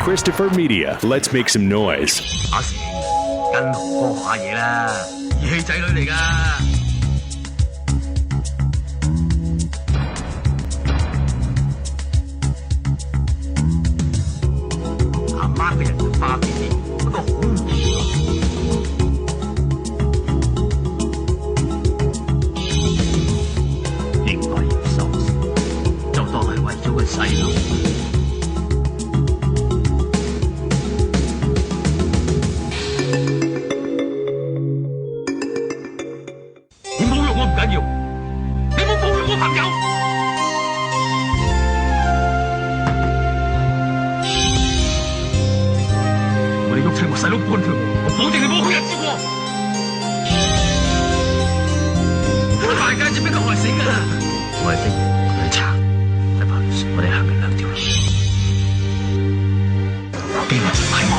Christopher Media. Let's make some noise. 阿時跟我學下嘢啦，義氣仔女嚟㗎。阿媽嘅人就花邊啲，不過好唔掂㗎。應該要收拾，就當係為咗個細路。緊要，你冇侮辱我朋友。我哋喐親我細佬半條，我保證你冇好日子過。大家知邊個害死㗎？我係兵，佢係賊，係法律，我哋行緊兩條路。機密唔係我。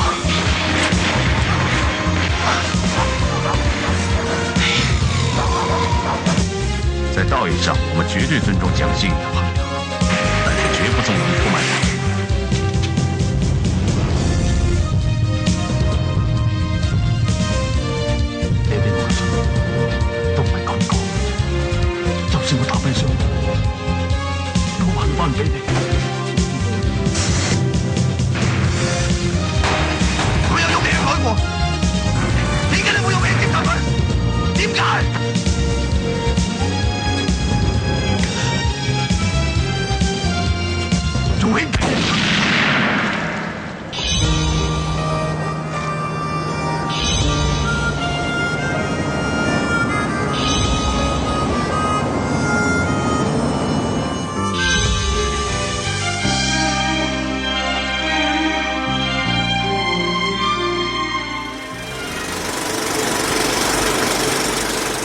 在道义上，我们绝对尊重蒋信宇的朋友，但是绝不纵容出卖他。你哋愛信都唔係咁講，就算我打低上，都還翻俾你。佢又用命害我，點解你會用命接近佢？點解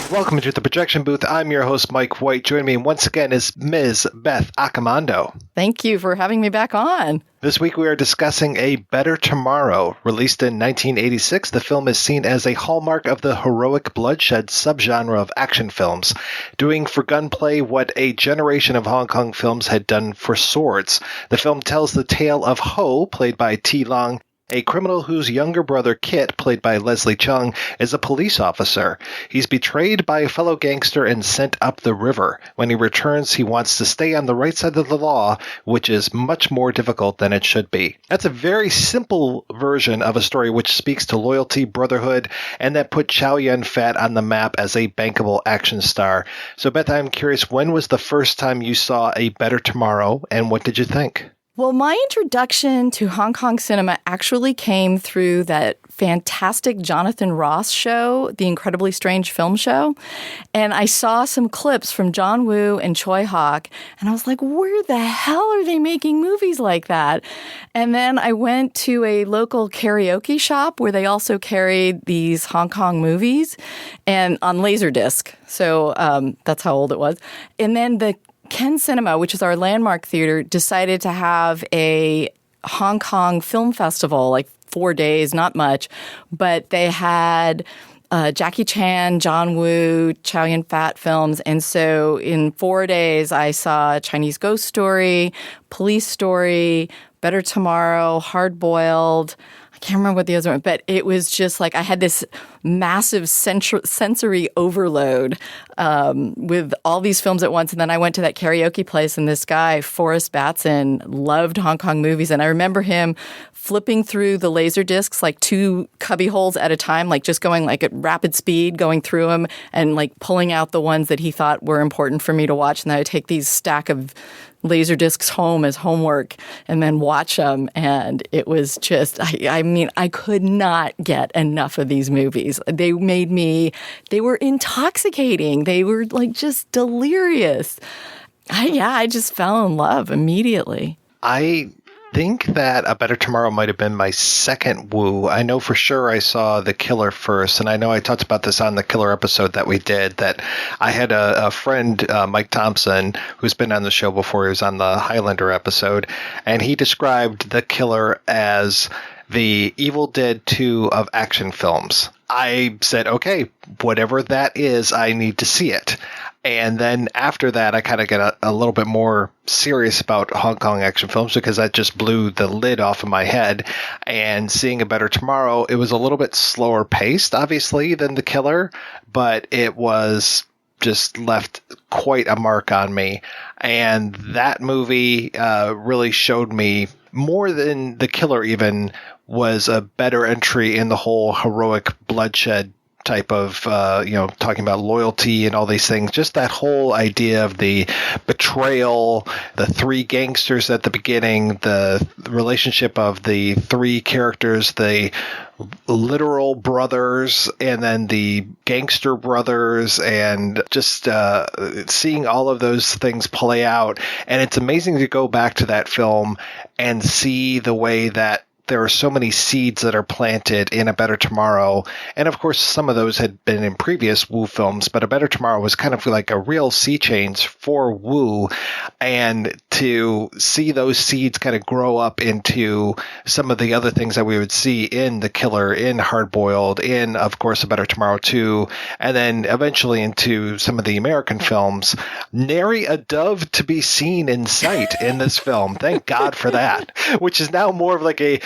？Welcome to the Projection Booth. I'm your host, Mike White. Joining me once again is Ms. Beth Accomando. Thank you for having me back on. This week we are discussing A Better Tomorrow. Released in 1986, the film is seen as a hallmark of the heroic bloodshed subgenre of action films, doing for gunplay what a generation of Hong Kong films had done for swords. The film tells the tale of Ho, played by T. Long, a criminal whose younger brother Kit, played by Leslie Cheung, is a police officer. He's betrayed by a fellow gangster and sent up the river. When he returns, he wants to stay on the right side of the law, which is much more difficult than it should be. That's a very simple version of a story which speaks to loyalty, brotherhood, and that put Chow Yun-Fat on the map as a bankable action star. So, Beth, I'm curious, when was the first time you saw A Better Tomorrow, and what did you think? Well, my introduction to Hong Kong cinema actually came through that fantastic Jonathan Ross show, The Incredibly Strange Film Show. And I saw some clips from John Woo and Choi Hawk, and I was like, where the hell are they making movies like that? And then I went to a local karaoke shop where they also carried these Hong Kong movies and on Laserdisc. So that's how old it was. And then the Ken Cinema, which is our landmark theater, decided to have a Hong Kong film festival, like 4 days, not much, but they had Jackie Chan, John Woo, Chow Yun-Fat films. And so in 4 days, I saw Chinese Ghost Story, Police Story, Better Tomorrow, Hard Boiled. I can't remember what the other one, but it was just like I had this massive sensory overload with all these films at once. And then I went to that karaoke place, and this guy, Forrest Batson, loved Hong Kong movies. And I remember him flipping through the laser discs like 2 cubby holes at a time, like just going like at rapid speed, going through them and like pulling out the ones that he thought were important for me to watch. And then I would take these stack of laser discs home as homework and then watch them. And it was just, I mean, I could not get enough of these movies. They were intoxicating. They were like just delirious. I just fell in love immediately. I think that A Better Tomorrow might have been my second Woo. I know for sure I saw The Killer first, and I know I talked about this on the Killer episode that we did, that I had a friend, Mike Thompson, who's been on the show before. He was on the Highlander episode, and he described The Killer as the Evil Dead 2 of action films. I said, okay, whatever that is, I need to see it. And then after that, I kind of got a little bit more serious about Hong Kong action films because that just blew the lid off of my head. And seeing A Better Tomorrow, it was a little bit slower paced, obviously, than The Killer, but it was just left quite a mark on me. And that movie really showed me, more than The Killer even, was a better entry in the whole heroic bloodshed type of, talking about loyalty and all these things. Just that whole idea of the betrayal, the three gangsters at the beginning, the relationship of the three characters, the literal brothers and then the gangster brothers, and just seeing all of those things play out. And it's amazing to go back to that film and see the way that there are so many seeds that are planted in A Better Tomorrow. And of course, some of those had been in previous Woo films, but A Better Tomorrow was kind of like a real sea change for Woo. And to see those seeds kind of grow up into some of the other things that we would see in The Killer, in Hard Boiled, in, of course, A Better Tomorrow 2, and then eventually into some of the American films. Nary a dove to be seen in sight in this film. Thank God for that, which is now more of like a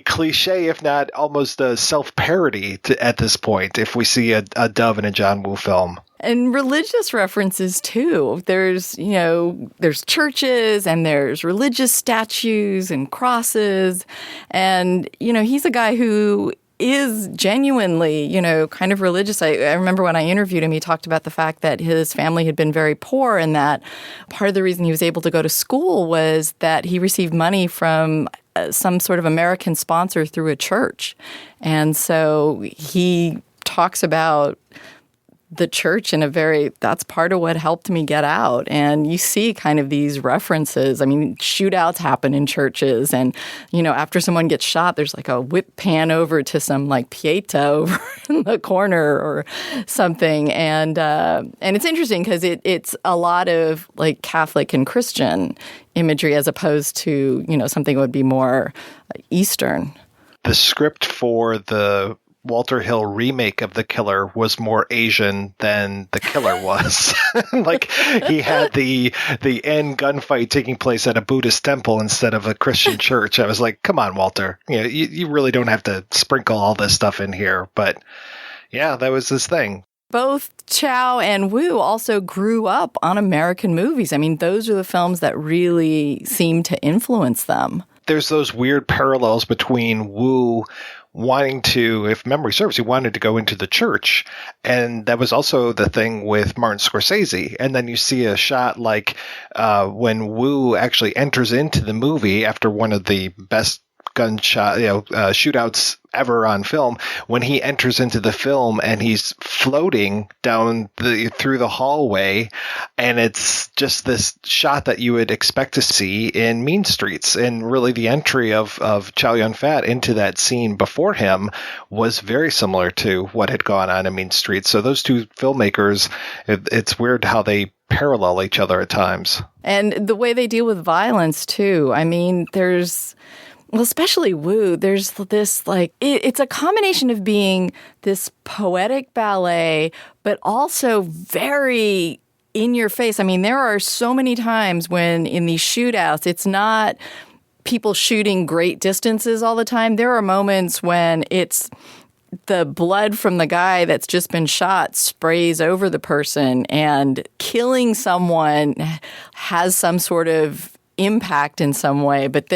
cliche, if not almost a self-parody at this point, if we see a dove in a John Woo film. And religious references, too. There's churches and there's religious statues and crosses. And, he's a guy who is genuinely, kind of religious. I remember when I interviewed him, he talked about the fact that his family had been very poor and that part of the reason he was able to go to school was that he received money from some sort of American sponsor through a church. And so he talks about the church in that's part of what helped me get out. And you see kind of these references. I mean, shootouts happen in churches. And, after someone gets shot, there's like a whip pan over to some like pieta over in the corner or something. And it's interesting because it's a lot of like Catholic and Christian imagery as opposed to, something that would be more Eastern. The script for the Walter Hill remake of The Killer was more Asian than The Killer was. Like, he had the end gunfight taking place at a Buddhist temple instead of a Christian church. I was like, come on, Walter. You really don't have to sprinkle all this stuff in here. But yeah, that was his thing. Both Chow and Woo also grew up on American movies. I mean, those are the films that really seem to influence them. There's those weird parallels between Woo wanting to, if memory serves, he wanted to go into the church. And that was also the thing with Martin Scorsese. And then you see a shot like when Woo actually enters into the movie after one of the best shootouts ever on film, when he enters into the film and he's floating down through the hallway, and it's just this shot that you would expect to see in Mean Streets. And really the entry of Chow Yun-Fat into that scene before him was very similar to what had gone on in Mean Streets. So those two filmmakers, it's weird how they parallel each other at times. And the way they deal with violence too. I mean, especially Woo, there's this it's a combination of being this poetic ballet, but also very in your face. I mean, there are so many times when in these shootouts, it's not people shooting great distances all the time. There are moments when it's the blood from the guy that's just been shot sprays over the person, and killing someone has some sort of impact in some way. But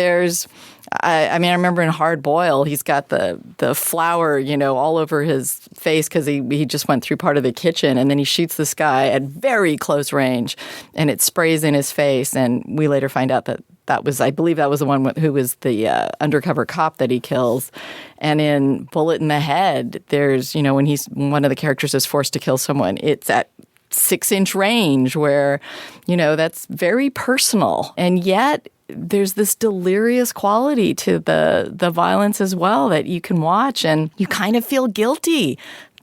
I remember in Hard Boil, he's got the flour, all over his face because he just went through part of the kitchen, and then he shoots this guy at very close range, and it sprays in his face. And we later find out I believe that was the one who was the undercover cop that he kills. And in Bullet in the Head, there's, when one of the characters is forced to kill someone, it's at 6-inch range where, that's very personal. And yet there's this delirious quality to the violence as well that you can watch, and you kind of feel guilty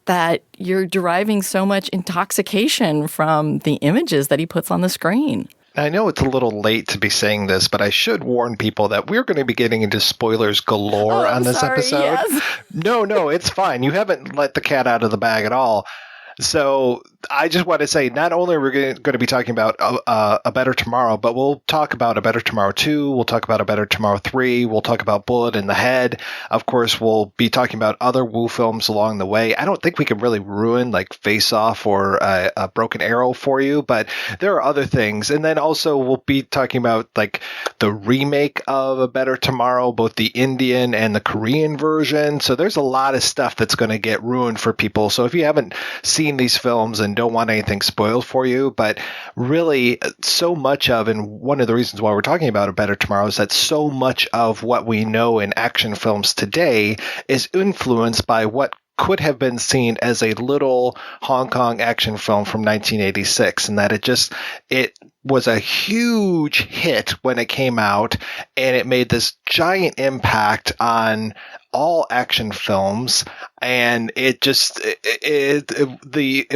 that you're deriving so much intoxication from the images that he puts on the screen. I know it's a little late to be saying this, but I should warn people that we're going to be getting into spoilers galore on this episode. Yes. No, it's fine. You haven't let the cat out of the bag at all. So I just want to say, not only are we going to be talking about A Better Tomorrow, but we'll talk about A Better Tomorrow 2, we'll talk about A Better Tomorrow 3, we'll talk about Bullet in the Head. Of course, we'll be talking about other Woo films along the way. I don't think we can really ruin like Face Off or a Broken Arrow for you, but there are other things. And then also we'll be talking about like the remake of A Better Tomorrow, both the Indian and the Korean version. So there's a lot of stuff that's going to get ruined for people. So if you haven't seen these films and don't want anything spoiled for you, but really so much of, and one of the reasons why we're talking about A Better Tomorrow is that so much of what we know in action films today is influenced by what could have been seen as a little Hong Kong action film from 1986, and that it was a huge hit when it came out, and it made this giant impact on all action films, and it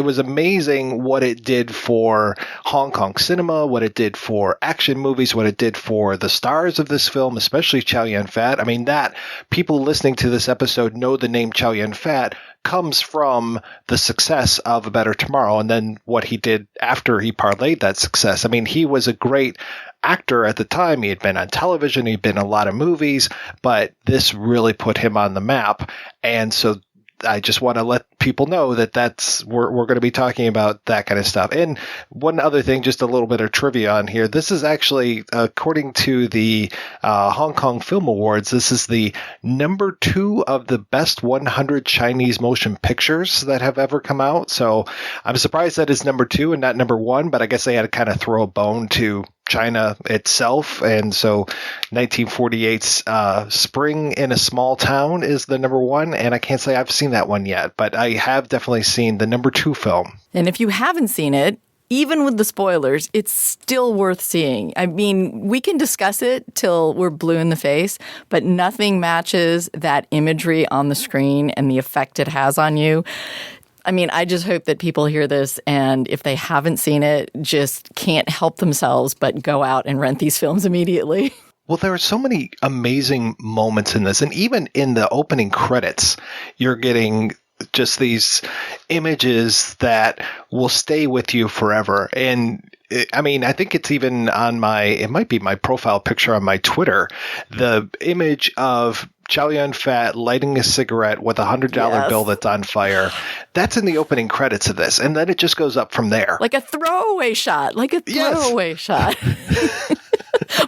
was amazing what it did for Hong Kong cinema, what it did for action movies, what it did for the stars of this film, especially Chow Yun-Fat. I mean, that people listening to this episode know the name Chow Yun-Fat comes from the success of A Better Tomorrow, and then what he did after he parlayed that success. I mean, he was a great actor at the time. He had been on television, he'd been in a lot of movies, but this really put him on the map. And so I just want to let people know that we're going to be talking about that kind of stuff. And one other thing, just a little bit of trivia on here. This is actually, according to the Hong Kong Film Awards, this is the number 2 of the best 100 Chinese motion pictures that have ever come out. So I'm surprised that it's number 2 and not number 1, but I guess they had to kind of throw a bone to China itself. And so 1948's Spring in a Small Town is the number 1. And I can't say I've seen that one yet, but I have definitely seen the number 2 film. And if you haven't seen it, even with the spoilers, it's still worth seeing. I mean, we can discuss it till we're blue in the face, but nothing matches that imagery on the screen and the effect it has on you. I mean, I just hope that people hear this, and if they haven't seen it, just can't help themselves but go out and rent these films immediately. Well, there are so many amazing moments in this, and even in the opening credits, you're getting just these images that will stay with you forever. And I mean, I think it's even on it might be my profile picture on my Twitter, the image of Chow Yun-Fat lighting a cigarette with a $100 bill that's on fire. That's in the opening credits of this. And then it just goes up from there. Like a throwaway shot. Shot.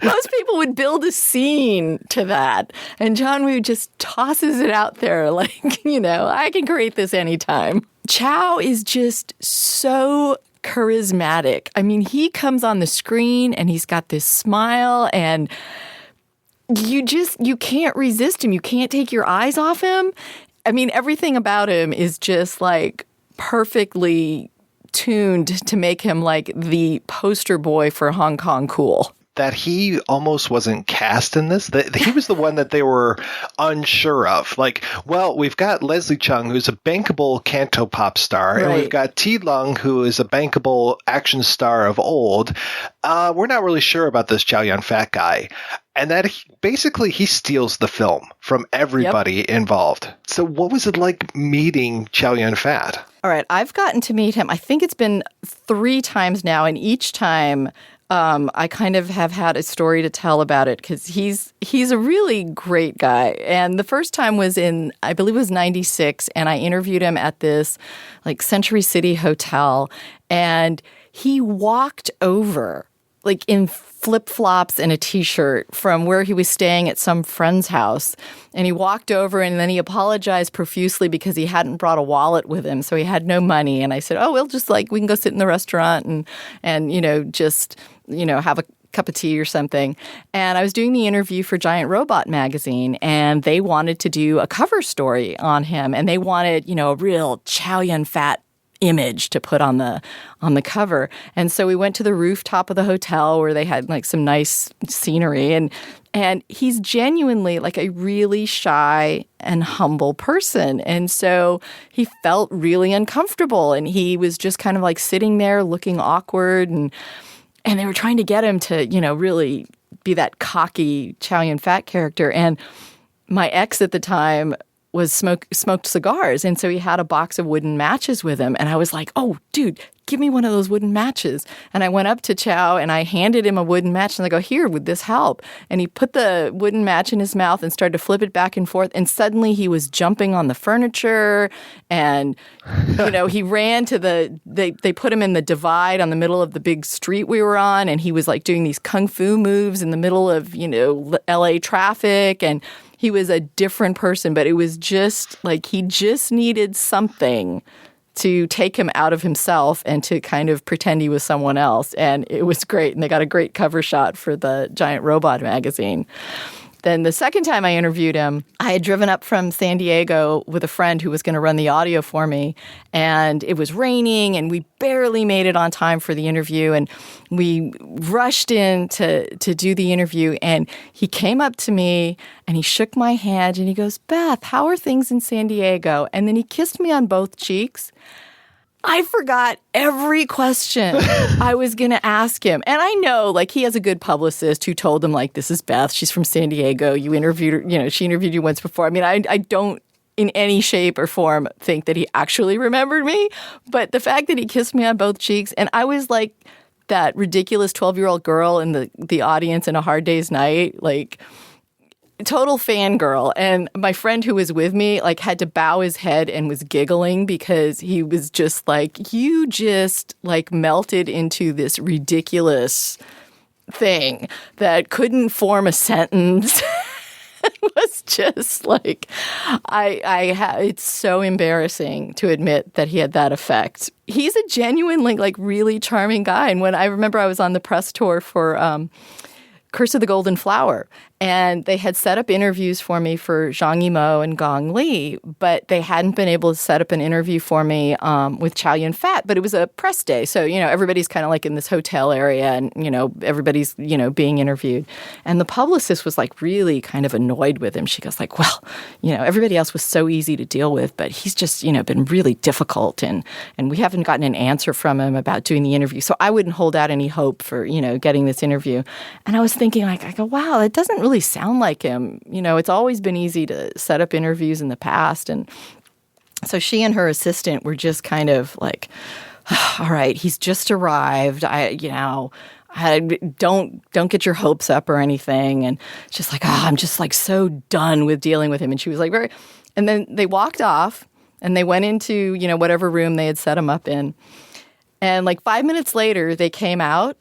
Most people would build a scene to that. And John Woo just tosses it out there like, I can create this anytime. Chow is just so charismatic. I mean, he comes on the screen and he's got this smile, and you can't resist him. You can't take your eyes off him. I mean, everything about him is just like perfectly tuned to make him like the poster boy for Hong Kong cool. That he almost wasn't cast in this. He was the one that they were unsure of. Like, well, we've got Leslie Cheung, who's a bankable canto pop star, and we've got T. Lung, who is a bankable action star of old. We're not really sure about this Chow Yun-Fat guy. And that basically he steals the film from everybody involved. So what was it like meeting Chow Yun-Fat? All right, I've gotten to meet him. I think it's been 3 times now, and each time I kind of have had a story to tell about it because he's a really great guy. And the first time was I believe it was 96, and I interviewed him at this like Century City hotel, and he walked over like in flip-flops and a T-shirt from where he was staying at some friend's house. And he walked over, and then he apologized profusely because he hadn't brought a wallet with him, so he had no money. And I said, we'll just we can go sit in the restaurant and just have a cup of tea or something. And I was doing the interview for Giant Robot magazine, and they wanted to do a cover story on him, and they wanted, a real Chow Yun-Fat image to put on the cover. And so we went to the rooftop of the hotel where they had like some nice scenery, and he's genuinely like a really shy and humble person. And so he felt really uncomfortable, and he was just kind of like sitting there looking awkward, And they were trying to get him to, really be that cocky Chow Yun-Fat character. And my ex at the time was smoked cigars. And so he had a box of wooden matches with him. And I was like, oh, dude, give me one of those wooden matches. And I went up to Chow and I handed him a wooden match. And I go, here, would this help? And he put the wooden match in his mouth and started to flip it back and forth. And suddenly he was jumping on the furniture. And, he ran to they put him in the divide on the middle of the big street we were on. And he was like doing these kung fu moves in the middle of, LA traffic. And he was a different person, but it was just like he just needed something to take him out of himself and to kind of pretend he was someone else. And it was great. And they got a great cover shot for the Giant Robot magazine. Then the second time I interviewed him, I had driven up from San Diego with a friend who was going to run the audio for me. And it was raining and we barely made it on time for the interview. And we rushed in to do the interview. And he came up to me and he shook my hand and he goes, Beth, how are things in San Diego? And then he kissed me on both cheeks. I forgot every question I was going to ask him. And I know, he has a good publicist who told him, this is Beth. She's from San Diego. You interviewed her, she interviewed you once before. I mean, I don't in any shape or form think that he actually remembered me. But the fact that he kissed me on both cheeks, and I was like that ridiculous 12-year-old girl in the audience in A Hard Day's Night, total fangirl. And my friend who was with me had to bow his head and was giggling because he was just you just melted into this ridiculous thing that couldn't form a sentence. It was just it's so embarrassing to admit that he had that effect. He's a genuinely really charming guy. And when I remember I was on the press tour for Curse of the Golden Flower, and they had set up interviews for me for Zhang Yimou and Gong Li, but they hadn't been able to set up an interview for me with Chow Yun-Fat. But it was a press day, so everybody's kind of in this hotel area, and everybody's being interviewed. And the publicist was really kind of annoyed with him. She goes well, everybody else was so easy to deal with, but he's just been really difficult, and we haven't gotten an answer from him about doing the interview. So I wouldn't hold out any hope for getting this interview. And I was thinking I go, wow, that doesn't really sound like him. It's always been easy to set up interviews in the past. And so she and her assistant were just kind of all right, he's just arrived. Don't get your hopes up or anything. And just I'm just so done with dealing with him. And she was very, and then they walked off and they went into, whatever room they had set him up in. And 5 minutes later, they came out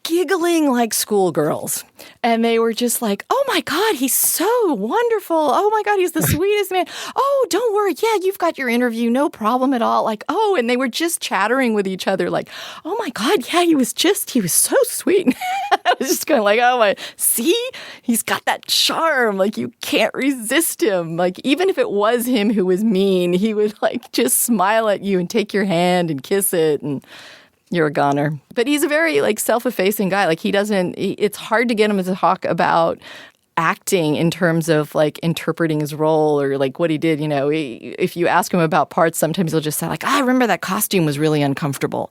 giggling like schoolgirls. And they were just oh my God, he's so wonderful. Oh my God, he's the sweetest man. Oh, don't worry. Yeah, you've got your interview. No problem at all. And they were just chattering with each other oh my God, yeah, he was so sweet. I was just going oh my, see, he's got that charm. You can't resist him. Even if it was him who was mean, he would just smile at you and take your hand and kiss it. And you're a goner. But he's a very self-effacing guy. It's hard to get him to talk about acting in terms of interpreting his role or what he did. If you ask him about parts, sometimes he'll just say I remember that costume was really uncomfortable,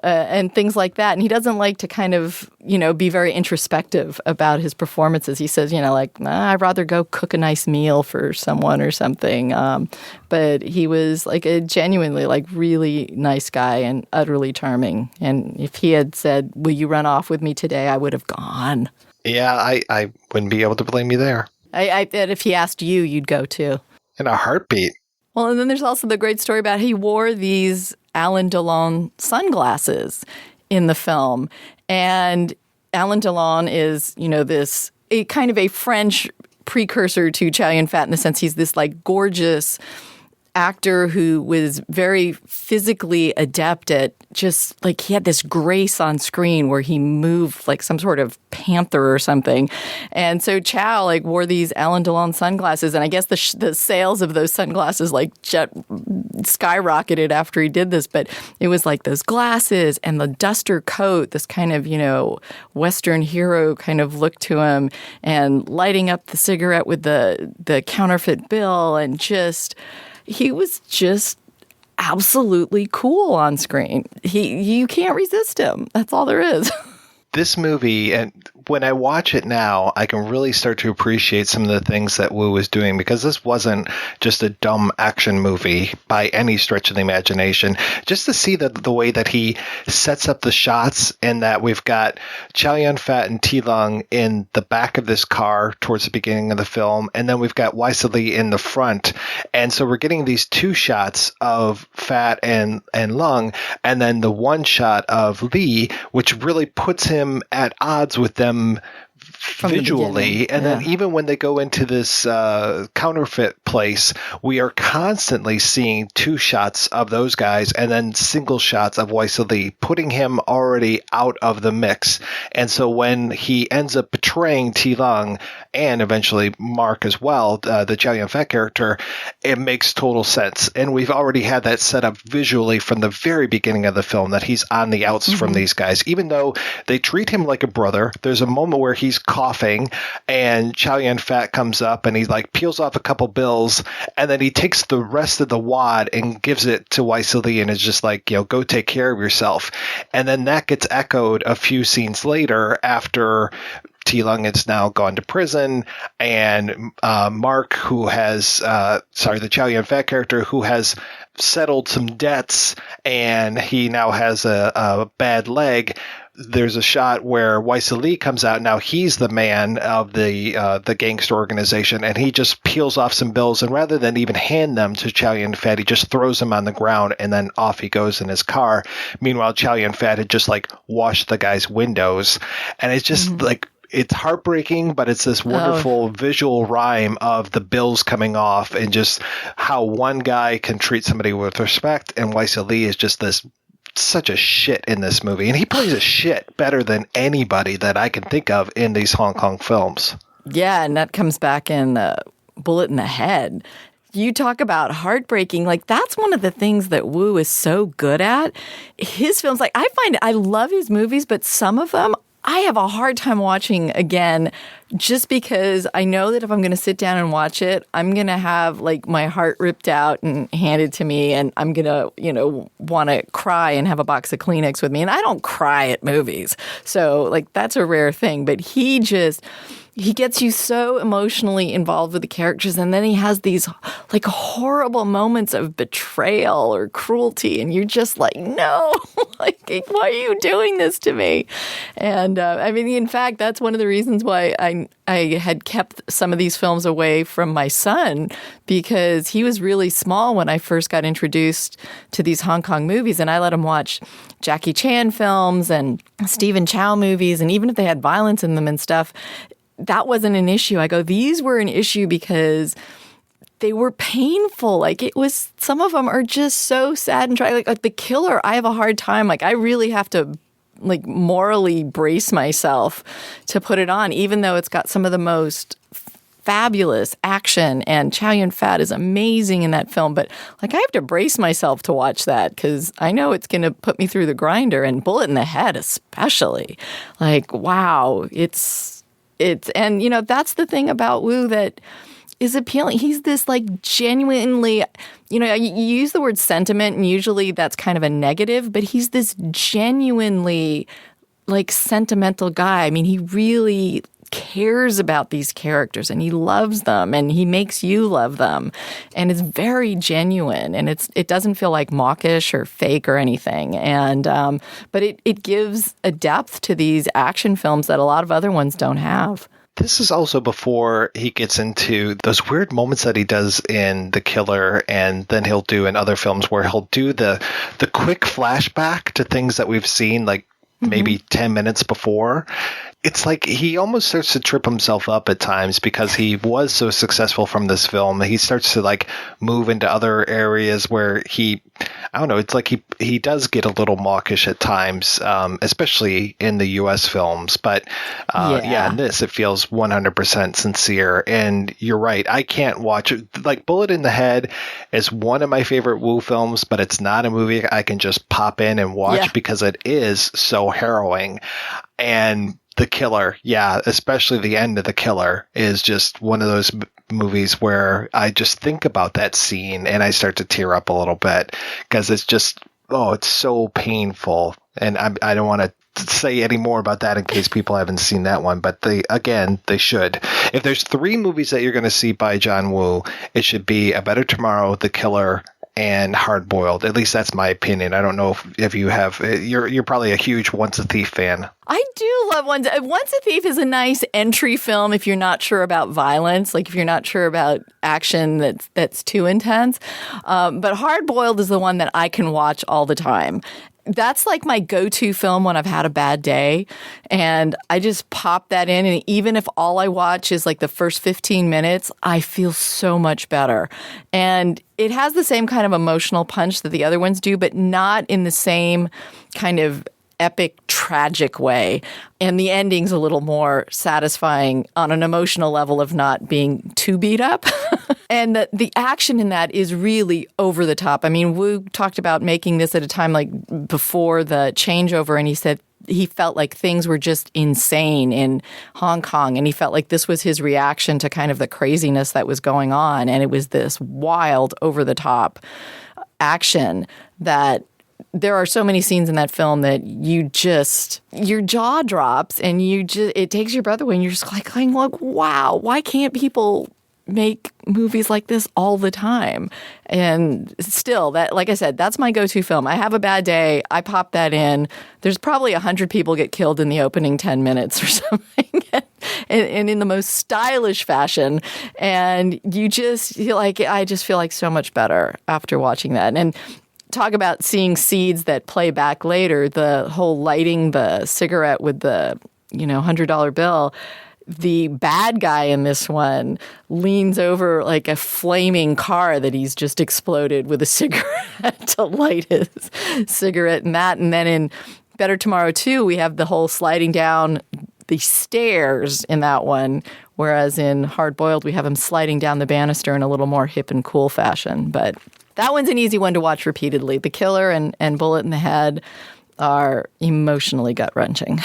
and things like that. And he doesn't like to kind of, be very introspective about his performances. He says, I'd rather go cook a nice meal for someone or something. But he was a genuinely really nice guy and utterly charming. And if he had said, will you run off with me today? I would have gone. Yeah, I wouldn't be able to blame you there. I bet if he asked you, you'd go too. In a heartbeat. Well, and then there's also the great story about he wore these Alain Delon sunglasses in the film. And Alain Delon is, this a kind of a French precursor to Chow Yun-Fat in the sense he's this gorgeous actor who was very physically adept at just he had this grace on screen where he moved like some sort of panther or something. And so Chow wore these Alain Delon sunglasses, and I guess the sales of those sunglasses skyrocketed after he did this. But it was those glasses and the duster coat, this kind of Western hero kind of look to him, and lighting up the cigarette with the counterfeit bill, and just. He was just absolutely cool on screen. You can't resist him. That's all there is. This movie, and when I watch it now, I can really start to appreciate some of the things that Woo was doing, because this wasn't just a dumb action movie by any stretch of the imagination. Just to see the way that he sets up the shots, and that we've got Chow Yun-Fat and T-Lung in the back of this car towards the beginning of the film, and then we've got Waise Lee in the front. And so we're getting these two shots of Fat and Lung, and then the one shot of Lee, which really puts him at odds with them visually. And then even when they go into this counterfeit place, we are constantly seeing two shots of those guys and then single shots of Waise Lee, putting him already out of the mix. And so when he ends up betraying T-Lung and eventually Mark as well, the Chow Yun-Fat character, it makes total sense. And we've already had that set up visually from the very beginning of the film, that he's on the outs from these guys. Even though they treat him like a brother, there's a moment where he's coughing and Chow Yun-Fat comes up and he like peels off a couple bills, and then he takes the rest of the wad and gives it to Waise Lee and is just like, go take care of yourself. And then that gets echoed a few scenes later after T-Lung has now gone to prison, and Mark, who has, the Chow Yun-Fat character, who has settled some debts and he now has a bad leg. There's a shot where Waise Lee comes out. Now he's the man of the gangster organization, and he just peels off some bills, and rather than even hand them to Chow Yun-Fat, he just throws them on the ground, and then off he goes in his car. Meanwhile, Chow Yun-Fat had just like washed the guy's windows, and it's just like, it's heartbreaking, but it's this wonderful visual rhyme of the bills coming off, and just how one guy can treat somebody with respect, and Waise Lee is just such a shit in this movie. And he plays a shit better than anybody that I can think of in these Hong Kong films. Yeah, and that comes back in Bullet in the Head. You talk about heartbreaking. Like, that's one of the things that Woo is so good at. His films, like, I love his movies, but some of them I have a hard time watching again, just because I know that if I'm going to sit down and watch it, I'm going to have like my heart ripped out and handed to me, and I'm going to, want to cry and have a box of Kleenex with me. And I don't cry at movies. So like, that's a rare thing. But he gets you so emotionally involved with the characters, and then he has these like horrible moments of betrayal or cruelty, and you're just like, no, like, why are you doing this to me? And in fact, that's one of the reasons why I had kept some of these films away from my son, because he was really small when I first got introduced to these Hong Kong movies, and I let him watch Jackie Chan films and Stephen Chow movies, and even if they had violence in them and stuff, that wasn't an issue. I go, these were an issue because they were painful. Like, it was, some of them are just so sad and tragic. Like The Killer, I have a hard time. Like, I really have to like morally brace myself to put it on, even though it's got some of the most fabulous action, and Chow Yun-Fat is amazing in that film. But like, I have to brace myself to watch that because I know it's going to put me through the grinder, and Bullet in the Head especially. Like, wow, and that's the thing about Woo that is appealing. He's this like genuinely, you use the word sentiment, and usually that's kind of a negative, but he's this genuinely like sentimental guy. I mean, he really cares about these characters, and he loves them, and he makes you love them, and it's very genuine, and it doesn't feel like mawkish or fake or anything. And but it gives a depth to these action films that a lot of other ones don't have. This is also before he gets into those weird moments that he does in The Killer, and then he'll do in other films where he'll do the quick flashback to things that we've seen like maybe 10 minutes before. It's like he almost starts to trip himself up at times because he was so successful from this film. He starts to like move into other areas where it's like he does get a little mawkish at times, especially in the U.S. films. But in this, it feels 100% sincere. And you're right. I can't watch it. Like Bullet in the Head is one of my favorite Woo films, but it's not a movie I can just pop in and watch because it is so harrowing. And The Killer, yeah, especially the end of The Killer is just one of those movies where I just think about that scene and I start to tear up a little bit because it's just, it's so painful. And I don't want to say any more about that in case people haven't seen that one, but they should. If there's 3 movies that you're going to see by John Woo, it should be A Better Tomorrow, The Killer, and Hard Boiled. At least that's my opinion. I don't know if you have. You're probably a huge Once a Thief fan. I do love Once a Thief is a nice entry film if you're not sure about violence, like if you're not sure about action that's too intense. But Hard Boiled is the one that I can watch all the time. That's like my go-to film when I've had a bad day, and I just pop that in, and even if all I watch is like the first 15 minutes, I feel so much better. And it has the same kind of emotional punch that the other ones do, but not in the same kind of epic, tragic way. And the ending's a little more satisfying on an emotional level of not being too beat up. And the action in that is really over the top. I mean, Wu talked about making this at a time like before the changeover, and he said he felt like things were just insane in Hong Kong, and he felt like this was his reaction to kind of the craziness that was going on. And it was this wild, over the top action that there are so many scenes in that film that your jaw drops and it takes your breath away, and you're just like, wow, why can't people make movies like this all the time? And still, that, like I said, that's my go-to film. I have a bad day, I pop that in. There's probably 100 people get killed in the opening 10 minutes or something, and in the most stylish fashion. And I just feel like so much better after watching that. And talk about seeing seeds that play back later, the whole lighting the cigarette with the, $100 bill. The bad guy in this one leans over like a flaming car that he's just exploded with a cigarette to light his cigarette and that. And then in Better Tomorrow 2, we have the whole sliding down the stairs in that one, whereas in Hard Boiled, we have him sliding down the banister in a little more hip and cool fashion. But that one's an easy one to watch repeatedly. The Killer and Bullet in the Head are emotionally gut-wrenching.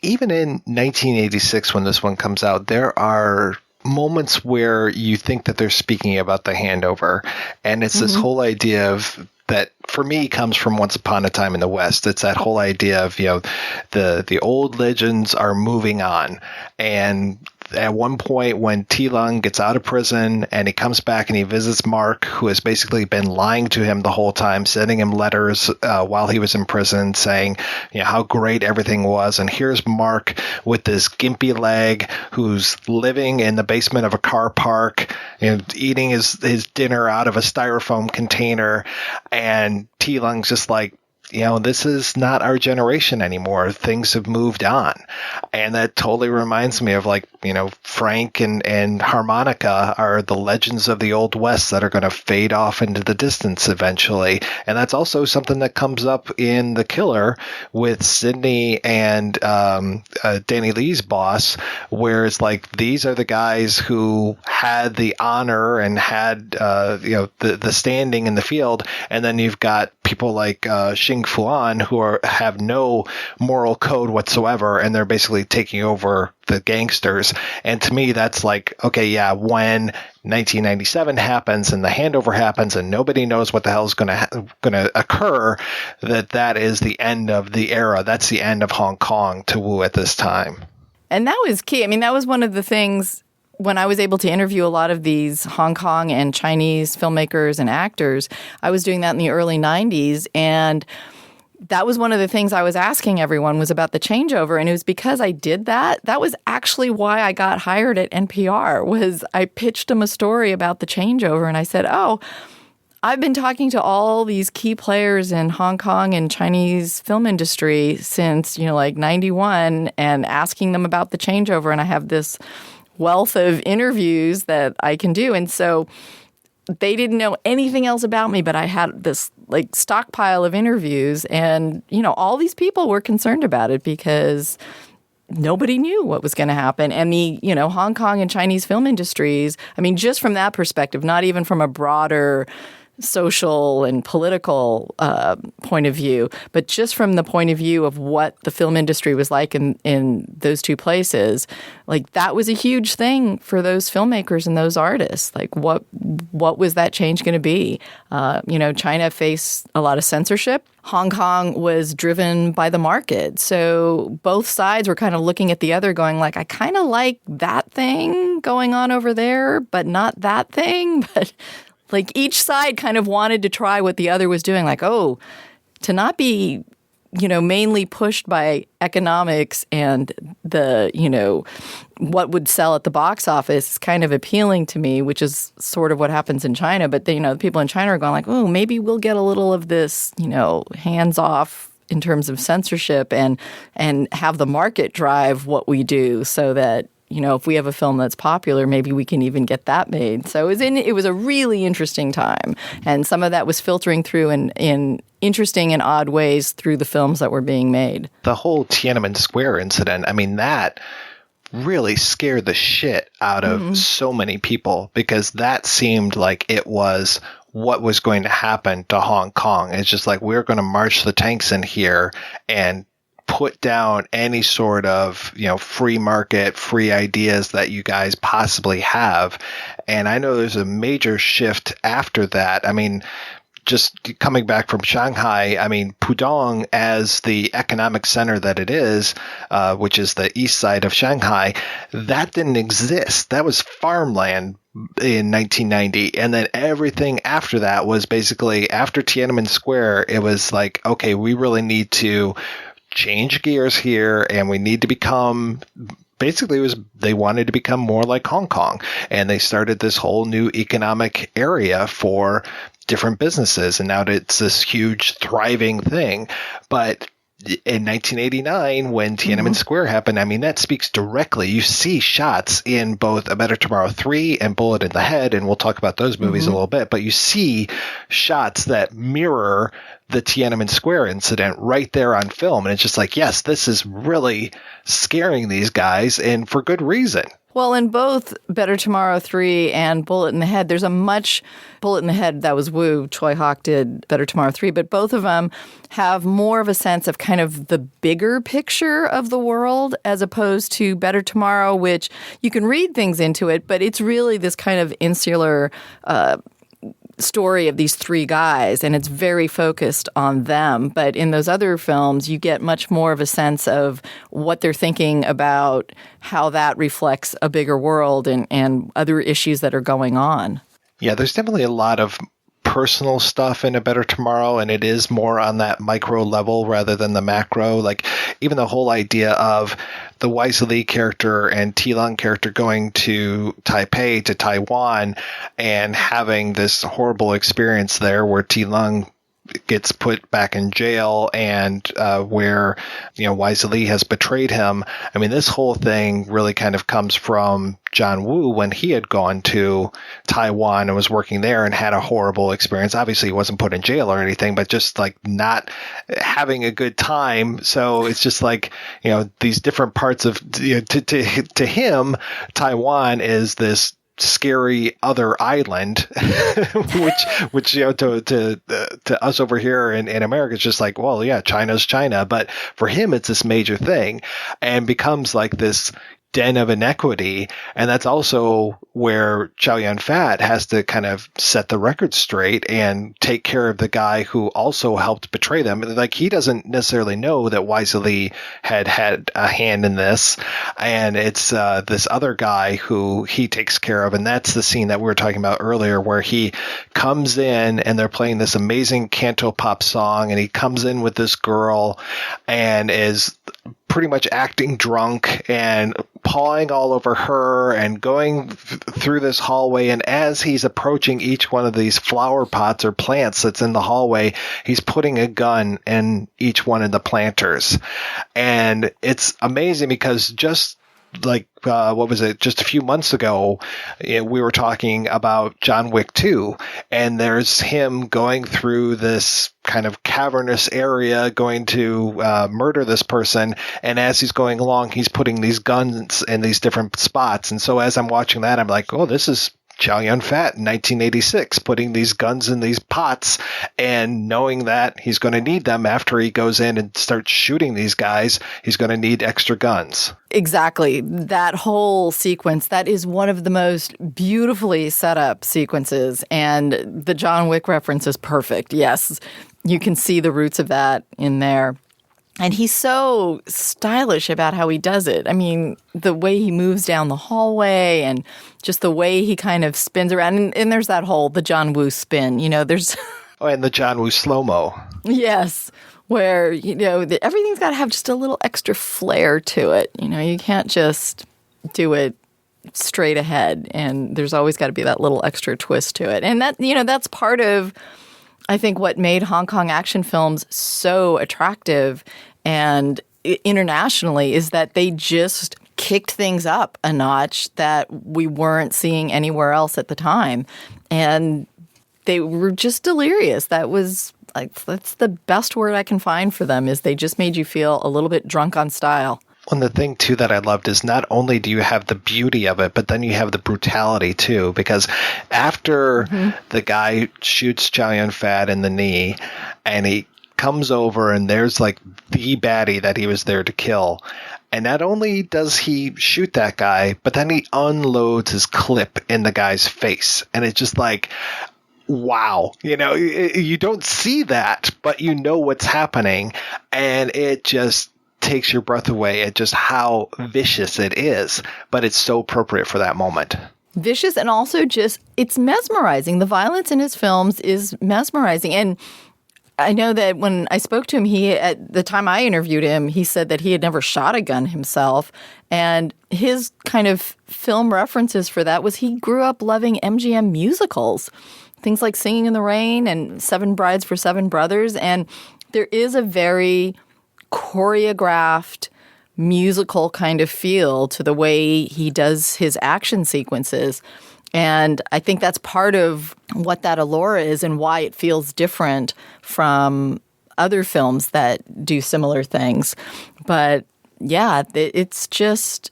Even in 1986, when this one comes out, there are moments where you think that they're speaking about the handover. And it's this whole idea of that, for me, comes from Once Upon a Time in the West. It's that whole idea of, the old legends are moving on. And at one point when T-Lung gets out of prison and he comes back and he visits Mark, who has basically been lying to him the whole time, sending him letters while he was in prison saying, how great everything was. And here's Mark with this gimpy leg who's living in the basement of a car park, eating his dinner out of a styrofoam container. And T-Lung's just like, this is not our generation anymore. Things have moved on. And that totally reminds me of Frank and Harmonica are the legends of the Old West that are going to fade off into the distance eventually. And that's also something that comes up in The Killer with Sidney and Danny Lee's boss, where it's like, these are the guys who had the honor and had the standing in the field. And then you've got people like Xing Fuan who have no moral code whatsoever, and they're basically taking over the gangsters. And to me, that's like, okay, yeah, when 1997 happens and the handover happens and nobody knows what the hell is going to occur, that is the end of the era. That's the end of Hong Kong to Wu at this time. And that was key. I mean, that was one of the things when I was able to interview a lot of these Hong Kong and Chinese filmmakers and actors. I was doing that in the early 90s, and that was one of the things I was asking everyone was about the changeover. And it was because I did that. That was actually why I got hired at NPR, was I pitched them a story about the changeover. And I said, I've been talking to all these key players in Hong Kong and Chinese film industry since, 91, and asking them about the changeover. And I have this wealth of interviews that I can do. And so they didn't know anything else about me, but I had this stockpile of interviews, and all these people were concerned about it because nobody knew what was going to happen. And the Hong Kong and Chinese film industries, I mean, just from that perspective, not even from a broader social and political point of view, but just from the point of view of what the film industry was like in those two places, like that was a huge thing for those filmmakers and those artists. Like what was that change going to be? China faced a lot of censorship. Hong Kong was driven by the market. So both sides were kind of looking at the other going like, I kind of like that thing going on over there, but not that thing. But like each side kind of wanted to try what the other was doing. Like, oh, to not be, mainly pushed by economics and the, what would sell at the box office is kind of appealing to me, which is sort of what happens in China. But, the people in China are going like, oh, maybe we'll get a little of this, hands off in terms of censorship and have the market drive what we do so that, if we have a film that's popular, maybe we can even get that made. So it was a really interesting time. And some of that was filtering through in interesting and odd ways through the films that were being made. The whole Tiananmen Square incident, I mean, that really scared the shit out of so many people because that seemed like it was what was going to happen to Hong Kong. It's just like, we're going to march the tanks in here and put down any sort of, free market, free ideas that you guys possibly have. And I know there's a major shift after that. I mean, just coming back from Shanghai, I mean, Pudong as the economic center that it is, which is the east side of Shanghai, that didn't exist. That was farmland in 1990. And then everything after that was basically after Tiananmen Square, it was like, okay, we really need to change gears here, and we need to become basically they wanted to become more like Hong Kong, and they started this whole new economic area for different businesses, and now it's this huge thriving thing. But in 1989, when Tiananmen Square happened, I mean, that speaks directly. You see shots in both A Better Tomorrow 3 and Bullet in the Head, and we'll talk about those movies a little bit, but you see shots that mirror the Tiananmen Square incident right there on film. And it's just like, yes, this is really scaring these guys, and for good reason. Well, in both Better Tomorrow 3 and Bullet in the Head, there's a much Bullet in the Head, that was Woo. Choi Hawk did Better Tomorrow 3, but both of them have more of a sense of kind of the bigger picture of the world as opposed to Better Tomorrow, which you can read things into it, but it's really this kind of insular story of these three guys, and it's very focused on them. But in those other films, you get much more of a sense of what they're thinking about, how that reflects a bigger world and other issues that are going on. Yeah, there's definitely a lot of personal stuff in A Better Tomorrow, and it is more on that micro level rather than the macro. Like even the whole idea of the Waise Lee character and T-Lung character going to Taipei, to Taiwan, and having this horrible experience there where T-Lung gets put back in jail and where, Waise Lee has betrayed him. I mean, this whole thing really kind of comes from John Woo when he had gone to Taiwan and was working there and had a horrible experience. Obviously, he wasn't put in jail or anything, but just like not having a good time. So it's just like, these different parts of, to him, Taiwan is this scary other island, which to us over here in America, it's just like, well, yeah, China's China, but for him, it's this major thing and becomes like this den of inequity. And that's also where Chow Yun-Fat has to kind of set the record straight and take care of the guy who also helped betray them. Like, he doesn't necessarily know that Waise Lee had a hand in this. And it's this other guy who he takes care of. And that's the scene that we were talking about earlier, where he comes in and they're playing this amazing canto pop song. And he comes in with this girl and is pretty much acting drunk and pawing all over her and going through this hallway. And as he's approaching each one of these flower pots or plants that's in the hallway, he's putting a gun in each one of the planters. And it's amazing because just like, just a few months ago, we were talking about John Wick 2, and there's him going through this kind of cavernous area, going to murder this person. And as he's going along, he's putting these guns in these different spots. And so as I'm watching that, I'm like, oh, this is Chow Yun-Fat in 1986, putting these guns in these pots and knowing that he's going to need them after he goes in and starts shooting these guys. He's going to need extra guns. Exactly. That whole sequence, that is one of the most beautifully set up sequences. And the John Wick reference is perfect. Yes, you can see the roots of that in there. And he's so stylish about how he does it. I mean, the way he moves down the hallway and just the way he kind of spins around. And there's that whole, the John Woo spin, there's... Oh, and the John Woo slow-mo. Yes, where, everything's got to have just a little extra flair to it. You can't just do it straight ahead. And there's always got to be that little extra twist to it. And that, that's part of... I think what made Hong Kong action films so attractive and internationally is that they just kicked things up a notch that we weren't seeing anywhere else at the time. And they were just delirious. That's the best word I can find for them, is they just made you feel a little bit drunk on style. And the thing, too, that I loved is not only do you have the beauty of it, but then you have the brutality, too. Because after the guy shoots Chow Yun-Fat in the knee and he comes over and there's like the baddie that he was there to kill. And not only does he shoot that guy, but then he unloads his clip in the guy's face. And it's just like... wow. You don't see that, but you know what's happening. And it just takes your breath away at just how vicious it is. But it's so appropriate for that moment. Vicious, and also just, it's mesmerizing. The violence in his films is mesmerizing. And I know that when I spoke to him, at the time I interviewed him, he said that he had never shot a gun himself. And his kind of film references for that was he grew up loving MGM musicals. Things like Singing in the Rain and Seven Brides for Seven Brothers. And there is a very choreographed musical kind of feel to the way he does his action sequences. And I think that's part of what that allure is and why it feels different from other films that do similar things. But yeah, it's just...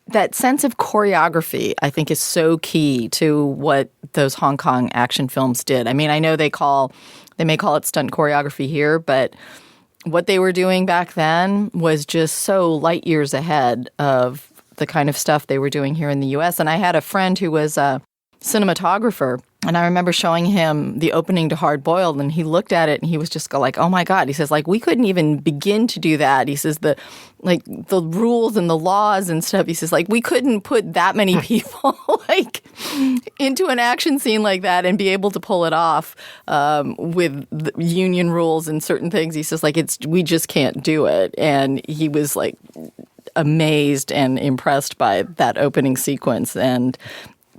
that sense of choreography, I think, is so key to what those Hong Kong action films did. I mean, I know they may call it stunt choreography here, but what they were doing back then was just so light years ahead of the kind of stuff they were doing here in the U.S. And I had a friend who was a cinematographer, and I remember showing him the opening to Hard Boiled, and he looked at it and he was just like, oh my God. He says, like, we couldn't even begin to do that. He says the rules and the laws and stuff. He says, like, we couldn't put that many people into an action scene like that and be able to pull it off with the union rules and certain things. He says, like, we just can't do it. And he was like amazed and impressed by that opening sequence.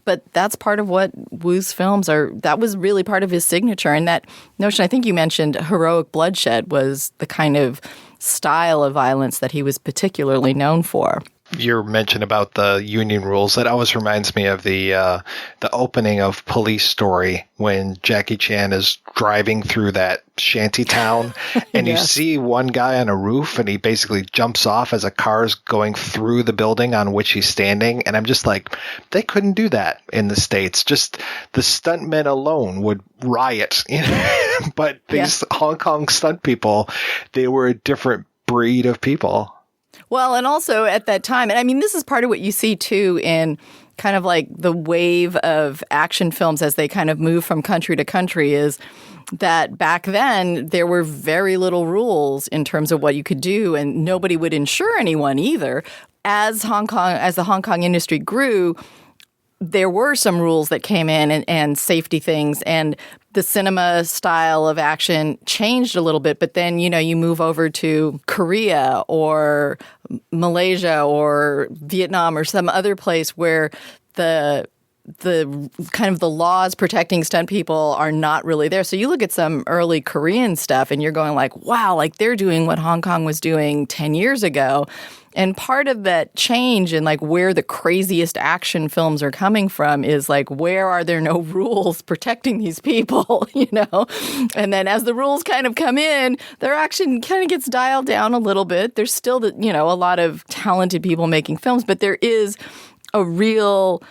But that's part of what Woo's films are. That was really part of his signature. And that notion, I think you mentioned heroic bloodshed, was the kind of style of violence that he was particularly known for. Your mention about the union rules, that always reminds me of the opening of Police Story when Jackie Chan is driving through that shanty town and you see one guy on a roof and he basically jumps off as a car's going through the building on which he's standing. And I'm just like, they couldn't do that in the States. Just the stuntmen alone would riot. But these Hong Kong stunt people, they were a different breed of people. Well, and also at that time, and I mean, this is part of what you see too in kind of like the wave of action films as they kind of move from country to country, is that back then there were very little rules in terms of what you could do, and nobody would insure anyone either. As the Hong Kong industry grew, there were some rules that came in and safety things, and the cinema style of action changed a little bit. But then, you move over to Korea or Malaysia or Vietnam or some other place where the kind of the laws protecting stunt people are not really there. So you look at some early Korean stuff and you're going like, wow, like they're doing what Hong Kong was doing 10 years ago. And part of that change in like where the craziest action films are coming from is like, where are there no rules protecting these people, And then as the rules kind of come in, their action kind of gets dialed down a little bit. There's still, a lot of talented people making films, but there is a real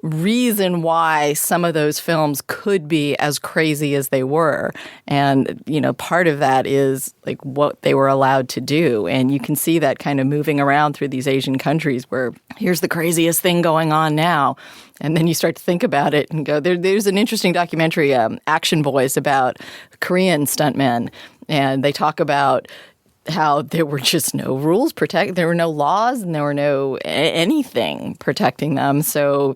reason why some of those films could be as crazy as they were. And, part of that is like what they were allowed to do. And you can see that kind of moving around through these Asian countries where here's the craziest thing going on now. And then you start to think about it and go, there's an interesting documentary, Action Boys, about Korean stuntmen. And they talk about how there were just no rules there were no laws, and there were no anything protecting them. So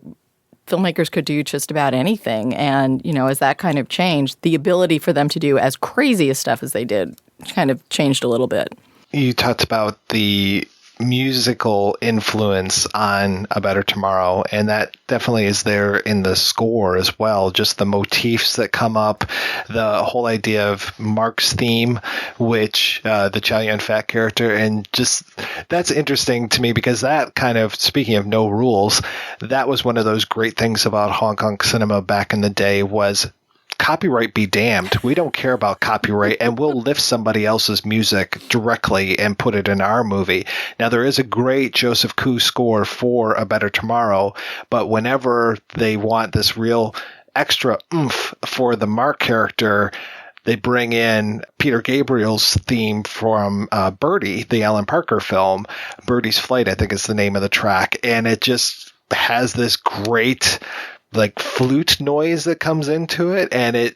filmmakers could do just about anything. And, as that kind of changed, the ability for them to do as crazy as stuff as they did kind of changed a little bit. You talked about the musical influence on A Better Tomorrow, and that definitely is there in the score as well. Just the motifs that come up, the whole idea of Mark's theme, which the Chow Yun-Fat character, and just that's interesting to me because that kind of, speaking of no rules, that was one of those great things about Hong Kong cinema back in the day was copyright be damned. We don't care about copyright, and we'll lift somebody else's music directly and put it in our movie. Now, there is a great Joseph Koo score for A Better Tomorrow, but whenever they want this real extra oomph for the Mark character, they bring in Peter Gabriel's theme from Birdie, the Alan Parker film. Birdie's Flight, I think is the name of the track, and it just has this great like flute noise that comes into it, and it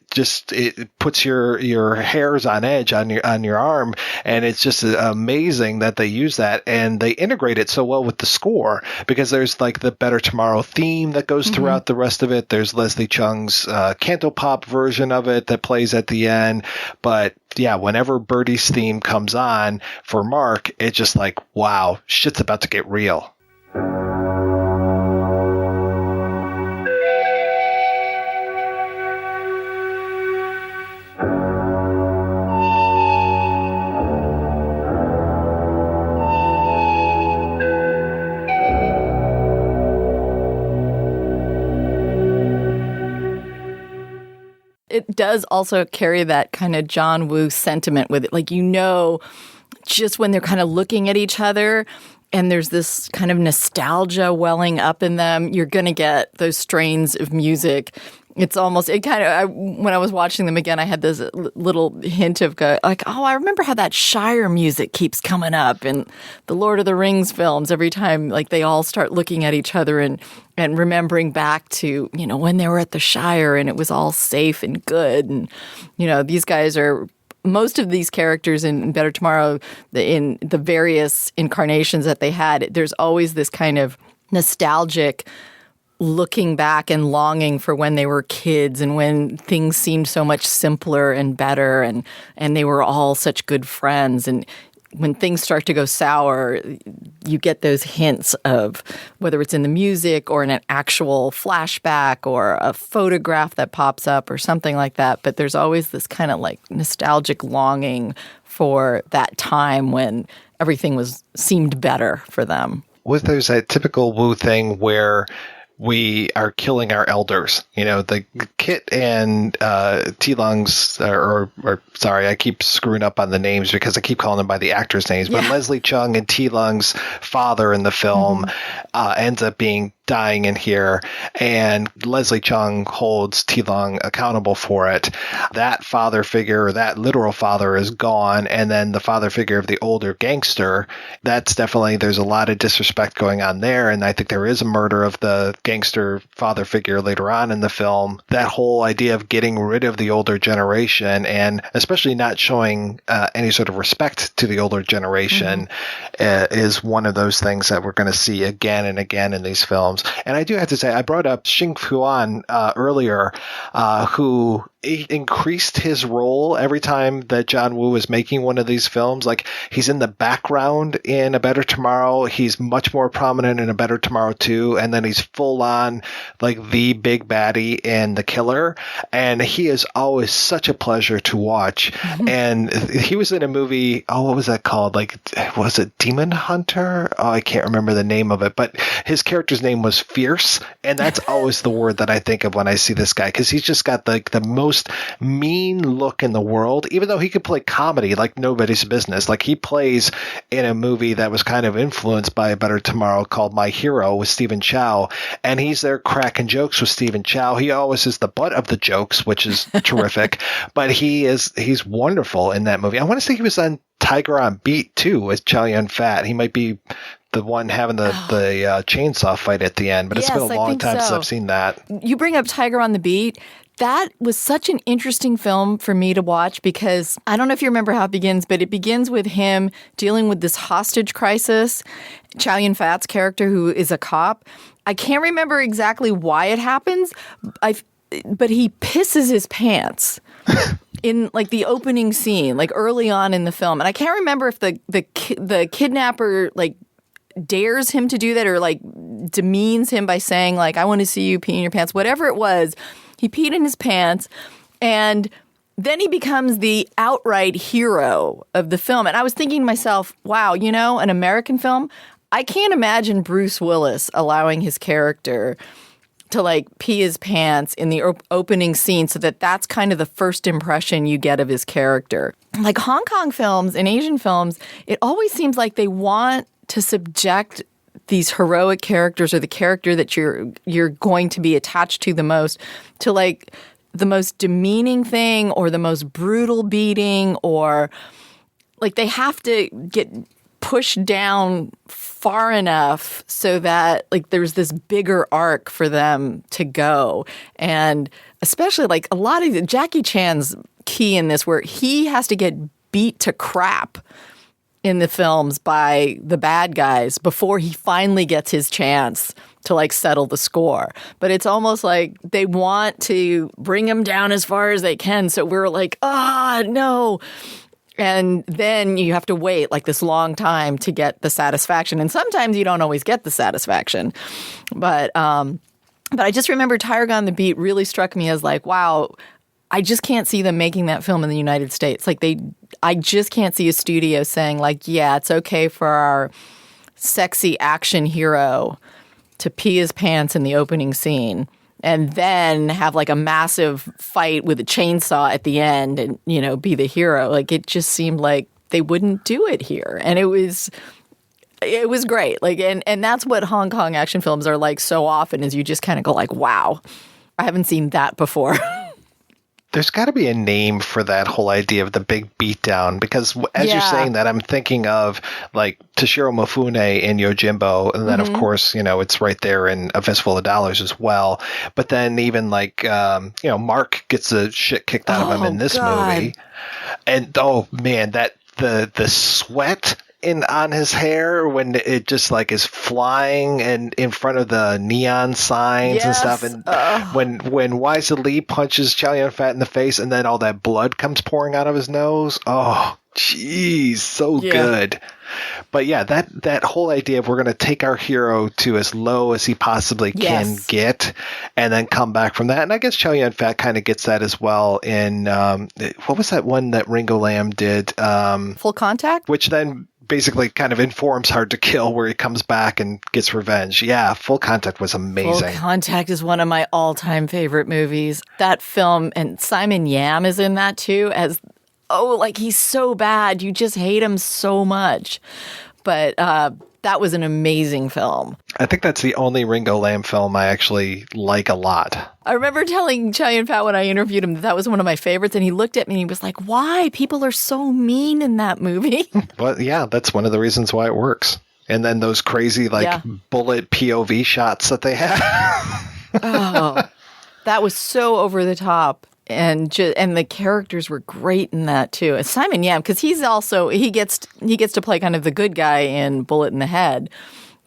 puts your hairs on edge on your arm, and it's just amazing that they use that, and they integrate it so well with the score because there's like the Better Tomorrow theme that goes throughout the rest of it. There's Leslie Cheung's cantopop version of it that plays at the end, but yeah, whenever Birdie's theme comes on for Mark, it's just like, wow, shit's about to get real. It does also carry that kind of John Woo sentiment with it. Like, just when they're kind of looking at each other and there's this kind of nostalgia welling up in them, you're going to get those strains of music. When I was watching them again, I had this little hint of I remember how that Shire music keeps coming up in the Lord of the Rings films every time, like they all start looking at each other and remembering back to, when they were at the Shire and it was all safe and good. And, these guys most of these characters in Better Tomorrow, in the various incarnations that they had, there's always this kind of nostalgic looking back and longing for when they were kids and when things seemed so much simpler and better and they were all such good friends. And when things start to go sour, you get those hints of whether it's in the music or in an actual flashback or a photograph that pops up or something like that. But there's always this kind of like nostalgic longing for that time when everything seemed better for them. There's that typical Wu thing where we are killing our elders. The Kit and T-Lung's, or sorry, I keep screwing up on the names because I keep calling them by the actors' names, but Leslie Cheung and T-Lung's father in the film ends up dying in here, and Leslie Cheung holds T-Lung accountable for it. That father figure, or that literal father, is gone, and then the father figure of the older gangster, that's definitely, there's a lot of disrespect going on there, and I think there is a murder of the gangster father figure later on in the film. That whole idea of getting rid of the older generation, and especially not showing any sort of respect to the older generation, is one of those things that we're going to see again and again in these films. And I do have to say, I brought up Xing Fuan earlier, who increased his role every time that John Woo is making one of these films. Like, he's in the background in A Better Tomorrow. He's much more prominent in A Better Tomorrow 2. And then he's full on like the big baddie in The Killer. And he is always such a pleasure to watch. And he was in a movie, what was that called? Like, was it Demon Hunter? I can't remember the name of it, but his character's name was almost fierce. And that's always the word that I think of when I see this guy, because he's just got like the most mean look in the world, even though he could play comedy like nobody's business. Like he plays in a movie that was kind of influenced by A Better Tomorrow called My Hero with Stephen Chow. And he's there cracking jokes with Stephen Chow. He always is the butt of the jokes, which is terrific. But he's wonderful in that movie. I want to say he was on Tiger on Beat too with Chow Yun-Fat. He might be the one having the chainsaw fight at the end, but it's been a long time since I've seen that. You bring up Tiger on the Beat. That was such an interesting film for me to watch because I don't know if you remember how it begins, but it begins with him dealing with this hostage crisis. Chow Yun-Fat's character, who is a cop. I can't remember exactly why it happens, but he pisses his pants in like the opening scene, like early on in the film. And I can't remember if the kidnapper like dares him to do that or like demeans him by saying like, I want to see you pee in your pants. Whatever it was, he peed in his pants, and then he becomes the outright hero of the film. And I was thinking to myself, wow, an American film, I can't imagine Bruce Willis allowing his character to like pee his pants in the opening scene so that's kind of the first impression you get of his character. Like Hong Kong films and Asian films, it always seems like they want to subject these heroic characters or the character that you're going to be attached to the most to like the most demeaning thing or the most brutal beating, or like they have to get pushed down far enough so that like there's this bigger arc for them to go. And especially like a lot of Jackie Chan's key in this, where he has to get beat to crap in the films by the bad guys before he finally gets his chance to like settle the score. But it's almost like they want to bring him down as far as they can. So we're like, no. And then you have to wait like this long time to get the satisfaction. And sometimes you don't always get the satisfaction. But I just remember Tiger on the Beat really struck me as like, wow, I just can't see them making that film in the United States. Like I just can't see a studio saying like, yeah, it's okay for our sexy action hero to pee his pants in the opening scene and then have like a massive fight with a chainsaw at the end and, be the hero. Like it just seemed like they wouldn't do it here. And it was great. Like, and that's what Hong Kong action films are like so often, is you just kind of go like, wow, I haven't seen that before. There's got to be a name for that whole idea of the big beatdown, because as you're saying that, I'm thinking of like Toshiro Mifune in Yojimbo, and then of course, it's right there in A Fistful of Dollars as well. But then even like, Mark gets the shit kicked out of him in this movie, and oh man, that the sweat on his hair when it just like is flying and in front of the neon signs and stuff, and when Waise Lee punches Chow Yun-Fat in the face and then all that blood comes pouring out of his nose, jeez, so good. But yeah, that whole idea of we're going to take our hero to as low as he possibly can get and then come back from that. And I guess Chow Yun-Fat kind of gets that as well in what was that one that Ringo Lam did? Full Contact? Which then basically kind of informs Hard to Kill, where he comes back and gets revenge. Yeah, Full Contact was amazing. Full Contact is one of my all-time favorite movies. That film, and Simon Yam is in that too, as like he's so bad. You just hate him so much. But that was an amazing film. I think that's the only Ringo Lam film I actually like a lot. I remember telling Chow Yun-Fat when I interviewed him that was one of my favorites, and he looked at me and he was like, why? People are so mean in that movie. Well, yeah, that's one of the reasons why it works. And then those crazy bullet POV shots that they had. That was so over the top. And the characters were great in that too. And Simon Yam, because he's also he gets to play kind of the good guy in Bullet in the Head,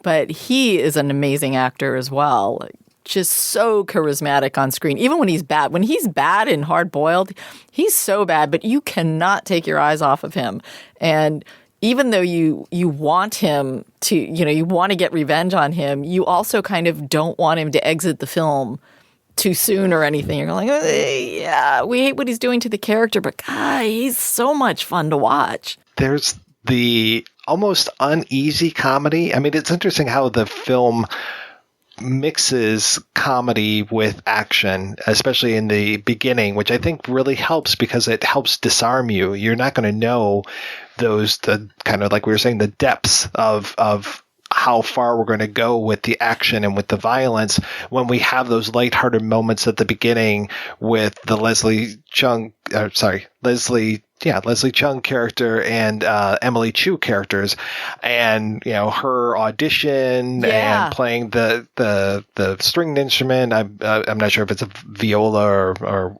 but he is an amazing actor as well. Like, just so charismatic on screen, even when he's bad. When he's bad in Hard Boiled, he's so bad, but you cannot take your eyes off of him. And even though you want him to, you want to get revenge on him, you also kind of don't want him to exit the film too soon or anything. You're like, yeah, we hate what he's doing to the character, but God, he's so much fun to watch. There's the almost uneasy comedy. I mean, it's interesting how the film mixes comedy with action, especially in the beginning, which I think really helps because it helps disarm you. You're not going to know the kind of, like we were saying, the depths of how far we're going to go with the action and with the violence when we have those lighthearted moments at the beginning with the Leslie Cheung character and Emily Chu characters, and her audition and playing the stringed instrument. I'm not sure if it's a viola or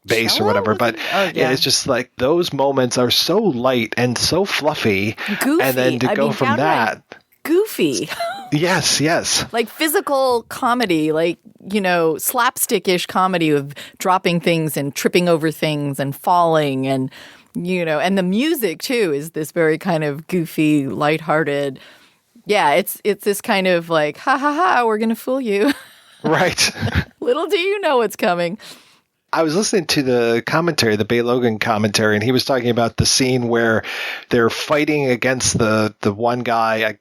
bass Cello? or whatever, but it's just like those moments are so light and so fluffy, Goofy. and then to go from that. Goofy. Yes. Like physical comedy, like, slapstick-ish comedy of dropping things and tripping over things and falling and, and the music too is this very kind of goofy, lighthearted. Yeah, it's this kind of like, ha ha ha, we're going to fool you. Right. Little do you know what's coming. I was listening to the commentary, the Bay Logan commentary, and he was talking about the scene where they're fighting against the one guy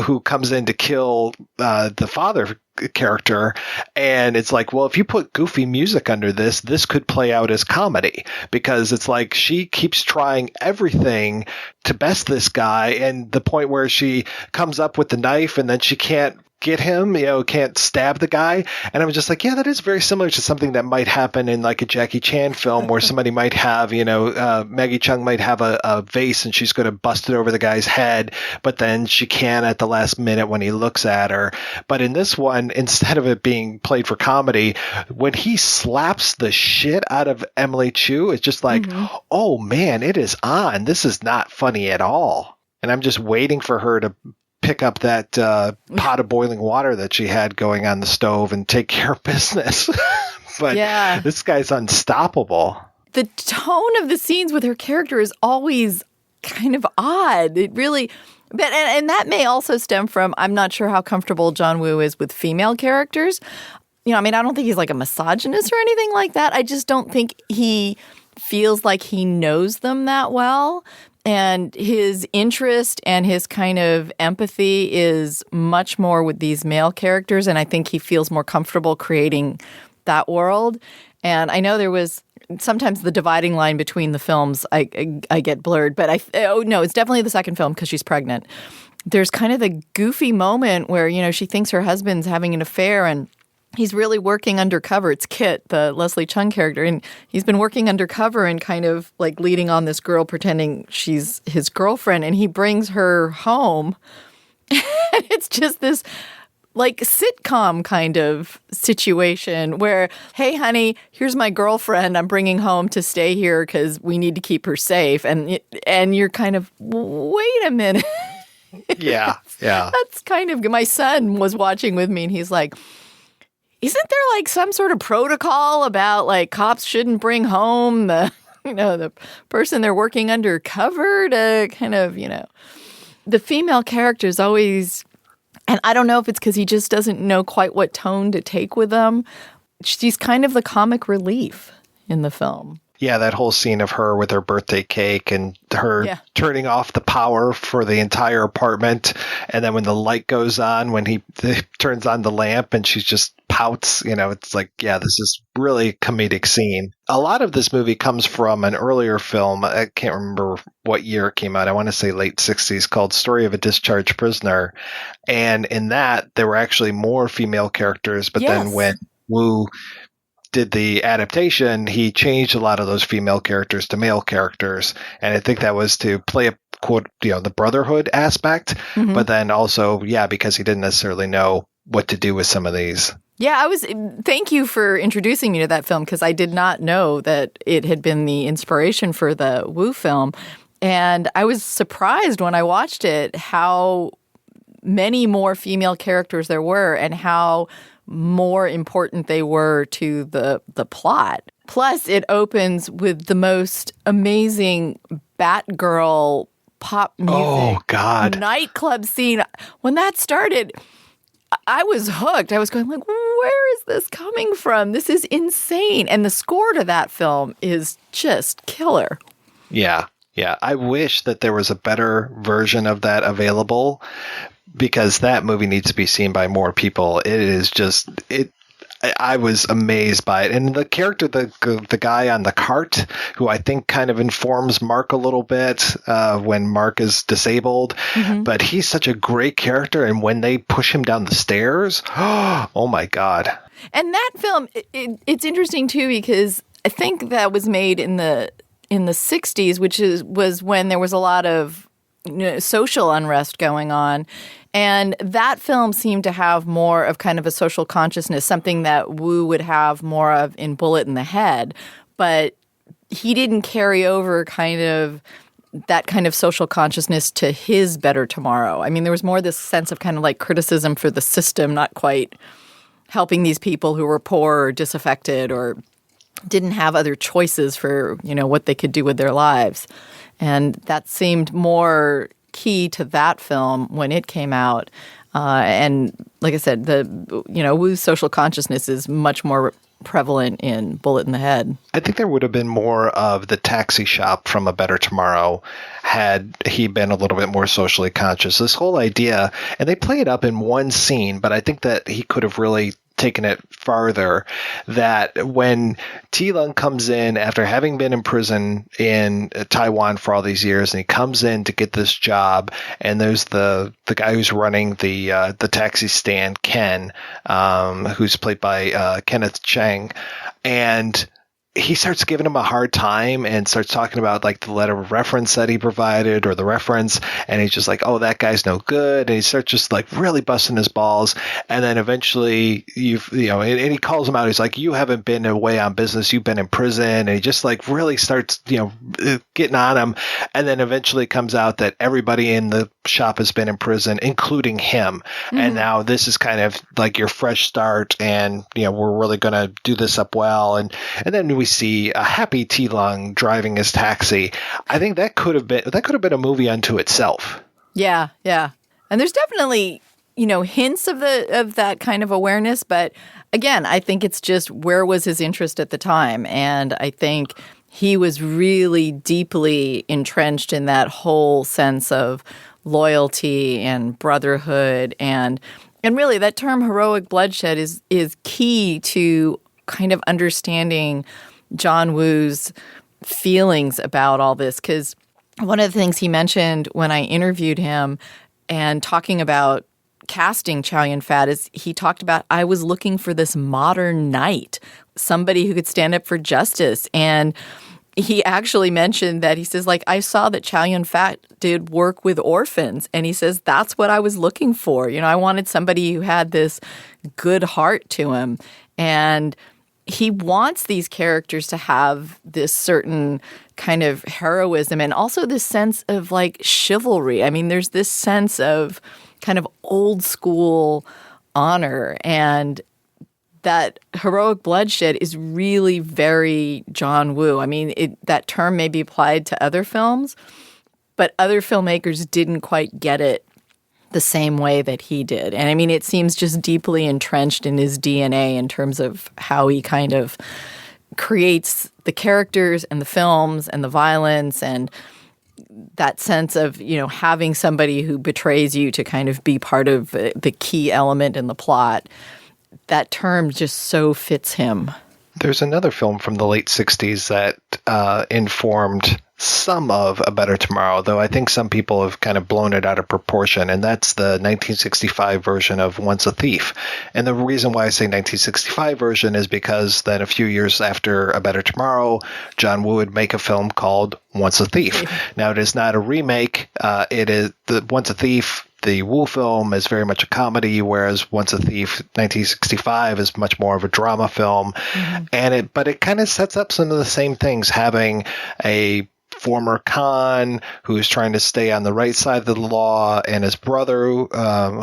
who comes in to kill the father character, and it's like, well, if you put goofy music under this could play out as comedy, because it's like she keeps trying everything to best this guy, and the point where she comes up with the knife and then she can't get him, can't stab the guy. And I was just like, yeah, that is very similar to something that might happen in like a Jackie Chan film where somebody might have, Maggie Cheung might have a vase and she's going to bust it over the guy's head, but then she can at the last minute when he looks at her. But in this one, instead of it being played for comedy, when he slaps the shit out of Emily Chu, it's just like, oh man, it is on. This is not funny at all. And I'm just waiting for her to pick up that pot of boiling water that she had going on the stove and take care of business. But this guy's unstoppable. The tone of the scenes with her character is always kind of odd. It really, but and that may also stem from, I'm not sure how comfortable John Woo is with female characters. I don't think he's like a misogynist or anything like that. I just don't think he feels like he knows them that well. And his interest and his kind of empathy is much more with these male characters. And I think he feels more comfortable creating that world. And I know there was sometimes the dividing line between the films, I get blurred. But no, it's definitely the second film because she's pregnant. There's kind of the goofy moment where, she thinks her husband's having an affair and he's really working undercover. It's Kit, the Leslie Cheung character, and he's been working undercover and kind of like leading on this girl pretending she's his girlfriend, and he brings her home. And it's just this like sitcom kind of situation where, hey, honey, here's my girlfriend I'm bringing home to stay here because we need to keep her safe. And you're kind of, wait a minute. Yeah. That's kind of, my son was watching with me and he's like, isn't there like some sort of protocol about like cops shouldn't bring home the person they're working undercover to kind of, the female characters always, and I don't know if it's because he just doesn't know quite what tone to take with them. She's kind of the comic relief in the film. Yeah, that whole scene of her with her birthday cake and her turning off the power for the entire apartment. And then when the light goes on, when he turns on the lamp and she just pouts, it's like, yeah, this is really a comedic scene. A lot of this movie comes from an earlier film. I can't remember what year it came out. I want to say late 60s, called Story of a Discharged Prisoner. And in that, there were actually more female characters. But then when Wu did the adaptation, he changed a lot of those female characters to male characters. And I think that was to play a quote, the brotherhood aspect, but then also, because he didn't necessarily know what to do with some of these. Yeah, thank you for introducing me to that film because I did not know that it had been the inspiration for the Wu film. And I was surprised when I watched it how many more female characters there were and how more important they were to the plot. Plus, it opens with the most amazing Batgirl pop music nightclub scene. When that started, I was hooked. I was going like, where is this coming from? This is insane. And the score to that film is just killer. Yeah. I wish that there was a better version of that available. because that movie needs to be seen by more people. It is just I was amazed by it. And the character, the guy on the cart, who I think kind of informs Mark a little bit when Mark is disabled, but he's such a great character. And when they push him down the stairs, oh my God. And that film, it's interesting too, because I think that was made in the 60s, which was when there was a lot of social unrest going on. And that film seemed to have more of kind of a social consciousness, something that Woo would have more of in Bullet in the Head. But he didn't carry over kind of that kind of social consciousness to his Better Tomorrow. I mean, there was more this sense of kind of like criticism for the system, not quite helping these people who were poor or disaffected or didn't have other choices for, what they could do with their lives. And that seemed more key to that film when it came out. And like I said, Woo's social consciousness is much more prevalent in Bullet in the Head. I think there would have been more of the taxi shop from A Better Tomorrow had he been a little bit more socially conscious. This whole idea, and they play it up in one scene, but I think that he could have really taken it farther, that when T-Lung comes in after having been in prison in Taiwan for all these years, and he comes in to get this job, and there's the guy who's running the taxi stand, Ken, who's played by Kenneth Cheung, and he starts giving him a hard time and starts talking about like the letter of reference that he provided or the reference. And he's just like, oh, that guy's no good. And he starts just like really busting his balls. And then eventually and he calls him out. He's like, you haven't been away on business. You've been in prison. And he just like really starts, getting on him. And then eventually comes out that everybody in the shop has been in prison, including him. And now this is kind of like your fresh start. And, we're really going to do this up well. And then we see a happy T-Lung driving his taxi. I think that could have been a movie unto itself. Yeah. And there's definitely, hints of that kind of awareness, but again, I think it's just where was his interest at the time, and I think he was really deeply entrenched in that whole sense of loyalty and brotherhood, and really that term heroic bloodshed is key to kind of understanding John Woo's feelings about all this, because one of the things he mentioned when I interviewed him and talking about casting Chow Yun-Fat is he talked about, I was looking for this modern knight, somebody who could stand up for justice. And he actually mentioned that he says, like, I saw that Chow Yun-Fat did work with orphans. And he says, that's what I was looking for. I wanted somebody who had this good heart to him. And he wants these characters to have this certain kind of heroism and also this sense of like chivalry. I mean, there's this sense of kind of old school honor, and that heroic bloodshed is really very John Woo. I mean, that term may be applied to other films, but other filmmakers didn't quite get it the same way that he did. And I mean, it seems just deeply entrenched in his DNA in terms of how he kind of creates the characters and the films and the violence and that sense of, having somebody who betrays you to kind of be part of the key element in the plot. That term just so fits him. There's another film from the late 60s that informed some of A Better Tomorrow, though I think some people have kind of blown it out of proportion, and that's the 1965 version of Once a Thief. And the reason why I say 1965 version is because then a few years after A Better Tomorrow, John Woo would make a film called Once a Thief. Now, it is not a remake. It is the Once a Thief. The Woo film is very much a comedy, whereas Once a Thief 1965 is much more of a drama film. But it kind of sets up some of the same things, having a former con who's trying to stay on the right side of the law, and his brother,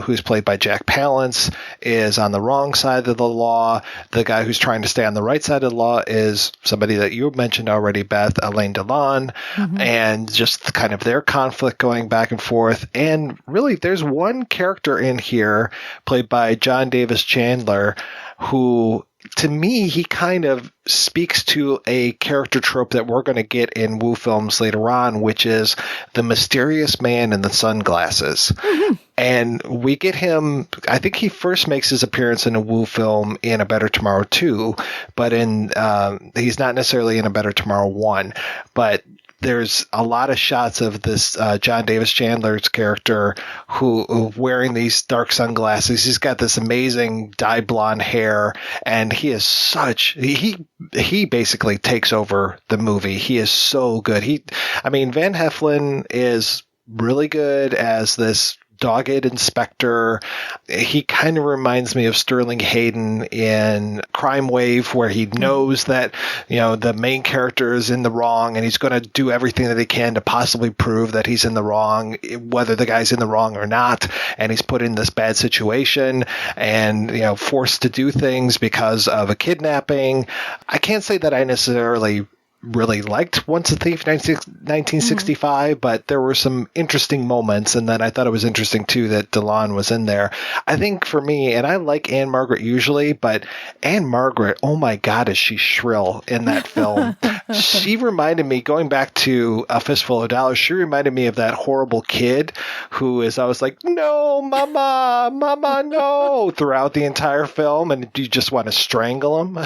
who's played by Jack Palance, is on the wrong side of the law. The guy who's trying to stay on the right side of the law is somebody that you mentioned already, Beth, Alain Delon, and just kind of their conflict going back and forth. And really, there's one character in here played by John Davis Chandler who to me, he kind of speaks to a character trope that we're going to get in Wu films later on, which is the mysterious man in the sunglasses. Mm-hmm. And we get him, I think he first makes his appearance in a Wu film in A Better Tomorrow 2, but he's not necessarily in A Better Tomorrow 1. But there's a lot of shots of this John Davis Chandler's character who wearing these dark sunglasses. He's got this amazing dyed blonde hair, and he is he basically takes over the movie. He is so good. Van Heflin is really good as this dogged inspector. He kind of reminds me of Sterling Hayden in Crime Wave, where he knows that, the main character is in the wrong, and he's going to do everything that he can to possibly prove that he's in the wrong, whether the guy's in the wrong or not. And he's put in this bad situation and, forced to do things because of a kidnapping. I can't say that I necessarily really liked Once a Thief 1965, but there were some interesting moments, and then I thought it was interesting too that DeLon was in there. I think for me, and I like Anne Margaret usually, but Anne Margaret, oh my God, is she shrill in that film. She reminded me, going back to A Fistful of Dollars, she reminded me of that horrible kid who is always like, no, mama, no, throughout the entire film, and you just want to strangle him.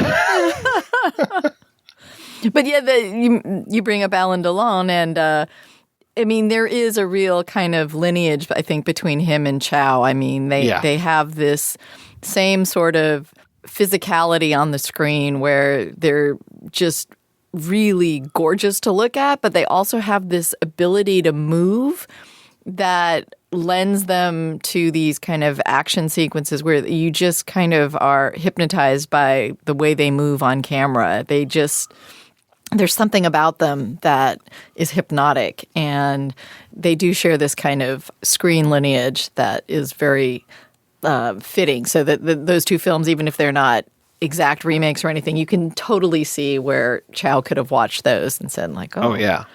But yeah, you bring up Alain Delon, and there is a real kind of lineage, I think, between him and Chow. They have this same sort of physicality on the screen where they're just really gorgeous to look at, but they also have this ability to move that lends them to these kind of action sequences where you just kind of are hypnotized by the way they move on camera. There's something about them that is hypnotic, and they do share this kind of screen lineage that is very fitting. So that those two films, even if they're not exact remakes or anything, you can totally see where Chow could have watched those and said like, oh yeah.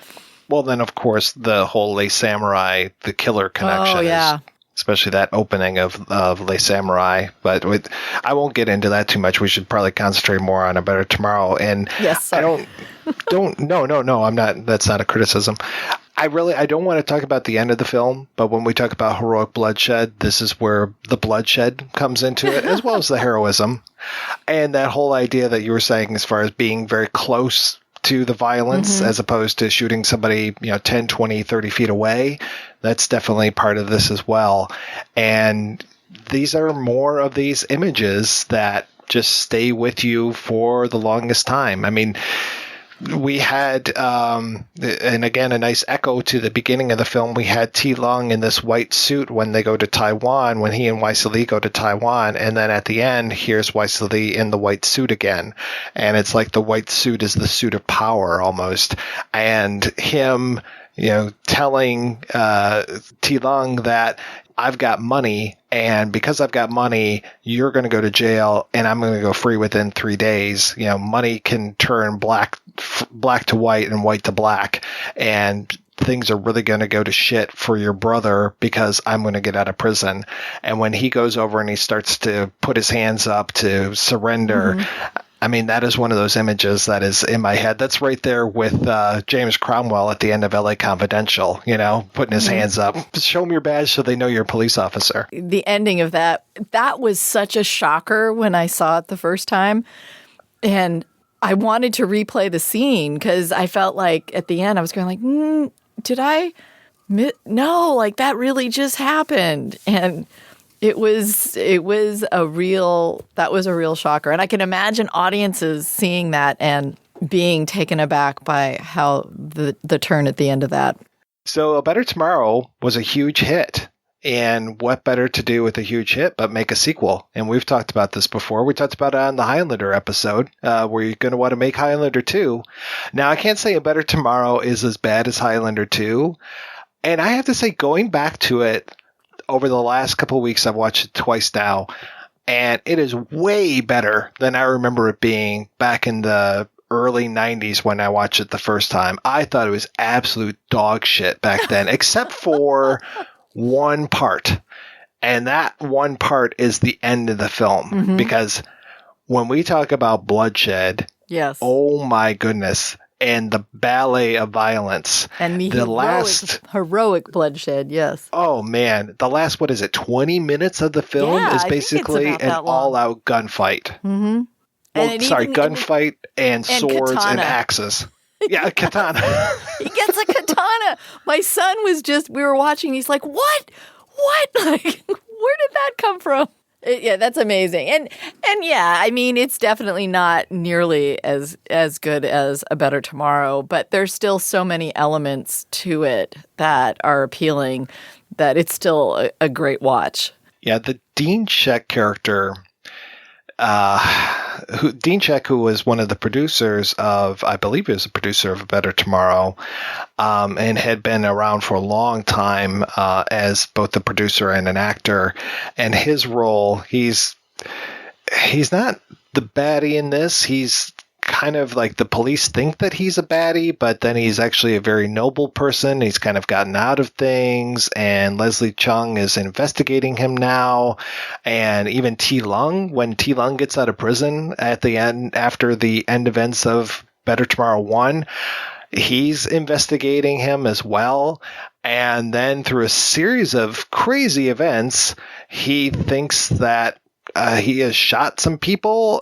Well, then, of course, the whole Les Samurai, the killer connection is, especially that opening of Les Samurai. But I won't get into that too much. We should probably concentrate more on A Better Tomorrow. And yes, sorry. No, I'm not. That's not a criticism. I don't want to talk about the end of the film, but when we talk about heroic bloodshed, this is where the bloodshed comes into it, as well as the heroism. And that whole idea that you were saying as far as being very close to the violence as opposed to shooting somebody 10, 20, 30 feet away. That's definitely part of this as well. And these are more of these images that just stay with you for the longest time. We had, and again, a nice echo to the beginning of the film, we had T. Lung in this white suit when they go to Taiwan, when he and Waise Lee go to Taiwan. And then at the end, here's Waise Lee in the white suit again. And it's like the white suit is the suit of power almost. And him, telling T. Lung that I've got money, and because I've got money, you're going to go to jail, and I'm going to go free within 3 days. Money can turn black to white and white to black, and things are really going to go to shit for your brother because I'm going to get out of prison. And when he goes over and he starts to put his hands up to surrender, that is one of those images that is in my head. That's right there with James Cromwell at the end of LA Confidential, putting his hands up. Show them your badge so they know you're a police officer. The ending of that was such a shocker when I saw it the first time. And I wanted to replay the scene because I felt like at the end I was going like, did I? No, like that really just happened. And It was a real shocker. And I can imagine audiences seeing that and being taken aback by how the turn at the end of that. So A Better Tomorrow was a huge hit. And what better to do with a huge hit but make a sequel? And we've talked about this before. We talked about it on the Highlander episode, where you're going to want to make Highlander 2. Now, I can't say A Better Tomorrow is as bad as Highlander 2. And I have to say, going back to it, over the last couple of weeks, I've watched it twice now, and it is way better than I remember it being back in the early 90s when I watched it the first time. I thought it was absolute dog shit back then, except for one part. And that one part is the end of the film, because when we talk about bloodshed, Yes. oh my goodness. And the ballet of violence. And the heroic bloodshed, yes. Oh, man. The last, 20 minutes of the film is basically an all-out gunfight. Mm-hmm. Well, gunfight and swords and axes. Yeah, a katana. He gets a katana. My son we were watching, he's like, what? Like, where did that come from? Yeah, that's amazing. And yeah, I mean, it's definitely not nearly as good as A Better Tomorrow, but there's still so many elements to it that are appealing that it's still a great watch. Yeah, the Dean Check character, Dean Check, who was one of the producers of, I believe he was a producer of A Better Tomorrow, and had been around for a long time as both the producer and an actor. And his role, he's not the baddie in this. He's kind of like the police think that he's a baddie, but then he's actually a very noble person. He's kind of gotten out of things, and Leslie Cheung is investigating him now. And even when T. Lung gets out of prison at the end, after the end events of Better Tomorrow 1, he's investigating him as well. And then through a series of crazy events, he thinks that he has shot some people,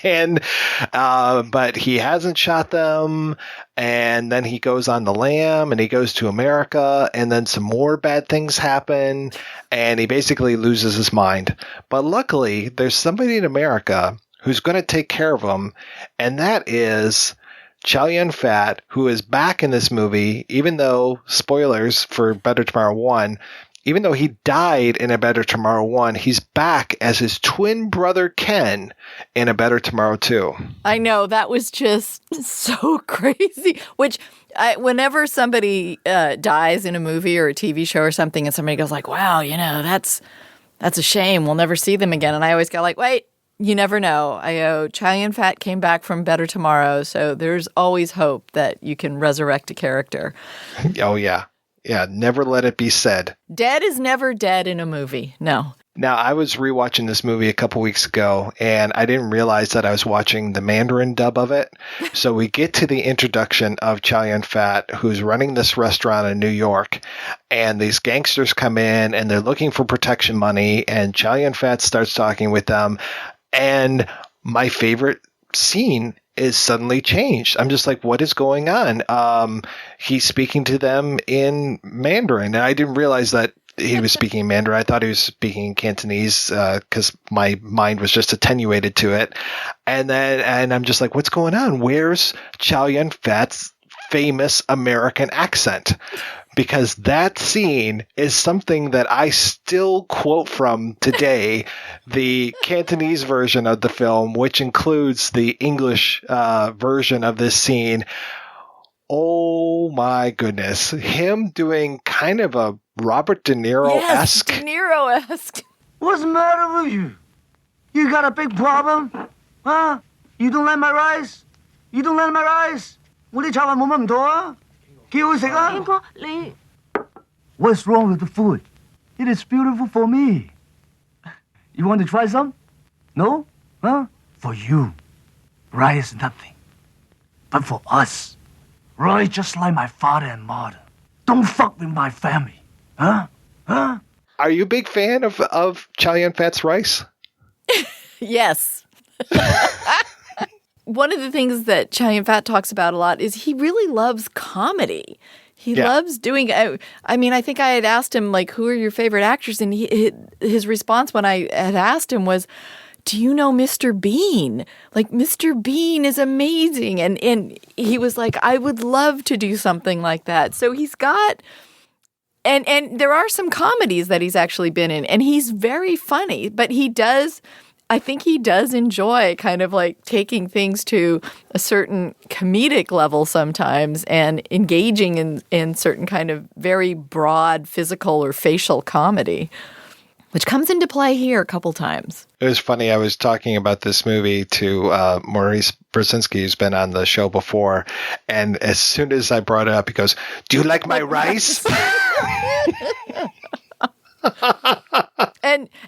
but he hasn't shot them. And then he goes on the lam and he goes to America, and then some more bad things happen, and he basically loses his mind. But luckily, there's somebody in America who's going to take care of him, and that is Chow Yun-Fat, who is back in this movie, even though, spoilers for Better Tomorrow 1, even though he died in A Better Tomorrow 1, he's back as his twin brother Ken in A Better Tomorrow 2. I know, that was just so crazy. Whenever somebody dies in a movie or a TV show or something, and somebody goes like, wow, that's a shame, we'll never see them again. And I always go like, wait, you never know. I go, Chow Yun-Fat came back from Better Tomorrow, so there's always hope that you can resurrect a character. Oh, yeah. Yeah, never let it be said. Dead is never dead in a movie. No. Now, I was rewatching this movie a couple weeks ago, and I didn't realize that I was watching the Mandarin dub of it. So we get to the introduction of Chow Yun-Fat, who's running this restaurant in New York, and these gangsters come in, and they're looking for protection money, and Chow Yun-Fat starts talking with them, and my favorite scene is suddenly changed. I'm just like, what is going on? He's speaking to them in Mandarin, and I didn't realize that he was speaking Mandarin. I thought he was speaking Cantonese because my mind was just attenuated to it. And I'm just like, what's going on? Where's Chow Yun-Fat's famous American accent? Because that scene is something that I still quote from today, the Cantonese version of the film, which includes the English version of this scene. Oh my goodness. Him doing kind of a Robert De Niro-esque. Yes, De Niro-esque. What's the matter with you? You got a big problem? Huh? You don't like my rice? You don't like my rice? 我啲炒飯冇乜唔妥啊？幾好食啊？英哥，你 What's wrong with the food? It is beautiful for me. You want to try some? No? Huh? For you, rice is nothing. But for us, rice just like my father and mother. Don't fuck with my family. Huh? Huh? Are you a big fan of Chow Yun-Fat's rice? Yes. One of the things that Chow Yun-Fat talks about a lot is he really loves comedy. He loves doing. I mean, I think I had asked him, like, who are your favorite actors? And his response when I had asked him was, do you know Mr. Bean? Like, Mr. Bean is amazing. And he was like, I would love to do something like that. So he's got, and there are some comedies that he's actually been in, and he's very funny, but I think he does enjoy kind of like taking things to a certain comedic level sometimes and engaging in certain kind of very broad physical or facial comedy, which comes into play here a couple times. It was funny. I was talking about this movie to Maurice Brzezinski, who's been on the show before. And as soon as I brought it up, he goes, do you like my rice?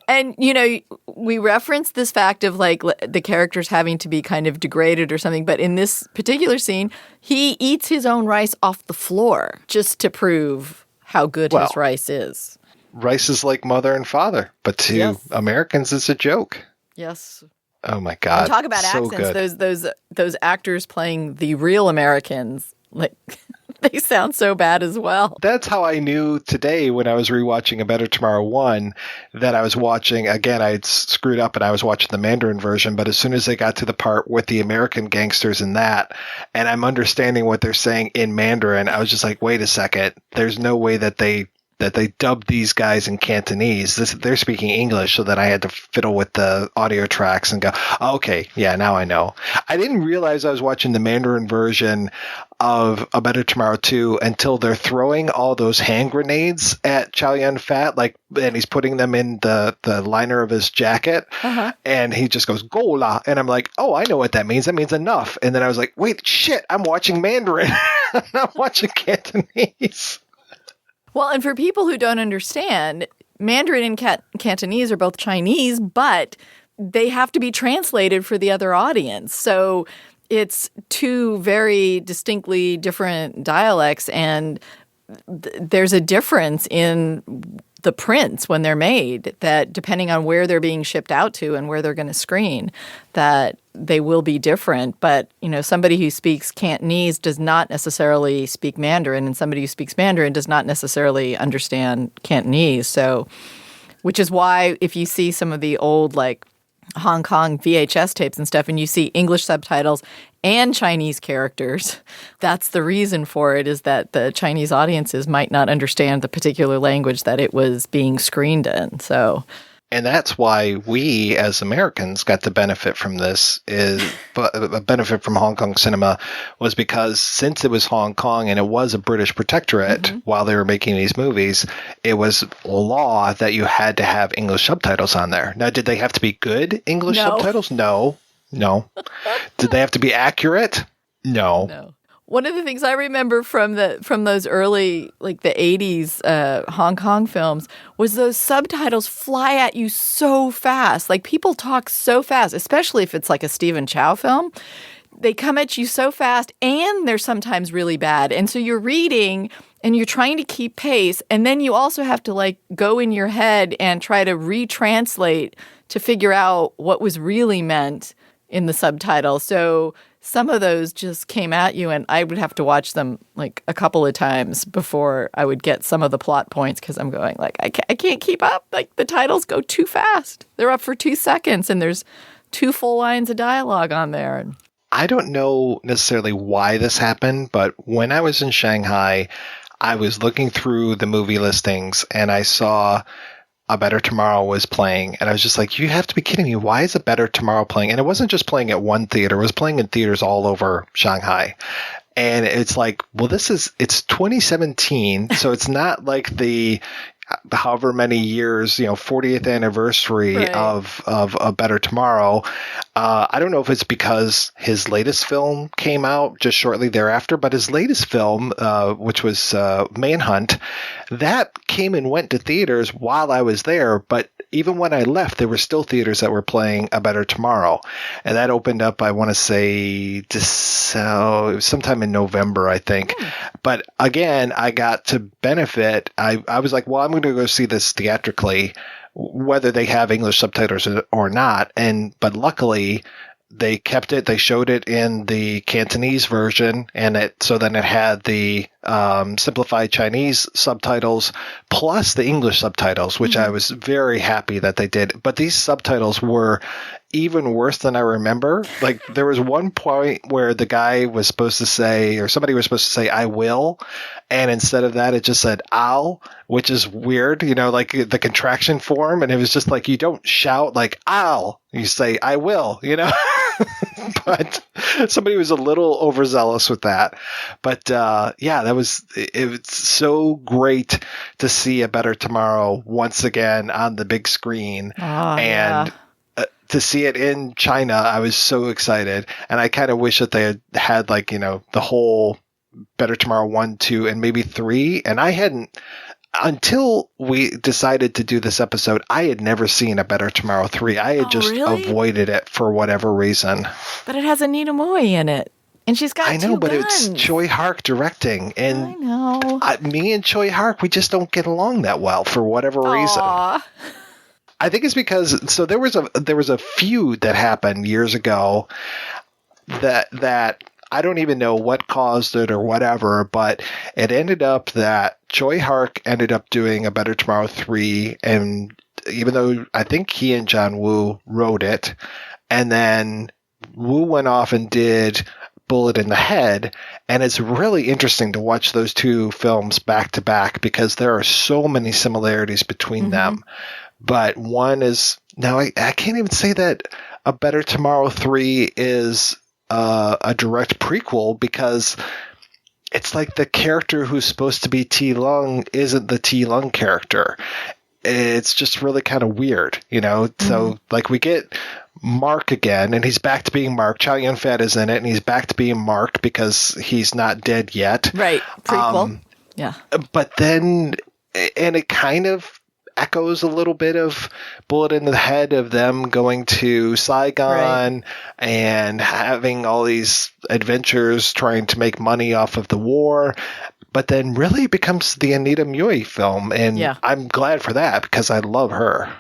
And you know, we referenced this fact of like the characters having to be kind of degraded or something, but in this particular scene, he eats his own rice off the floor just to prove how good his rice is. Rice is like mother and father, but to Americans, it's a joke. Yes. Oh my God! And talk about so accents. Good. Those actors playing the real Americans, like they sound so bad as well. That's how I knew today when I was rewatching A Better Tomorrow 1 that I was watching, again, I'd screwed up and I was watching the Mandarin version, but as soon as they got to the part with the American gangsters in that, and I'm understanding what they're saying in Mandarin, I was just like, wait a second, there's no way that they dubbed these guys in Cantonese. They're speaking English, so that I had to fiddle with the audio tracks and go, oh, okay, yeah, now I know. I didn't realize I was watching the Mandarin version of A Better Tomorrow 2 until they're throwing all those hand grenades at Chow Yun-Fat, and he's putting them in the liner of his jacket, and he just goes, Gola, and I'm like, oh, I know what that means. That means enough. And then I was like, wait, shit, I'm watching Mandarin. I'm not watching Cantonese. Well, and for people who don't understand, Mandarin and Cantonese are both Chinese, but they have to be translated for the other audience. So it's two very distinctly different dialects, and there's a difference in the prints when they're made that depending on where they're being shipped out to and where they're going to screen, that they will be different. But, you know, somebody who speaks Cantonese does not necessarily speak Mandarin, and somebody who speaks Mandarin does not necessarily understand Cantonese. So, which is why if you see some of the old, like, Hong Kong VHS tapes and stuff, and you see English subtitles and Chinese characters, that's the reason for it, is that the Chinese audiences might not understand the particular language that it was being screened in. So, and that's why we as Americans got the benefit from this. A benefit from Hong Kong cinema was because since it was Hong Kong and it was a British protectorate while they were making these movies, it was law that you had to have English subtitles on there. Now, did they have to be good English subtitles? No. Did they have to be accurate? No. One of the things I remember from those early, like the 80s Hong Kong films, was those subtitles fly at you so fast. Like, people talk so fast, especially if it's like a Stephen Chow film. They come at you so fast, and they're sometimes really bad. And so you're reading and you're trying to keep pace, and then you also have to like go in your head and try to retranslate to figure out what was really meant in the subtitle. So some of those just came at you, and I would have to watch them like a couple of times before I would get some of the plot points, because I'm going like, I can't keep up. Like, the titles go too fast. They're up for 2 seconds, and there's 2 full lines of dialogue on there. I don't know necessarily why this happened, but when I was in Shanghai, I was looking through the movie listings, and I saw A Better Tomorrow was playing, and I was just like, you have to be kidding me. Why is A Better Tomorrow playing? And it wasn't just playing at one theater. It was playing in theaters all over Shanghai. And it's like, well, it's 2017, so it's not like the however many years, 40th anniversary of A Better Tomorrow. I don't know if it's because his latest film came out just shortly thereafter, but his latest film, which was Manhunt, that came and went to theaters while I was there, but even when I left, there were still theaters that were playing A Better Tomorrow. And that opened up, I want to say, it was sometime in November, I think. But again, I got to benefit. I was like, well, I'm going to go see this theatrically, whether they have English subtitles or not. But luckily, they kept it. They showed it in the Cantonese version, and so then it had the simplified Chinese subtitles plus the English subtitles, which I was very happy that they did. But these subtitles were even worse than I remember. Like, there was one point where the guy was supposed to say, or somebody was supposed to say, I will. And instead of that, it just said, ow, which is weird, like the contraction form. And it was just like, you don't shout like, ow, you say, I will, But somebody was a little overzealous with that. But it was so great to see A Better Tomorrow once again on the big screen. To see it in China, I was so excited. And I kind of wish that they had the whole Better Tomorrow 1, 2, and maybe 3. And I until we decided to do this episode, I had never seen A Better Tomorrow 3. I had just really? avoided it for whatever reason. But it has Anita Mui in it. And she's got I know, two but guns. it's Choi Hark directing. And I know. Me and Choi Hark, we just don't get along that well for whatever reason. Aw. I think it's because there was a feud that happened years ago that I don't even know what caused it or whatever, but it ended up that Choi Hark ended up doing A Better Tomorrow 3, and even though I think he and John Woo wrote it, and then Woo went off and did Bullet in the Head, and it's really interesting to watch those two films back to back because there are so many similarities between them. But one is now I can't even say that A Better Tomorrow 3 is a direct prequel because it's like the character who's supposed to be T. Lung isn't the T. Lung character. It's just really kind of weird, you know? So like we get Mark again, and he's back to being Mark. Chow Yun-Fat is in it, and he's back to being Mark because he's not dead yet. Right. Prequel. Yeah. But then, and it kind of echoes a little bit of Bullet in the Head of them going to Saigon and having all these adventures trying to make money off of the war. But then really becomes the Anita Mui film, and I'm glad for that because I love her.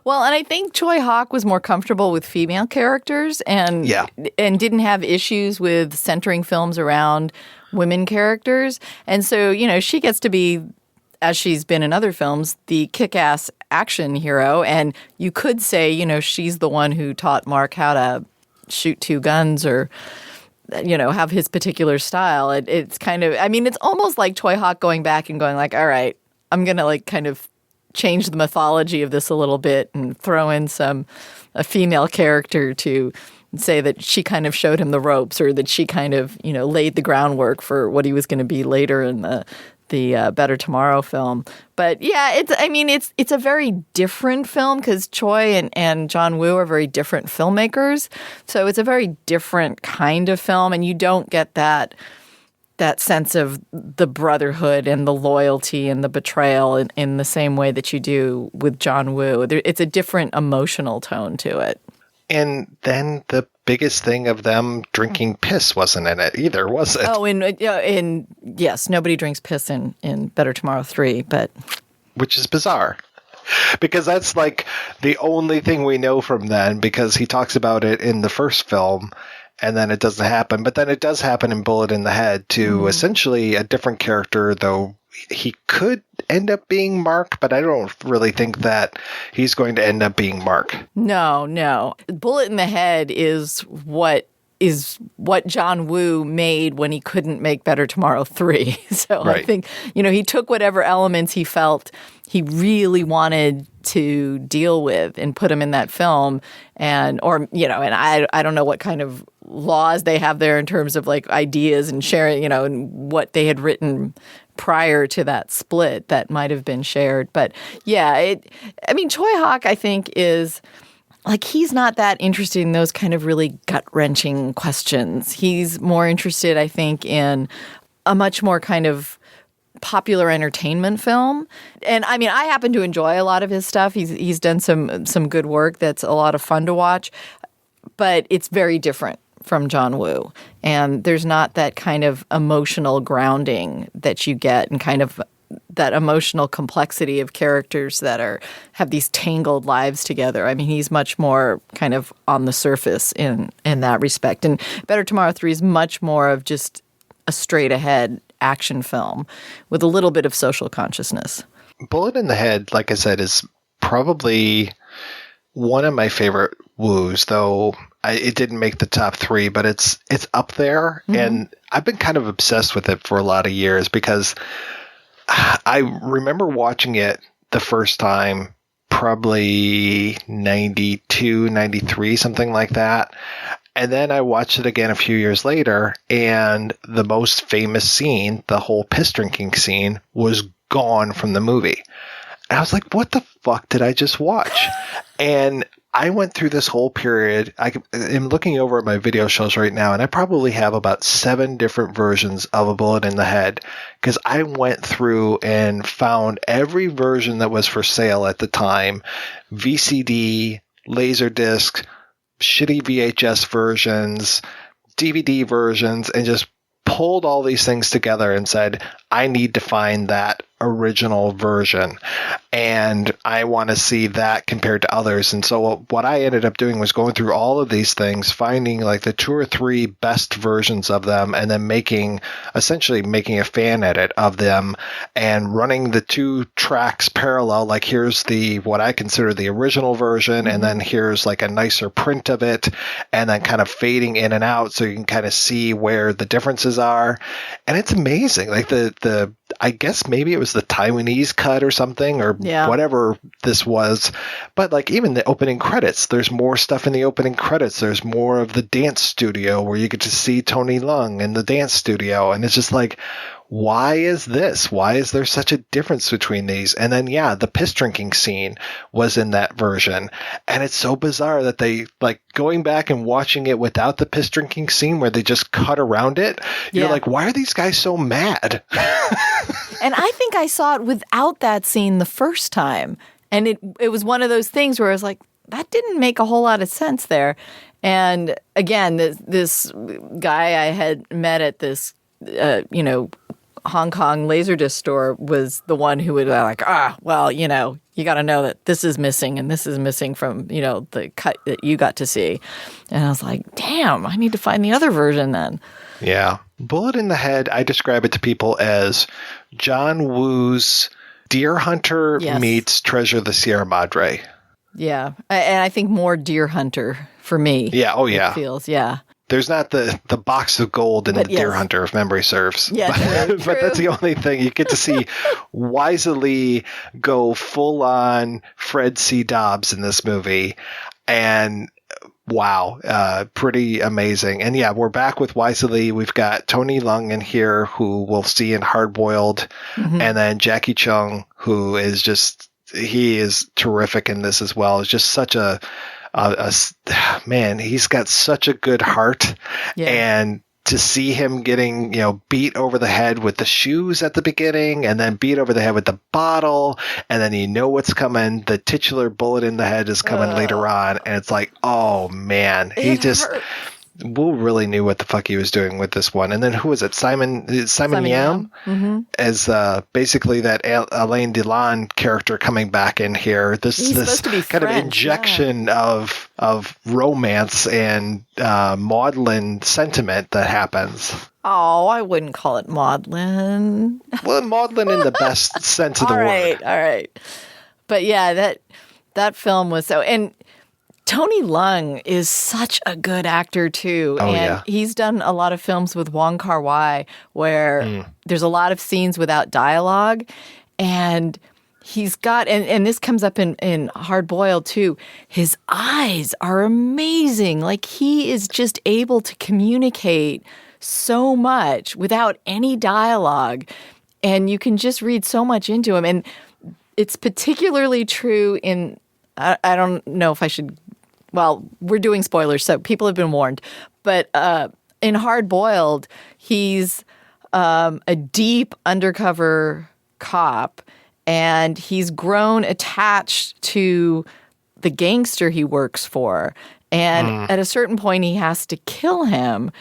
Well, and I think Choi Hawk was more comfortable with female characters and didn't have issues with centering films around women characters. And so, you know, she gets to be, as she's been in other films, the kick-ass action hero. And you could say, you know, she's the one who taught Mark how to shoot two guns or, you know, have his particular style. It's kind of, I mean, it's almost like Choi Hawk going back and going like, all right, I'm going to like kind of change the mythology of this a little bit and throw in a female character to say that she kind of showed him the ropes or that she kind of, you know, laid the groundwork for what he was going to be later in the Better Tomorrow film. But yeah, it's a very different film because Choi and John Woo are very different filmmakers. So it's a very different kind of film, and you don't get that sense of the brotherhood and the loyalty and the betrayal in the same way that you do with John Woo. It's a different emotional tone to it. And then the biggest thing of them drinking piss wasn't in it either, was it? Oh, yes, nobody drinks piss in Better Tomorrow 3, but... Which is bizarre. Because that's like the only thing we know from then, because he talks about it in the first film, and then it doesn't happen. But then it does happen in Bullet in the Head to essentially a different character, though he could end up being Mark, but I don't really think that he's going to end up being Mark. No. Bullet in the Head is what John Woo made when he couldn't make Better Tomorrow 3. So I think, you know, he took whatever elements he felt he really wanted to deal with and put them in that film. And I don't know what kind of laws they have there in terms of like ideas and sharing, you know, and what they had written prior to that split that might have been shared. But yeah, Choi Hawk, I think, is like, he's not that interested in those kind of really gut-wrenching questions. He's more interested, I think, in a much more kind of popular entertainment film. And I mean, I happen to enjoy a lot of his stuff. He's done some good work that's a lot of fun to watch, but it's very different from John Woo. And there's not that kind of emotional grounding that you get and kind of that emotional complexity of characters that have these tangled lives together. I mean, he's much more kind of on the surface in that respect. And Better Tomorrow 3 is much more of just a straight ahead action film with a little bit of social consciousness. Bullet in the Head, like I said, is probably one of my favorite Woos, though it didn't make the top 3, but it's up there. And I've been kind of obsessed with it for a lot of years because I remember watching it the first time, probably 92, 93, something like that. And then I watched it again a few years later, and the most famous scene, the whole piss drinking scene, was gone from the movie. And I was like, what the fuck did I just watch? And I went through this whole period. I'm looking over at my video shows right now, and I probably have about 7 different versions of A Bullet in the Head, because I went through and found every version that was for sale at the time, VCD, Laserdisc, shitty VHS versions, DVD versions, and just pulled all these things together and said, I need to find that original version, and I want to see that compared to others. And so what I ended up doing was going through all of these things, finding like the 2 or 3 best versions of them, and then essentially making a fan edit of them and running the 2 tracks parallel. Like, here's what I consider the original version, and then here's like a nicer print of it, and then kind of fading in and out so you can kind of see where the differences are. And it's amazing. Like I guess maybe it was the Taiwanese cut or something, or whatever this was. But like, even the opening credits, there's more stuff in the opening credits. There's more of the dance studio where you get to see Tony Leung in the dance studio. And it's just like, why is this? Why is there such a difference between these? And then, the piss drinking scene was in that version. And it's so bizarre that they, like, going back and watching it without the piss drinking scene where they just cut around it. You're like, why are these guys so mad? And I think I saw it without that scene the first time. And it was one of those things where I was like, that didn't make a whole lot of sense there. And again, this guy I had met at this, Hong Kong Laserdisc store was the one who would like, you got to know that this is missing and this is missing from, the cut that you got to see. And I was like, damn, I need to find the other version then. Yeah. Bullet in the Head, I describe it to people as John Woo's Deer Hunter meets Treasure of the Sierra Madre. Yeah. And I think more Deer Hunter for me. Yeah. Oh, yeah. It feels, yeah. There's not the box of gold in the Deer Hunter, if memory serves. Yeah, but that's the only thing. You get to see Waise Lee go full on Fred C. Dobbs in this movie. And wow, pretty amazing. And we're back with Waise Lee. We've got Tony Leung in here, who we'll see in Hard Boiled. And then Jackie Cheung, who is he is terrific in this as well. It's just such a man, he's got such a good heart. And to see him getting, beat over the head with the shoes at the beginning, and then beat over the head with the bottle, and then what's coming. The titular bullet in the head is coming later on, and it's like, oh man, Wu really knew what the fuck he was doing with this one. And then who was it? Simon Yam as basically that Alain Delon character coming back in here. This kind of injection of romance and maudlin sentiment that happens. Oh, I wouldn't call it maudlin. Well, maudlin in the best sense of the word. All right. But that film was so. And Tony Leung is such a good actor, too. He's done a lot of films with Wong Kar-wai where there's a lot of scenes without dialogue. And he's got, and this comes up in Hard Boiled, too, his eyes are amazing. Like, he is just able to communicate so much without any dialogue. And you can just read so much into him. And it's particularly true in, I don't know if I should... Well, we're doing spoilers, so people have been warned. But in Hard Boiled, he's a deep undercover cop, and he's grown attached to the gangster he works for. And at a certain point, he has to kill him.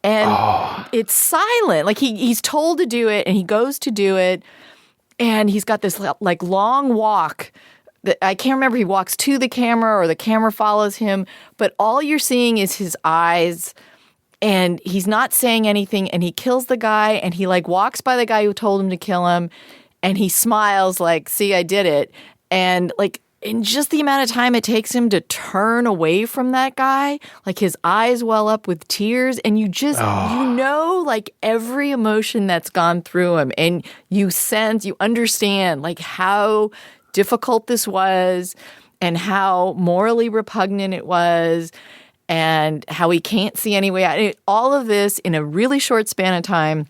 And it's silent. Like, he's told to do it, and he goes to do it. And he's got this, like, long walk. I can't remember, he walks to the camera or the camera follows him, but all you're seeing is his eyes, and he's not saying anything, and he kills the guy, and he like walks by the guy who told him to kill him, and he smiles like, see, I did it. And like, in just the amount of time it takes him to turn away from that guy, like his eyes well up with tears, and you just, like every emotion that's gone through him, and you understand like how difficult this was and how morally repugnant it was and how he can't see any way out. All of this in a really short span of time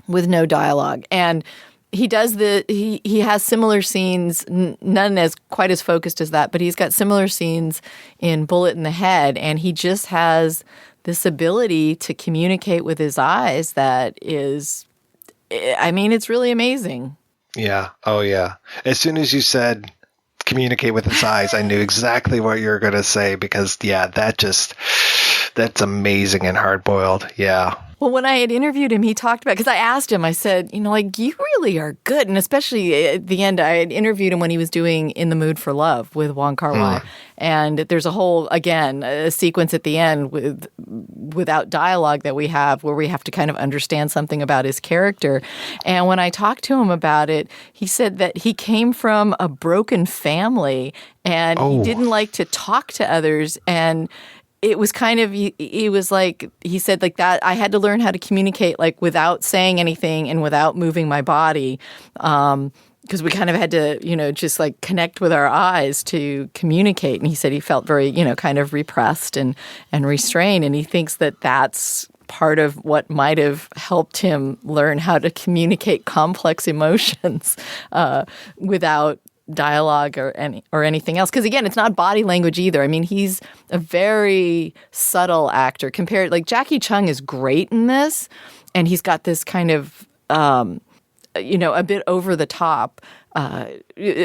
with no dialogue. And he does he has similar scenes, none as quite as focused as that, but he's got similar scenes in Bullet in the Head, and he just has this ability to communicate with his eyes that is, I mean, it's really amazing. Yeah. Oh, yeah. As soon as you said communicate with his eyes, I knew exactly what you were going to say because, yeah, that's amazing and hard-boiled. Yeah. Well, when I had interviewed him, he talked about, because I asked him, I said, you know, like, you really are good. And especially at the end, I had interviewed him when he was doing In the Mood for Love with Wong Kar-wai. And there's a whole, again, a sequence at the end without dialogue that we have where we have to kind of understand something about his character. And when I talked to him about it, he said that he came from a broken family and he didn't like to talk to others. And it was kind of, he was like, he said like that, I had to learn how to communicate like without saying anything and without moving my body. Because we kind of had to, you know, just like connect with our eyes to communicate. And he said he felt very, you know, kind of repressed and restrained. And he thinks that that's part of what might have helped him learn how to communicate complex emotions without dialogue or anything else. Because again, it's not body language either. I mean, he's a very subtle actor compared, like Jackie Cheung is great in this, and he's got this kind of, you know, a bit over the top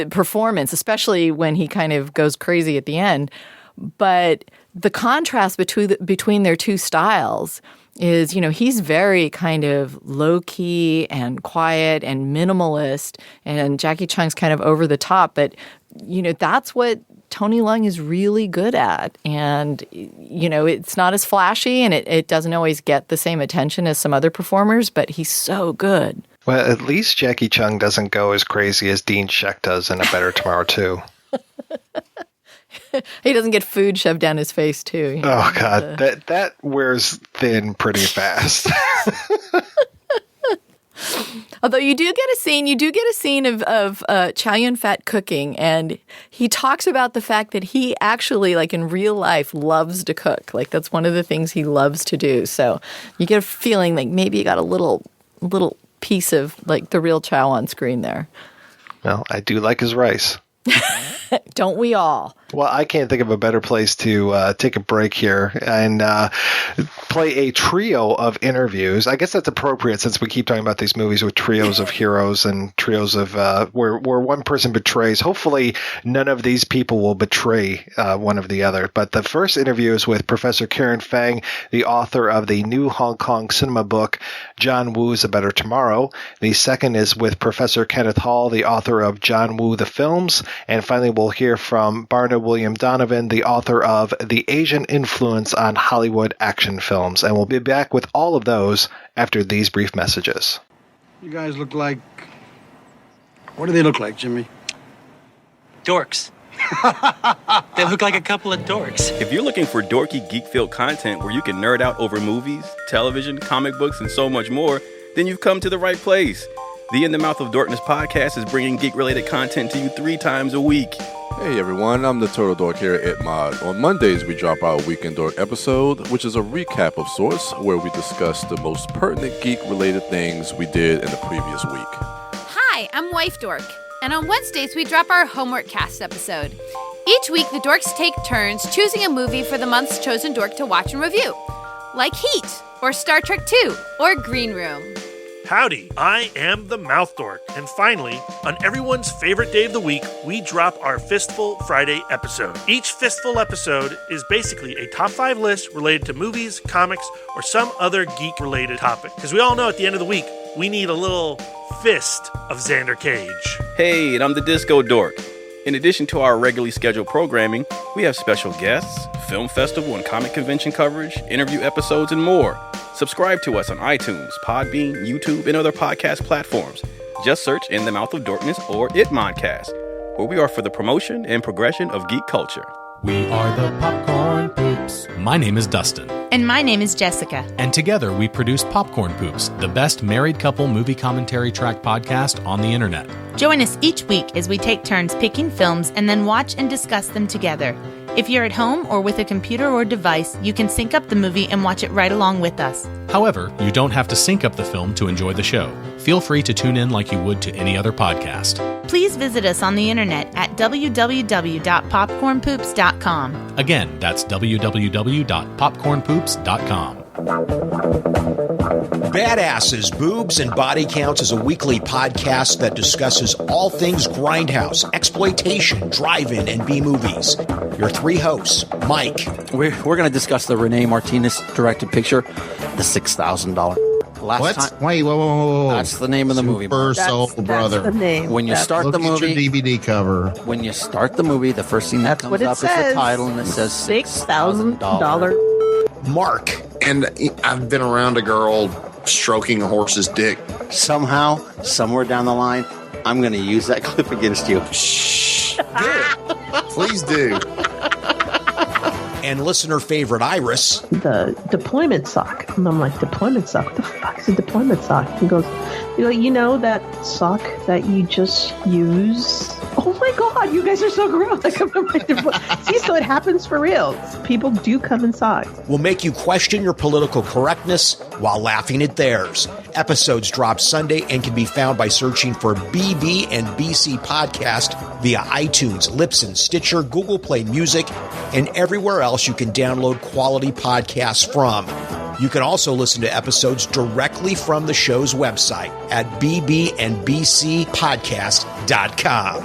performance, especially when he kind of goes crazy at the end. But the contrast between their two styles is, you know, he's very kind of low-key and quiet and minimalist, and Jackie Cheung's kind of over the top. But, you know, that's what Tony Leung is really good at. And, you know, it's not as flashy, and it doesn't always get the same attention as some other performers, but he's so good. Well, at least Jackie Cheung doesn't go as crazy as Dean Sheck does in A Better Tomorrow 2. He doesn't get food shoved down his face, too. Oh, God. That wears thin pretty fast. Although you do get a scene of Chow Yun-Fat cooking, and he talks about the fact that he actually, like in real life, loves to cook. Like that's one of the things he loves to do. So you get a feeling like maybe you got a little piece of like the real Chow on screen there. Well, I do like his rice. Don't we all? Well, I can't think of a better place to take a break here and play a trio of interviews. I guess that's appropriate since we keep talking about these movies with trios of heroes and trios of where one person betrays. Hopefully, none of these people will betray one of the other. But the first interview is with Professor Karen Fang, the author of the new Hong Kong cinema book, John Woo's A Better Tomorrow. The second is with Professor Kenneth Hall, the author of John Woo the Films. And finally, we'll hear from Barna William Donovan, the author of The Asian Influence on Hollywood Action Films. And we'll be back with all of those after these brief messages. You guys look like... What do they look like, Jimmy? Dorks. They look like a couple of dorks. If you're looking for dorky, geek-filled content where you can nerd out over movies, television, comic books, and so much more, then you've come to the right place. The In the Mouth of Dorkness podcast is bringing geek-related content to you 3 times a week. Hey everyone, I'm the Turtle Dork here at ItMod. On Mondays, we drop our Weekend Dork episode, which is a recap of sorts, where we discuss the most pertinent geek-related things we did in the previous week. Hi, I'm Wife Dork, and on Wednesdays, we drop our Homework Cast episode. Each week, the dorks take turns choosing a movie for the month's chosen dork to watch and review, like Heat, or Star Trek II, or Green Room. Howdy, I am the Mouth Dork, and finally, on everyone's favorite day of the week, we drop our Fistful Friday episode. Each Fistful episode is basically a top 5 list related to movies, comics, or some other geek-related topic. Because we all know at the end of the week, we need a little fist of Xander Cage. Hey, and I'm the Disco Dork. In addition to our regularly scheduled programming, we have special guests, film festival and comic convention coverage, interview episodes, and more. Subscribe to us on iTunes, Podbean, YouTube, and other podcast platforms. Just search In the Mouth of Dorkness or ItModcast, where we are for the promotion and progression of geek culture. We are the Popcorn Poops. My name is Dustin. And my name is Jessica. And together we produce Popcorn Poops, the best married couple movie commentary track podcast on the internet. Join us each week as we take turns picking films and then watch and discuss them together. If you're at home or with a computer or device, you can sync up the movie and watch it right along with us. However, you don't have to sync up the film to enjoy the show. Feel free to tune in like you would to any other podcast. Please visit us on the internet at www.popcornpoops.com. Again, that's www.popcornpoops.com. Badasses, Boobs, and Body Counts is a weekly podcast that discusses all things grindhouse, exploitation, drive-in, and B-movies. Your three hosts, Mike. We're going to discuss the Rene Martinez directed picture, The $6,000. What? Wait, whoa. That's the name of the movie. Super Soul Brother. That's the name. When you start the movie, look at your DVD cover. When you start the movie, the first thing that comes up is the title, and it says $6,000. Mark. And I've been around a girl stroking a horse's dick. Somehow, somewhere down the line, I'm going to use that clip against you. Shh. Do it. Please do. And listener favorite Iris. The deployment sock. And I'm like, deployment sock? What the fuck is a deployment sock? He goes, you know that sock that you just use? Oh my God, you guys are so gross. See, so it happens for real. People do come in socks. We'll make you question your political correctness while laughing at theirs. Episodes drop Sunday and can be found by searching for BB and BC Podcast via iTunes, Libsyn, Stitcher, Google Play Music, and everywhere else you can download quality podcasts from. You can also listen to episodes directly from the show's website at bbandbcpodcast.com.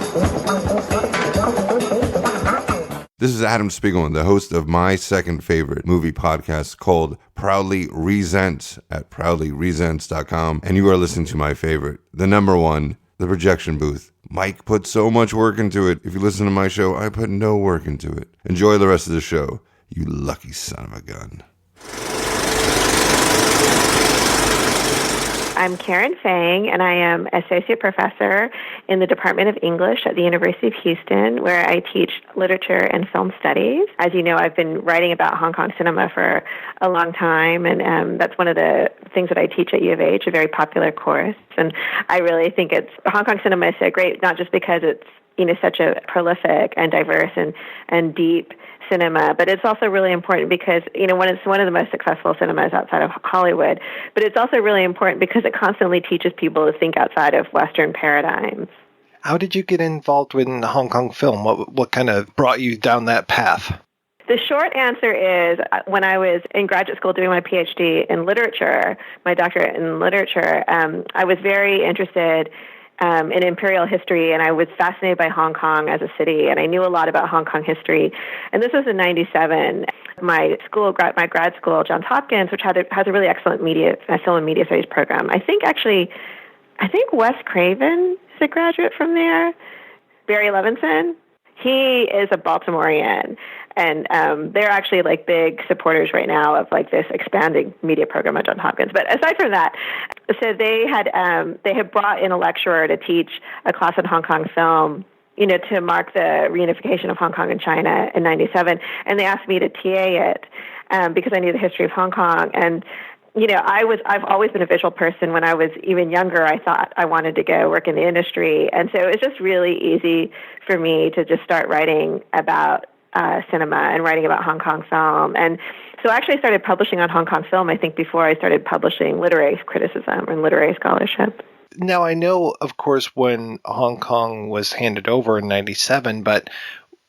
This is Adam Spiegelman, the host of my second favorite movie podcast called Proudly Resent at proudlyresents.com. And you are listening to my favorite, the number one, The Projection Booth. Mike put so much work into it. If you listen to my show, I put no work into it. Enjoy the rest of the show, you lucky son of a gun. I'm Karen Fang, and I am Associate Professor in the Department of English at the University of Houston, where I teach literature and film studies. As you know, I've been writing about Hong Kong cinema for a long time, and that's one of the things that I teach at U of H, a very popular course. And I really think Hong Kong cinema is so great, not just because it's such a prolific and diverse and deep cinema, but it's also really important because, when it's one of the most successful cinemas outside of Hollywood, but it's also really important because it constantly teaches people to think outside of Western paradigms. How did you get involved with Hong Kong film? What kind of brought you down that path? The short answer is when I was in graduate school doing my PhD in literature, my doctorate in literature, I was very interested in imperial history, and I was fascinated by Hong Kong as a city, and I knew a lot about Hong Kong history. And this was in '97. My grad school, Johns Hopkins, which has a really excellent film and media studies program. I think Wes Craven is a graduate from there. Barry Levinson, he is a Baltimorean. And they're actually big supporters right now of this expanding media program at Johns Hopkins. But aside from that, so they had brought in a lecturer to teach a class on Hong Kong film, to mark the reunification of Hong Kong and China in '97. And they asked me to TA it because I knew the history of Hong Kong. And I've always been a visual person. When I was even younger, I thought I wanted to go work in the industry, and so it was just really easy for me to just start writing about cinema and writing about Hong Kong film. And so I actually started publishing on Hong Kong film, I think, before I started publishing literary criticism and literary scholarship. Now, I know, of course, when Hong Kong was handed over in '97, but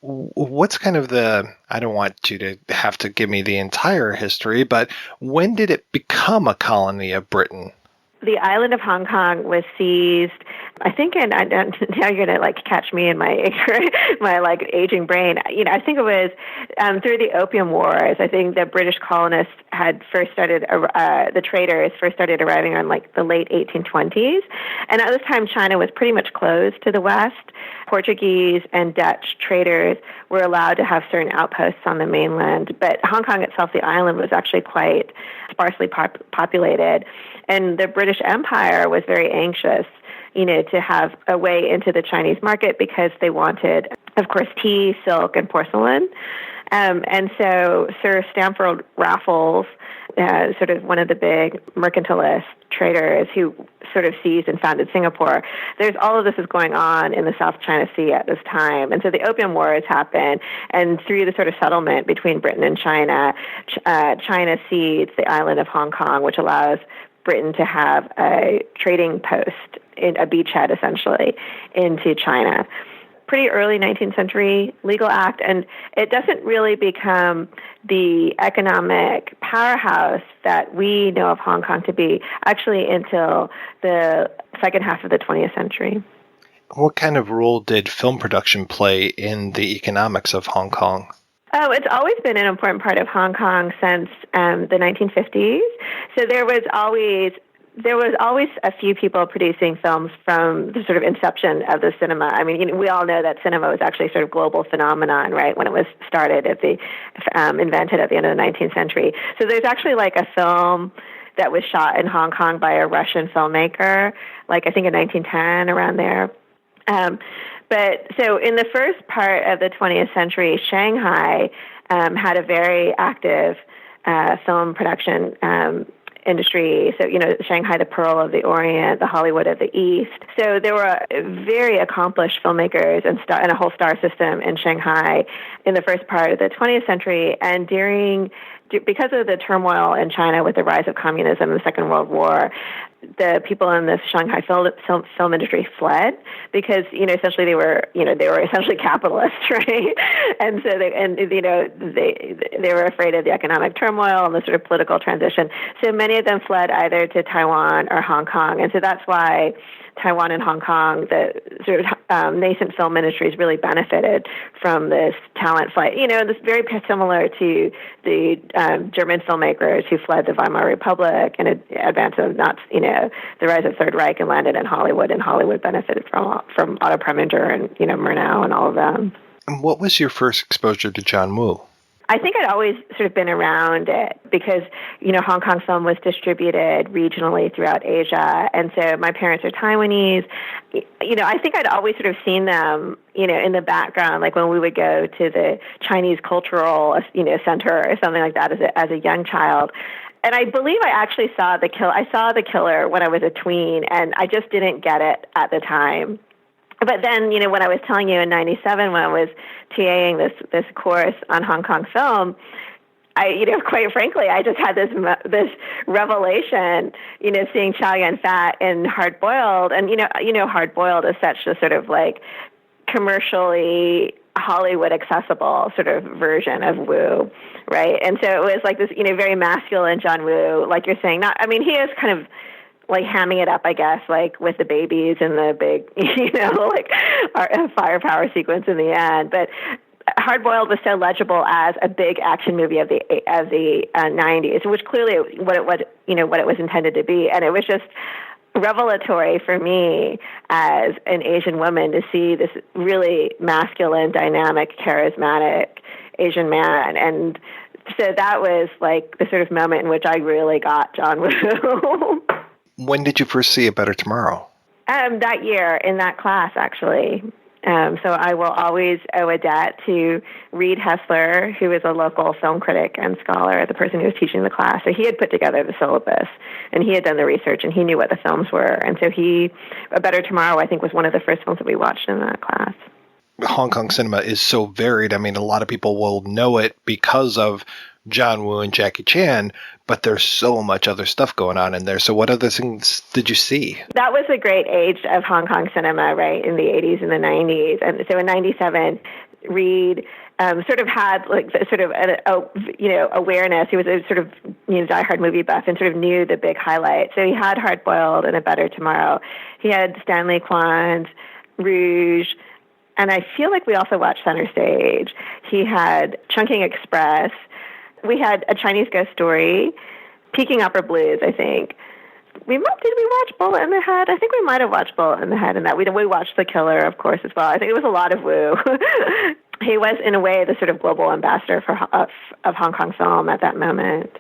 what's kind of I don't want you to have to give me the entire history, but when did it become a colony of Britain? The island of Hong Kong was seized, I think, and now you're going to catch me in my aging brain. I think it was through the Opium Wars. I think the British colonists had first started, the traders first started arriving on the late 1820s. And at this time, China was pretty much closed to the West. Portuguese and Dutch traders were allowed to have certain outposts on the mainland, but Hong Kong itself, the island, was actually quite sparsely populated. And the British Empire was very anxious, to have a way into the Chinese market because they wanted, of course, tea, silk, and porcelain. And so Sir Stamford Raffles, sort of one of the big mercantilist traders who sort of seized and founded Singapore, there's all of this is going on in the South China Sea at this time. And so the Opium Wars happen, and through the sort of settlement between Britain and China, China cedes the island of Hong Kong, which allows Britain to have a trading post, a beachhead essentially, into China. Pretty early 19th century legal act, and it doesn't really become the economic powerhouse that we know of Hong Kong to be actually until the second half of the 20th century. What kind of role did film production play in the economics of Hong Kong? Oh, it's always been an important part of Hong Kong since the 1950s. So there was always a few people producing films from the sort of inception of the cinema. I mean, we all know that cinema was actually sort of global phenomenon, right, when it was started invented at the end of the 19th century. So there's actually like a film that was shot in Hong Kong by a Russian filmmaker, like I think in 1910, around there. But so in the first part of the 20th century, Shanghai had a very active film production industry. So, Shanghai, the Pearl of the Orient, the Hollywood of the East. So there were very accomplished filmmakers and a whole star system in Shanghai in the first part of the 20th century. And because of the turmoil in China with the rise of communism and the Second World War, the people in the Shanghai film industry fled because, essentially they were essentially capitalists, right? And so they were afraid of the economic turmoil and the sort of political transition. So many of them fled either to Taiwan or Hong Kong. And so that's why Taiwan and Hong Kong, the sort of nascent film industries really benefited from this talent flight. This very similar to the German filmmakers who fled the Weimar Republic in advance of the rise of Third Reich and landed in Hollywood, and Hollywood benefited from Otto Preminger and Murnau and all of them. And what was your first exposure to John Woo? I think I'd always sort of been around it because, Hong Kong film was distributed regionally throughout Asia. And so my parents are Taiwanese. I think I'd always sort of seen them, in the background, like when we would go to the Chinese Cultural, Center or something like that as a young child. And I believe I actually saw The Killer. I saw The Killer when I was a tween, and I just didn't get it at the time. But then, when I was telling you in 97, when I was TAing this course on Hong Kong film, quite frankly, I just had this revelation, seeing Chow Yun-Fat in Hard Boiled. And, Hard Boiled is such a sort of like commercially Hollywood accessible sort of version of Woo, right? And so it was like this, very masculine John Woo, like you're saying. He is kind of like hamming it up, I guess, like with the babies and the big, like firepower sequence in the end. But Hard Boiled was so legible as a big action movie of the 90s, which clearly what it was intended to be, and it was just revelatory for me as an Asian woman to see this really masculine, dynamic, charismatic Asian man. And so that was like the sort of moment in which I really got John Woo. When did you first see A Better Tomorrow? That year in that class, actually. So I will always owe a debt to Reed Hessler, who is a local film critic and scholar, the person who was teaching the class. So he had put together the syllabus, and he had done the research, and he knew what the films were. And so A Better Tomorrow, I think, was one of the first films that we watched in that class. Hong Kong cinema is so varied. A lot of people will know it because of John Woo and Jackie Chan, but there's so much other stuff going on in there. So what other things did you see? That was a great age of Hong Kong cinema, right, in the 80s and the 90s. And so in 97, Reed sort of had like sort of awareness. He was a sort of diehard movie buff and sort of knew the big highlights. So he had Hard Boiled and A Better Tomorrow. He had Stanley Kwan's Rouge. And I feel like we also watched Center Stage. He had Chungking Express. We had A Chinese Ghost Story, Peking Upper Blues, I think. Did we watch Bullet in the Head? I think we might have watched Bullet in the Head in that. We watched The Killer, of course, as well. I think it was a lot of Woo. He was, in a way, the sort of global ambassador of Hong Kong film at that moment.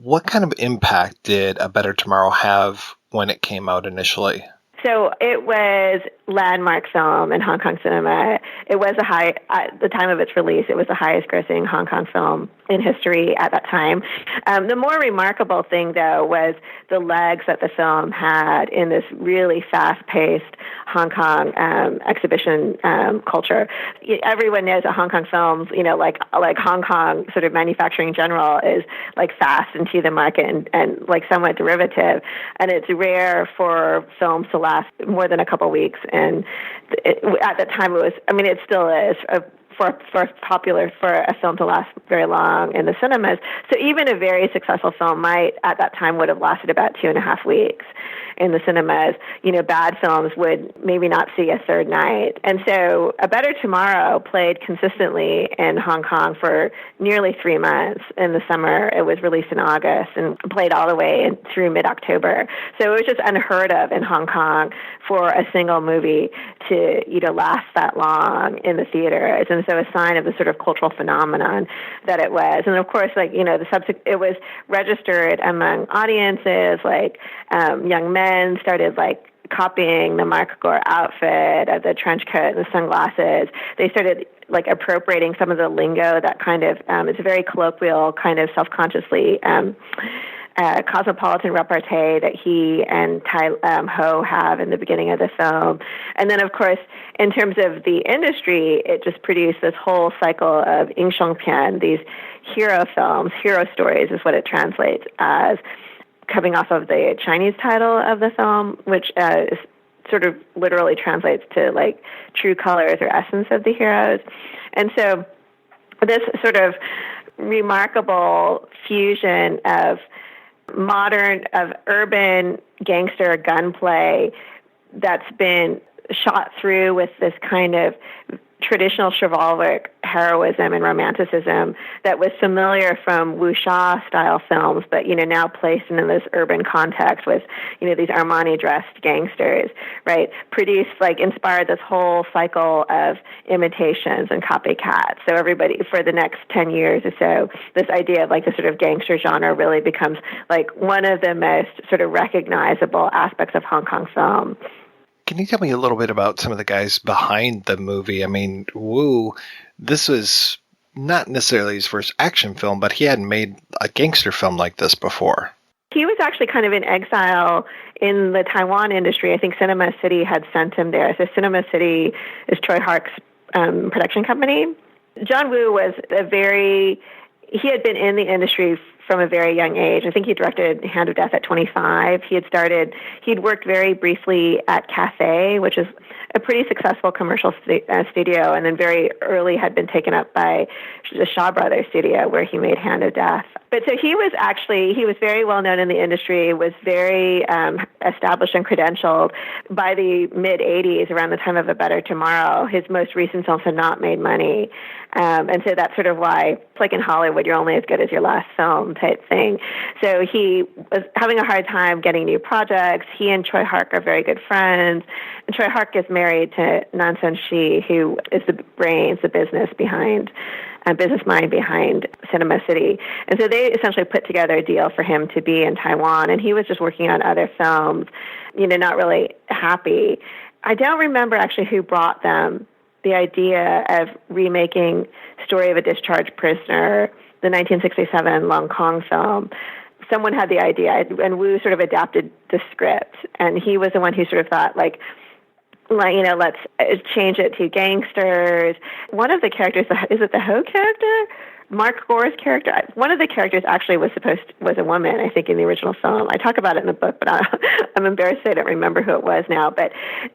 What kind of impact did A Better Tomorrow have when it came out initially? So it was landmark film in Hong Kong cinema. It was at the time of its release, it was the highest grossing Hong Kong film in history at that time. The more remarkable thing, though, was the legs that the film had in this really fast-paced Hong Kong exhibition culture. Everyone knows that Hong Kong films, like Hong Kong sort of manufacturing in general is like fast and to the market and like somewhat derivative. And it's rare for films to last more than a couple of weeks. And at the time it still is popular for a film to last very long in the cinemas. So even a very successful film at that time would have lasted about 2.5 weeks in the cinemas. Bad films would maybe not see a third night. And so A Better Tomorrow played consistently in Hong Kong for nearly 3 months in the summer. It was released in August and played all the way through mid-October. So it was just unheard of in Hong Kong for a single movie to last that long in the theaters. And so a sign of the sort of cultural phenomenon that it was. And of course, it was registered among audiences, young men started copying the Mark Gore outfit, the trench coat and the sunglasses. They started appropriating some of the lingo that kind of, it's a very colloquial, kind of self-consciously cosmopolitan repartee that he and Tai Ho have in the beginning of the film. And then, of course, in terms of the industry, it just produced this whole cycle of Yingshengpian, these hero films, hero stories is what it translates as, coming off of the Chinese title of the film, which is sort of literally translates to true colors or essence of the heroes. And so this sort of remarkable fusion of urban gangster gunplay that's been shot through with this kind of traditional chivalric heroism and romanticism that was familiar from wuxia style films, but now placed in this urban context with these Armani dressed gangsters, right? Inspired this whole cycle of imitations and copycats. So everybody, for the next 10 years or so, this idea of the sort of gangster genre really becomes one of the most sort of recognizable aspects of Hong Kong film. Can you tell me a little bit about some of the guys behind the movie? I mean, Wu, this was not necessarily his first action film, but he hadn't made a gangster film like this before. He was actually kind of in exile in the Taiwan industry. I think Cinema City had sent him there. So Cinema City is Troy Hark's production company. John Woo was he had been in the industry from a very young age. I think he directed Hand of Death at 25. He'd worked very briefly at Cathay, which is a pretty successful commercial studio, and then very early had been taken up by the Shaw Brothers studio where he made Hand of Death. But so he was very well known in the industry, was very established and credentialed. By the mid-'80s, around the time of A Better Tomorrow, his most recent films had not made money. And so that's sort of why, it's like in Hollywood, you're only as good as your last film type thing. So he was having a hard time getting new projects. He and Troy Hark are very good friends. And Troy Hark is married to Nan Sun Shi, who is the brains, the business mind behind Cinema City. And so they essentially put together a deal for him to be in Taiwan. And he was just working on other films, not really happy. I don't remember actually who brought them the idea of remaking Story of a Discharged Prisoner, the 1967 Long Kong film. Someone had the idea, and Wu sort of adapted the script, and he was the one who sort of thought, let's change it to gangsters. One of the characters, is it the Ho character? Mark Gore's character, one of the characters actually was a woman, I think, in the original film. I talk about it in the book, but I'm embarrassed I don't remember who it was now. But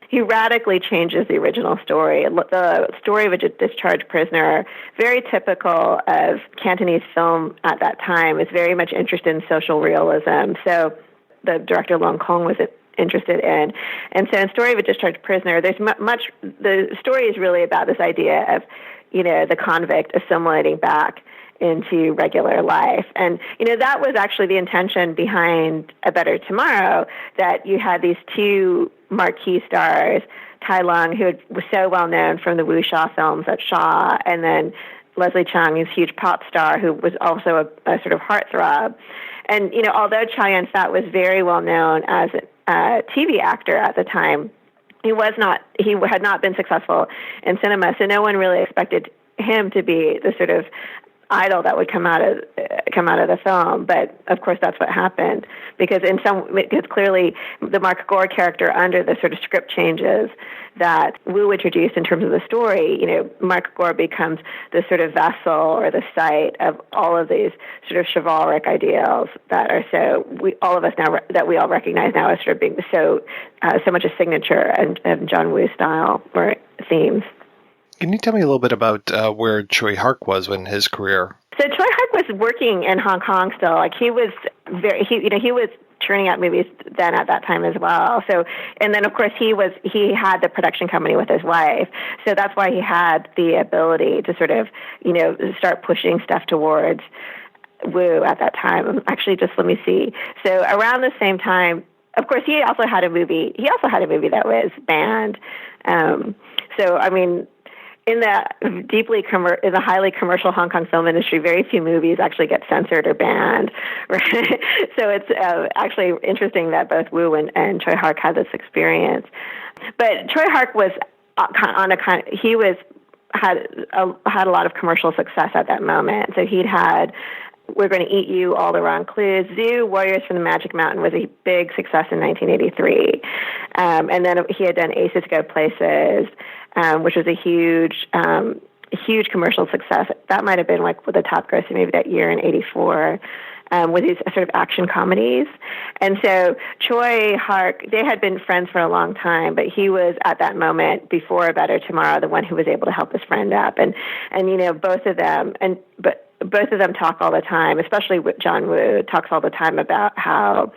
he radically changes the original story. The Story of a Discharged Prisoner, very typical of Cantonese film at that time, is very much interested in social realism. So the director Long Kong was interested in. And so in Story of a Discharged Prisoner, there's the story is really about this idea of, the convict assimilating back into regular life. And, that was actually the intention behind A Better Tomorrow, that you had these two marquee stars, Tai Lung, who was so well known from the wuxia films at Shaw, and then Leslie Cheung, this huge pop star who was also a sort of heartthrob. And, although Chow Yun-Fat was very well known as TV actor at the time. He had not been successful in cinema, so no one really expected him to be the sort of idol that would come out of the film. But of course, that's what happened, because clearly the Mark Gore character, under the sort of script changes that Woo introduced in terms of the story, Mark Gore becomes the sort of vessel or the site of all of these sort of chivalric ideals that are all of us now that we all recognize now as sort of being so much a signature and John Woo style or themes. Can you tell me a little bit about where Choi Hark was in his career? So Choi Hark was working in Hong Kong still. Like he was churning out movies then at that time as well. So, and then of course he had the production company with his wife. So that's why he had the ability to sort of, start pushing stuff towards Woo at that time. Actually, just let me see. So around the same time, of course, he also had a movie that was banned. So, I mean, in the highly commercial Hong Kong film industry, very few movies actually get censored or banned. Right? So it's actually interesting that both Woo and Choi Hark had this experience. But Choi Hark was had a lot of commercial success at that moment. So he'd had We're Going to Eat You, All the Wrong Clues. Zoo, Warriors from the Magic Mountain was a big success in 1983. And then he had done Aces Go Places, which was a huge commercial success. That might have been like the top grossing maybe that year in 84. With these sort of action comedies. And so Choi Hark, they had been friends for a long time, but he was at that moment before A Better Tomorrow, the one who was able to help his friend up. And both of them talk all the time, especially John Woo talks all the time about how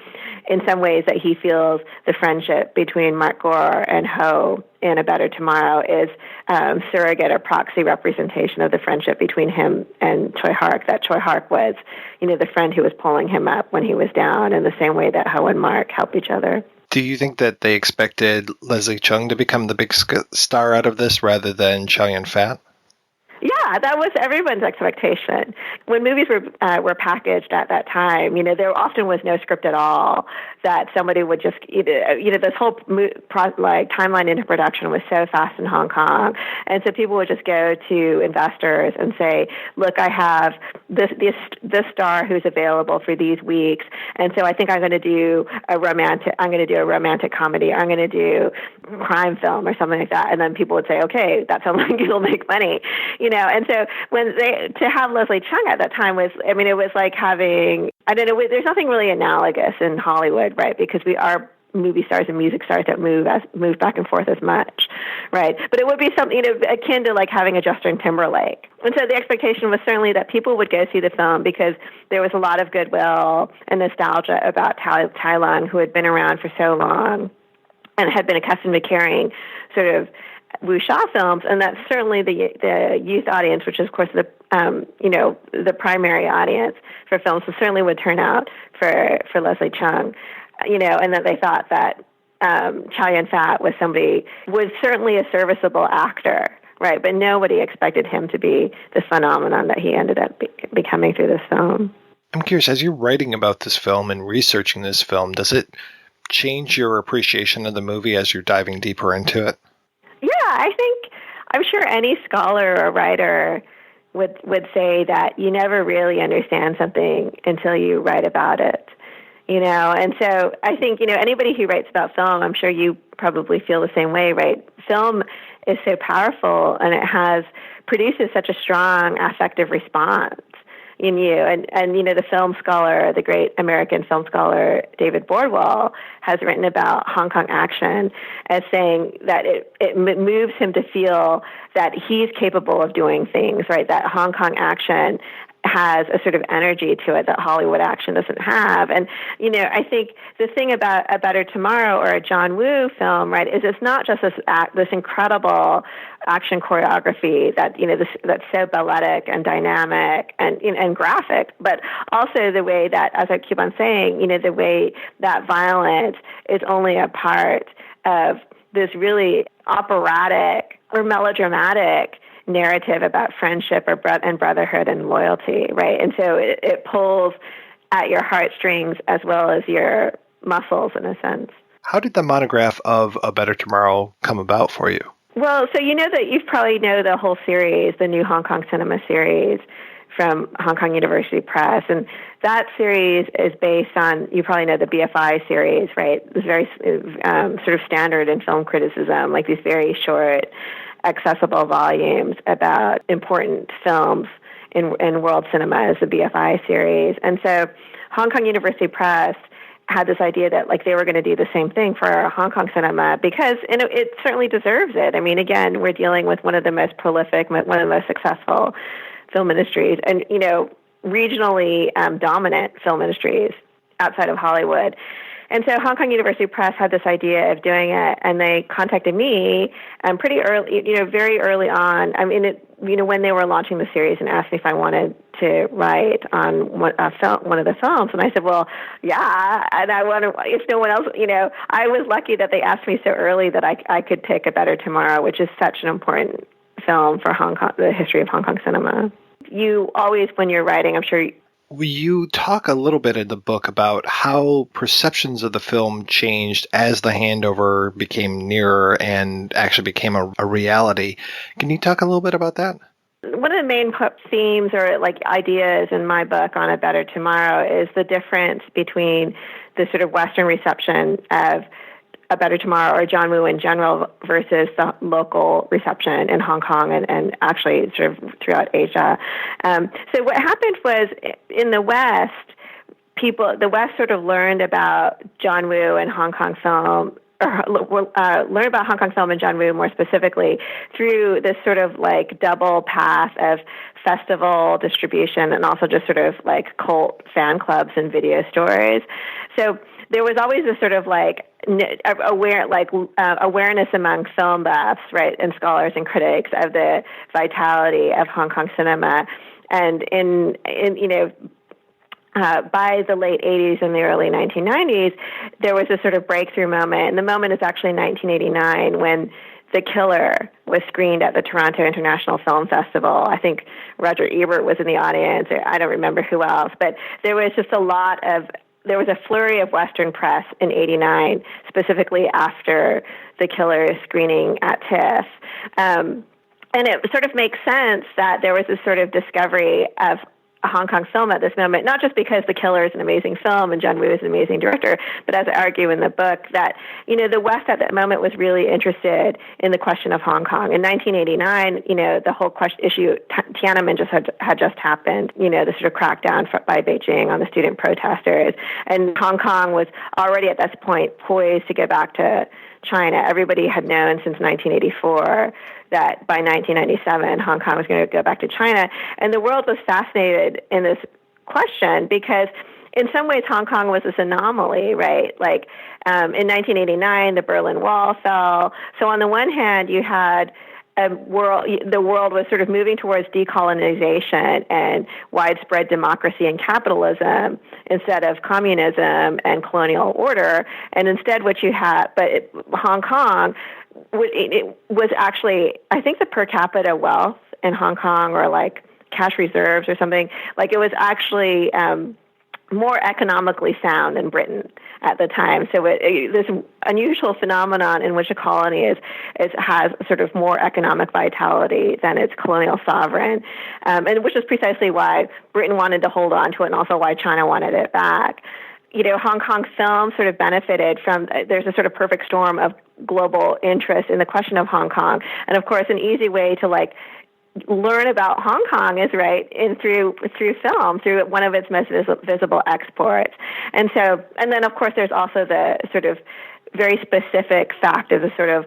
in some ways that he feels the friendship between Mark Gore and Ho in A Better Tomorrow is surrogate or proxy representation of the friendship between him and Choi Hark, that Choi Hark was, the friend who was pulling him up when he was down in the same way that Ho and Mark help each other. Do you think that they expected Leslie Cheung to become the big star out of this rather than Chow Yun-Fat? Yeah, that was everyone's expectation. When movies were packaged at that time, there often was no script at all. That somebody would just, this whole timeline into production was so fast in Hong Kong, and so people would just go to investors and say, "Look, I have this star who's available for these weeks, and so I think I'm going to do a romantic comedy, or I'm going to do a crime film or something like that." And then people would say, "Okay, that sounds like it'll make money." And so to have Leslie Cheung at that time was, it was like having, there's nothing really analogous in Hollywood, right? Because we are movie stars and music stars that move back and forth as much, right? But it would be something akin to like having a Justin Timberlake. And so the expectation was certainly that people would go see the film because there was a lot of goodwill and nostalgia about Tai Lung, who had been around for so long and had been accustomed to carrying sort of wuxia films, and that's certainly the youth audience, which is of course the primary audience for films, so certainly would turn out for Leslie Cheung, and that they thought that Chow Yun-Fat was certainly a serviceable actor, right? But nobody expected him to be the phenomenon that he ended up becoming through this film. I'm curious, as you're writing about this film and researching this film, does it change your appreciation of the movie as you're diving deeper into it? Yeah, I'm sure any scholar or writer would say that you never really understand something until you write about it, And so I think, anybody who writes about film, I'm sure you probably feel the same way, right? Film is so powerful, and it produces such a strong affective response in you. And the film scholar, the great American film scholar, David Bordwell, has written about Hong Kong action as saying that it moves him to feel that he's capable of doing things, right? That Hong Kong action has a sort of energy to it that Hollywood action doesn't have. And, I think the thing about A Better Tomorrow or a John Woo film, right, is it's not just this incredible action choreography that, that's so balletic and dynamic and graphic, but also the way that, as I keep on saying, the way that violence is only a part of this really operatic or melodramatic narrative about friendship and brotherhood and loyalty, right? And so it pulls at your heartstrings as well as your muscles, in a sense. How did the monograph of A Better Tomorrow come about for you? Well, so you know that you probably know the whole series, the new Hong Kong cinema series from Hong Kong University Press. And that series is based on, you probably know the BFI series, right? It's very sort of standard in film criticism, like these very short, accessible volumes about important films in world cinema, is the BFI series. And so Hong Kong University Press had this idea that like they were going to do the same thing for Hong Kong cinema because it certainly deserves it. I mean, again, we're dealing with one of the most prolific, one of the most successful film industries and, regionally dominant film industries outside of Hollywood. And so Hong Kong University Press had this idea of doing it, and they contacted me pretty early, very early on. I mean, when they were launching the series and asked me if I wanted to write on one of the films. And I said, well, yeah, and I want to, if no one else, I was lucky that they asked me so early that I could pick A Better Tomorrow, which is such an important film for Hong Kong, the history of Hong Kong cinema. You always, when you're writing, I'm sure... You talk a little bit in the book about how perceptions of the film changed as the handover became nearer and actually became a reality. Can you talk a little bit about that? One of the main themes or like ideas in my book on A Better Tomorrow is the difference between the sort of Western reception of A Better Tomorrow or John Woo in general versus the local reception in Hong Kong and actually sort of throughout Asia. So what happened was in the West, the West sort of learned about John Woo and Hong Kong film, or learn about Hong Kong film and John Woo more specifically through this sort of like double path of festival distribution and also just sort of like cult fan clubs and video stores. So there was always this sort of like awareness among film buffs, right, and scholars and critics of the vitality of Hong Kong cinema, and by the late 80s and the early 1990s, there was a sort of breakthrough moment, and the moment is actually 1989 when The Killer was screened at the Toronto International Film Festival. I think Roger Ebert was in the audience. I don't remember who else, but there was just there was a flurry of Western press in 89, specifically after The Killer screening at TIFF. And it sort of makes sense that there was this sort of discovery of Hong Kong film at this moment, not just because The Killer is an amazing film and John Woo is an amazing director, but as I argue in the book that, the West at that moment was really interested in the question of Hong Kong. In 1989, the whole issue, Tiananmen had just happened, the sort of crackdown by Beijing on the student protesters. And Hong Kong was already at this point poised to go back to China. Everybody had known since 1984 that by 1997, Hong Kong was going to go back to China. And the world was fascinated in this question because in some ways Hong Kong was this anomaly, right? Like in 1989, the Berlin Wall fell. So on the one hand, you had the world was sort of moving towards decolonization and widespread democracy and capitalism instead of communism and colonial order. And instead what you had, Hong Kong, it was actually, I think the per capita wealth in Hong Kong or like cash reserves or something, like it was actually more economically sound than Britain at the time. So this unusual phenomenon in which a colony has sort of more economic vitality than its colonial sovereign, and which is precisely why Britain wanted to hold on to it and also why China wanted it back. Hong Kong film sort of benefited from, there's a sort of perfect storm of global interest in the question of Hong Kong. And of course, an easy way to like learn about Hong Kong is through film, through one of its most visible exports. And then of course there's also the sort of very specific fact of the sort of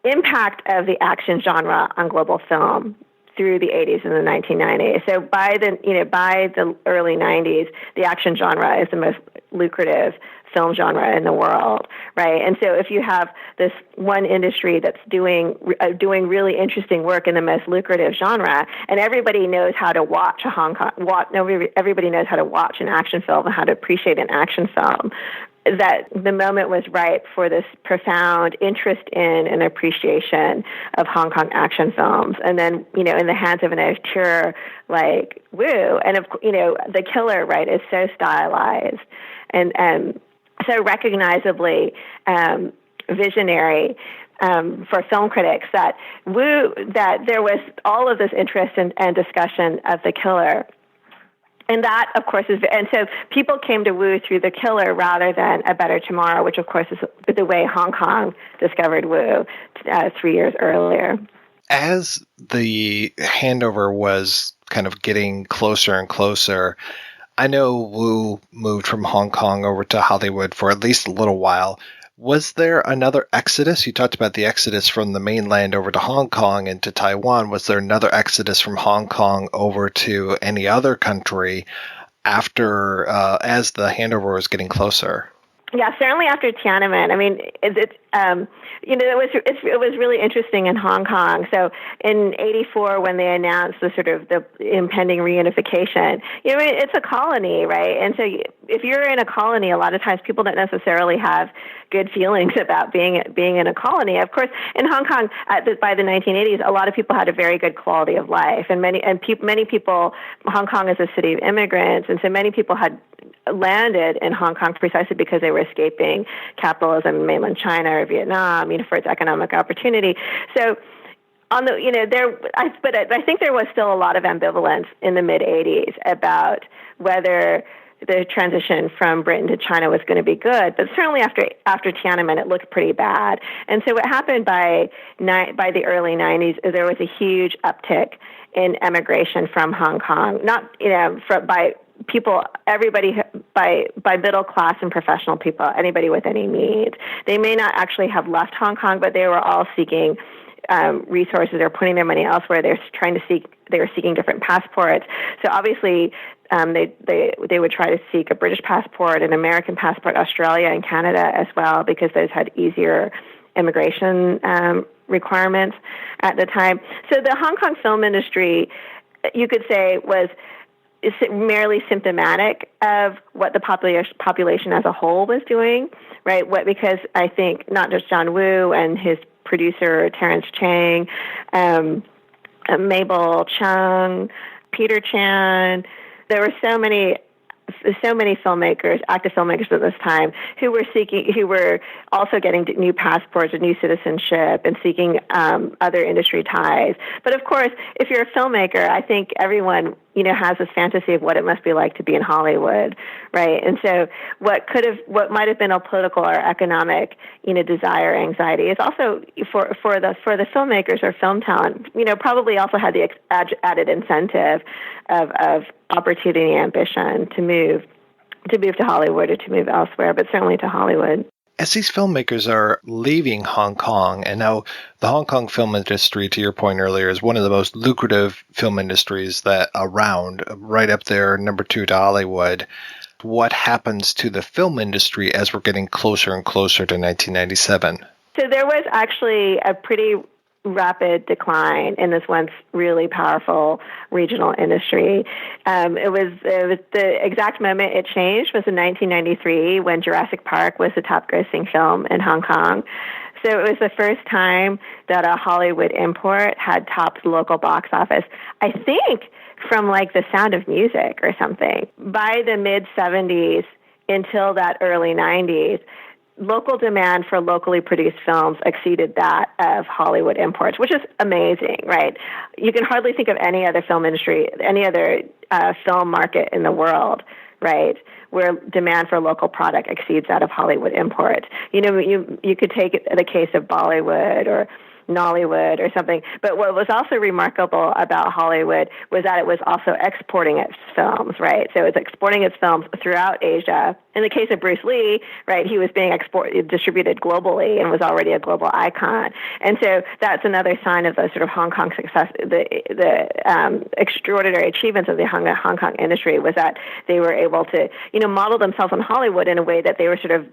impact of the action genre on global film through the 80s and the 1990s. So by the early 90s, the action genre is the most lucrative film genre in the world, right? And so if you have this one industry that's doing really interesting work in the most lucrative genre, and everybody knows how to watch everybody knows how to watch an action film and how to appreciate an action film, that the moment was ripe for this profound interest in and appreciation of Hong Kong action films. And then, in the hands of an auteur like Woo, and The Killer, right, is so stylized and so recognizably visionary for film critics that there was all of this interest and discussion of the killer. And that, of course, and so people came to Wu through The Killer rather than A Better Tomorrow, which, of course, is the way Hong Kong discovered Wu 3 years earlier. As the handover was kind of getting closer and closer, I know Wu moved from Hong Kong over to Hollywood for at least a little while. Was there another exodus? You talked about the exodus from the mainland over to Hong Kong and to Taiwan. Was there another exodus from Hong Kong over to any other country after, as the handover was getting closer? Yeah, certainly after Tiananmen. I mean, it was really interesting in Hong Kong. So in '84, when they announced the impending reunification, it's a colony, right? And so if you're in a colony, a lot of times people don't necessarily have good feelings about being in a colony. Of course, in Hong Kong, by the 1980s, a lot of people had a very good quality of life, and many people. Hong Kong is a city of immigrants, and so many people had landed in Hong Kong precisely because they were escaping capitalism in mainland China or Vietnam, for its economic opportunity. So, I think there was still a lot of ambivalence in the mid '80s about whether the transition from Britain to China was going to be good, but certainly after Tiananmen, it looked pretty bad. And so, what happened by the early '90s is there was a huge uptick in emigration from Hong Kong, by people, everybody, by middle class and professional people, anybody with any needs. They may not actually have left Hong Kong, but they were all seeking resources. They're putting their money elsewhere. They were seeking different passports. So obviously, they would try to seek a British passport, an American passport, Australia and Canada as well, because those had easier immigration requirements at the time. So the Hong Kong film industry, you could say, is merely symptomatic of what the population as a whole was doing, right? Because I think not just John Woo and his producer Terrence Chang, Mabel Cheung, Peter Chan, there were so many filmmakers, active filmmakers at this time, who were also getting new passports and new citizenship and seeking other industry ties. But of course, if you're a filmmaker, I think everyone has this fantasy of what it must be like to be in Hollywood, right? And so what might have been a political or economic desire, anxiety, is also for the filmmakers or film talent, probably also had the added incentive of opportunity and ambition to move to Hollywood or to move elsewhere, but certainly to Hollywood. As these filmmakers are leaving Hong Kong, and now the Hong Kong film industry, to your point earlier, is one of the most lucrative film industries that around, right up there, number 2 to Hollywood. What happens to the film industry as we're getting closer and closer to 1997? So there was actually a pretty rapid decline in this once really powerful regional industry. It was the exact moment it changed was in 1993 when Jurassic Park was the top grossing film in Hong Kong. So it was the first time that a Hollywood import had topped the local box office, I think from like The Sound of Music or something. By the mid-'70s until that early '90s, local demand for locally produced films exceeded that of Hollywood imports, which is amazing, right? You can hardly think of any other film industry, any other film market in the world, right, where demand for local product exceeds that of Hollywood imports. You could take the case of Bollywood or Nollywood or something. But what was also remarkable about Hollywood was that it was also exporting its films, right? So it's exporting its films throughout Asia. In the case of Bruce Lee, right, he was being distributed globally and was already a global icon. And so that's another sign of the sort of Hong Kong success, the extraordinary achievements of the Hong Kong industry was that they were able to, model themselves in Hollywood in a way that they were sort of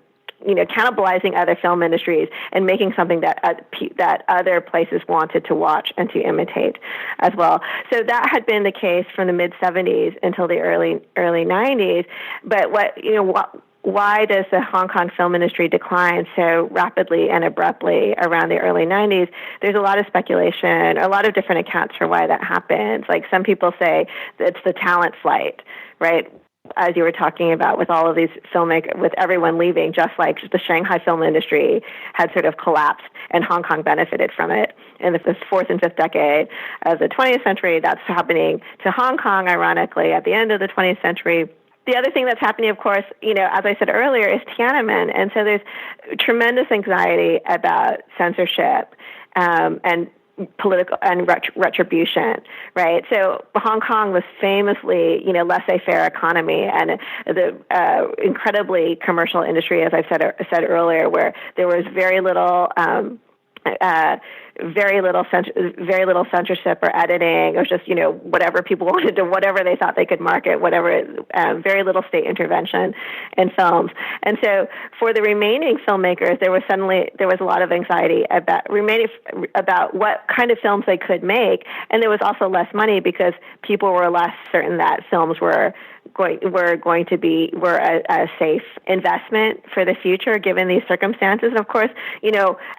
cannibalizing other film industries and making something that other places wanted to watch and to imitate as well. So that had been the case from the mid-'70s until the early '90s. But why does the Hong Kong film industry decline so rapidly and abruptly around the early '90s? There's a lot of speculation, a lot of different accounts for why that happens. Like some people say it's the talent flight, right? as you were talking about, with all of these filmmakers, with everyone leaving, just like the Shanghai film industry had sort of collapsed, and Hong Kong benefited from it in the fourth and fifth decade of the 20th century. That's happening to Hong Kong, ironically, at the end of the 20th century. The other thing that's happening, of course, as I said earlier, is Tiananmen. And so there's tremendous anxiety about censorship and political and retribution, right? So Hong Kong was famously, laissez-faire economy and the incredibly commercial industry, as I said earlier, where there was very little censorship or editing. It was just, whatever people wanted to, whatever they thought they could market, very little state intervention in films. And so for the remaining filmmakers, there was a lot of anxiety about what kind of films they could make. And there was also less money because people were less certain that films were a safe investment for the future given these circumstances. And of course,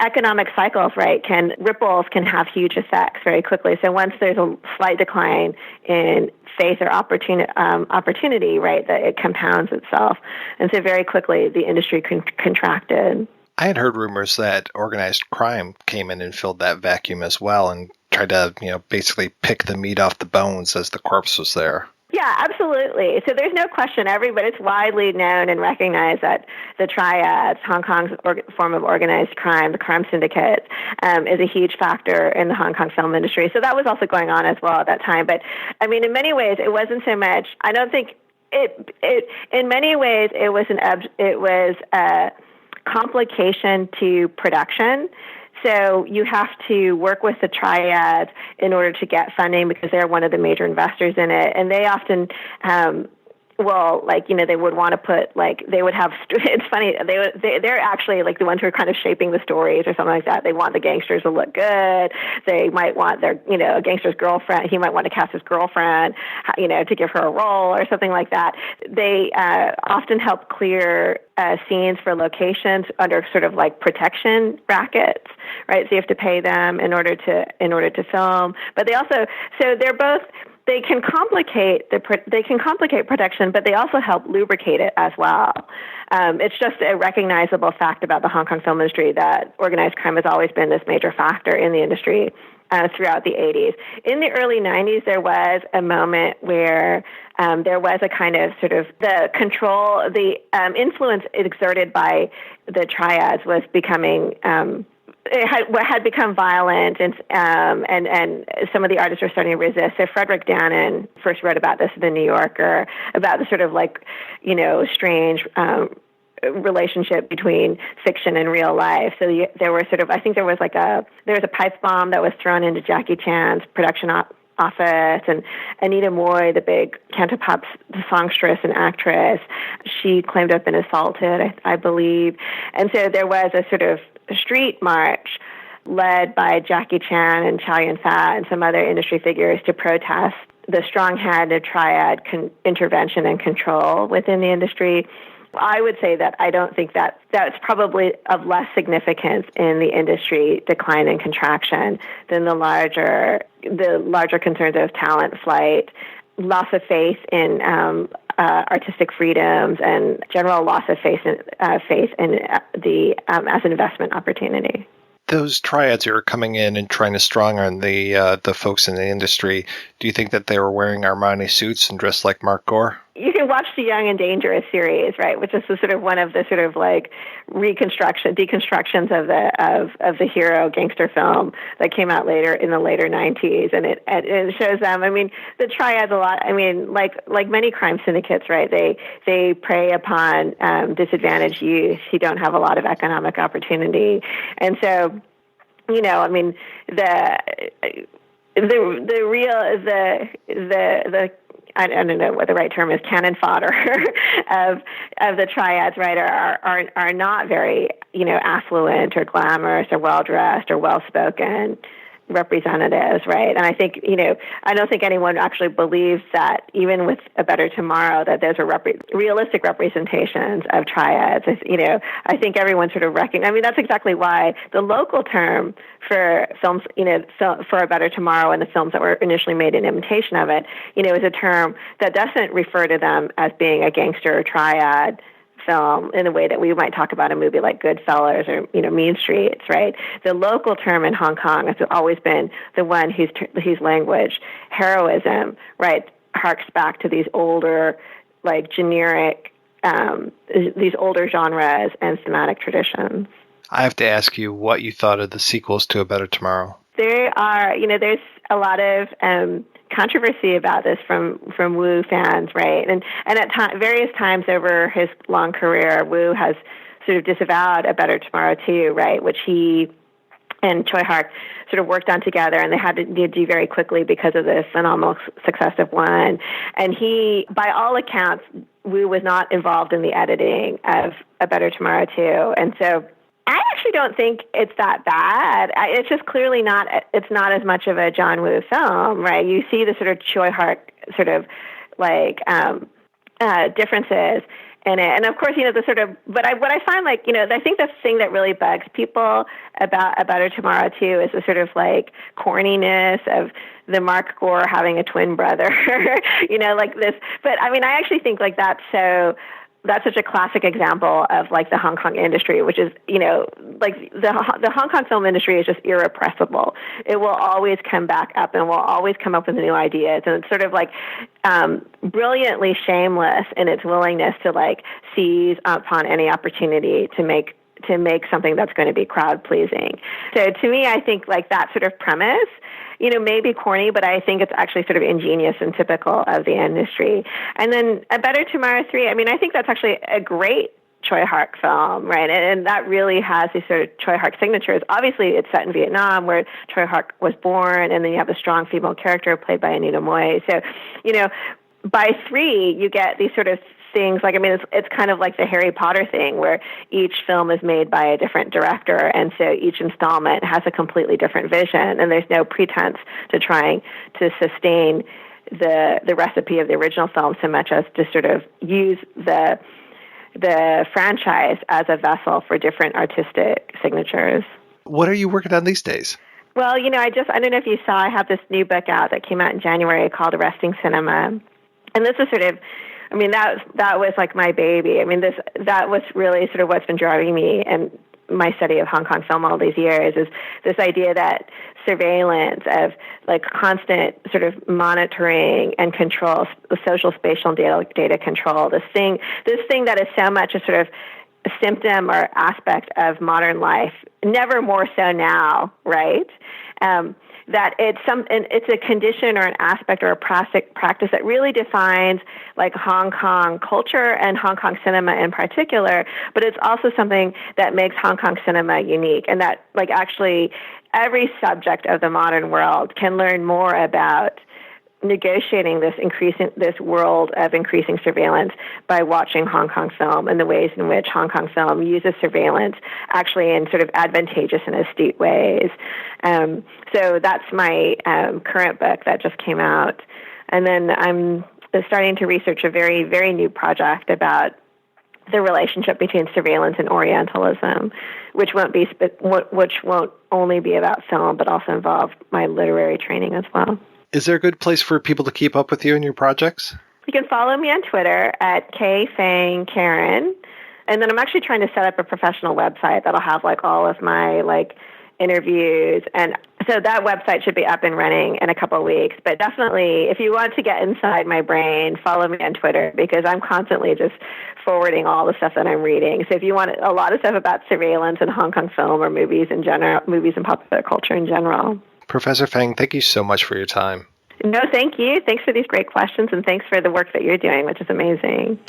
economic cycles, right, ripples can have huge effects very quickly. So once there's a slight decline in faith or opportunity, right, that it compounds itself. And so very quickly the industry contracted. I had heard rumors that organized crime came in and filled that vacuum as well and tried to, basically pick the meat off the bones as the corpse was there. Yeah, absolutely. So there's no question. It's widely known and recognized that the triads, Hong Kong's form of organized crime, the crime syndicate, is a huge factor in the Hong Kong film industry. So that was also going on as well at that time. But I mean, in many ways, it wasn't so much. I don't think it. In many ways, it was a complication to production. So you have to work with the triads in order to get funding because they're one of the major investors in it. And they often, they would want to put, they would have, it's funny, they're actually like the ones who are kind of shaping the stories or something like that. They want the gangsters to look good. They might want their, a gangster's girlfriend, he might want to cast his girlfriend, to give her a role or something like that. They often help clear scenes for locations under sort of like protection brackets, right? So you have to pay them in order to film. But they also, they can complicate production, but they also help lubricate it as well. It's just a recognizable fact about the Hong Kong film industry that organized crime has always been this major factor in the industry throughout the 80s. In the early 90s, there was a moment where there was a kind of sort of the control, the influence exerted by the triads was becoming had become violent, and some of the artists were starting to resist. So Frederick Dannon first wrote about this in the New Yorker, about the sort of strange relationship between fiction and real life. So there were I think there was a pipe bomb that was thrown into Jackie Chan's production office, and Anita Moy, the big cantopop songstress and actress, she claimed to have been assaulted, I believe. And so there was a sort of street march led by Jackie Chan and Chow Yun-Fat and some other industry figures to protest the strong-handed triad intervention and control within the industry. I would say that I don't think that's probably of less significance in the industry decline and contraction than the larger concerns of talent flight, loss of faith in artistic freedoms, and general loss of faith in the as an investment opportunity. Those triads who are coming in and trying to strong on the folks in the industry, do you think that they were wearing Armani suits and dressed like Mark Gore? You can watch the Young and Dangerous series, right, which is sort of one of the sort of like deconstructions of the hero gangster film that came out in the later 90s, and it shows them. I mean, the triads a lot. I mean, like many crime syndicates, right? They prey upon disadvantaged youth who don't have a lot of economic opportunity, and so, I mean, the I don't know what the right term is, cannon fodder of the triads, right, are not very, affluent or glamorous or well-dressed or well-spoken. representatives, right? And I think, I don't think anyone actually believes that even with A Better Tomorrow that there's realistic representations of triads. I think everyone sort of that's exactly why the local term for films, for A Better Tomorrow and the films that were initially made in imitation of it, is a term that doesn't refer to them as being a gangster triad film in the way that we might talk about a movie like Goodfellas or Mean Streets, right? The local term in Hong Kong has always been the one whose language, heroism, right, harks back to these older, like generic, these older genres and thematic traditions. I have to ask you what you thought of the sequels to A Better Tomorrow. There are, there's a lot of controversy about this from Woo fans, right? And at various times over his long career, Woo has sort of disavowed A Better Tomorrow too, right? Which he and Choi Hark sort of worked on together, and they had to do very quickly because of the phenomenal success of one. And he, by all accounts, Woo was not involved in the editing of A Better Tomorrow too, and so I actually don't think it's that bad. It's just clearly not. It's not as much of a John Woo film, right? You see the sort of Choi Hark sort of like differences in it, and of course, the sort of. But what I find, like, I think the thing that really bugs people about A Better Tomorrow too is the sort of like corniness of the Mark Gore having a twin brother, like this. But I mean, I actually think like that's such a classic example of like the Hong Kong industry, which is, like the Hong Kong film industry is just irrepressible. It will always come back up and will always come up with new ideas. And it's sort of like brilliantly shameless in its willingness to like seize upon any opportunity to make something that's going to be crowd pleasing. So to me, I think like that sort of premise, may be corny, but I think it's actually sort of ingenious and typical of the industry. And then A Better Tomorrow 3, I think that's actually a great Choi Hark film, right? And that really has these sort of Choi Hark signatures. Obviously, it's set in Vietnam, where Choi Hark was born, and then you have a strong female character played by Anita Mui. So, by 3, you get these sort of things like, it's kind of like the Harry Potter thing where each film is made by a different director, and so each installment has a completely different vision, and there's no pretense to trying to sustain the recipe of the original film so much as to sort of use the franchise as a vessel for different artistic signatures. What are you working on these days? Well, I don't know if you saw, I have this new book out that came out in January called Arresting Cinema. And this is sort of, that was like my baby. That was really sort of what's been driving me and my study of Hong Kong film all these years, is this idea that surveillance of like constant sort of monitoring and control, social spatial data control, this thing that is so much a sort of a symptom or aspect of modern life, never more so now, right? That it's a condition or an aspect or a practice that really defines like Hong Kong culture and Hong Kong cinema in particular, but it's also something that makes Hong Kong cinema unique, and that like actually every subject of the modern world can learn more about negotiating this world of increasing surveillance by watching Hong Kong film and the ways in which Hong Kong film uses surveillance actually in sort of advantageous and astute ways. So that's my current book that just came out. And then I'm starting to research a very, very new project about the relationship between surveillance and Orientalism, which won't only be about film, but also involve my literary training as well. Is there a good place for people to keep up with you and your projects? You can follow me on Twitter at KFangKaren. And then I'm actually trying to set up a professional website that'll have like all of my like interviews. And so that website should be up and running in a couple of weeks. But definitely, if you want to get inside my brain, follow me on Twitter, because I'm constantly just forwarding all the stuff that I'm reading. So if you want a lot of stuff about surveillance and Hong Kong film or movies in general, movies and popular culture in general. Professor Fang, thank you so much for your time. No, thank you. Thanks for these great questions, and thanks for the work that you're doing, which is amazing.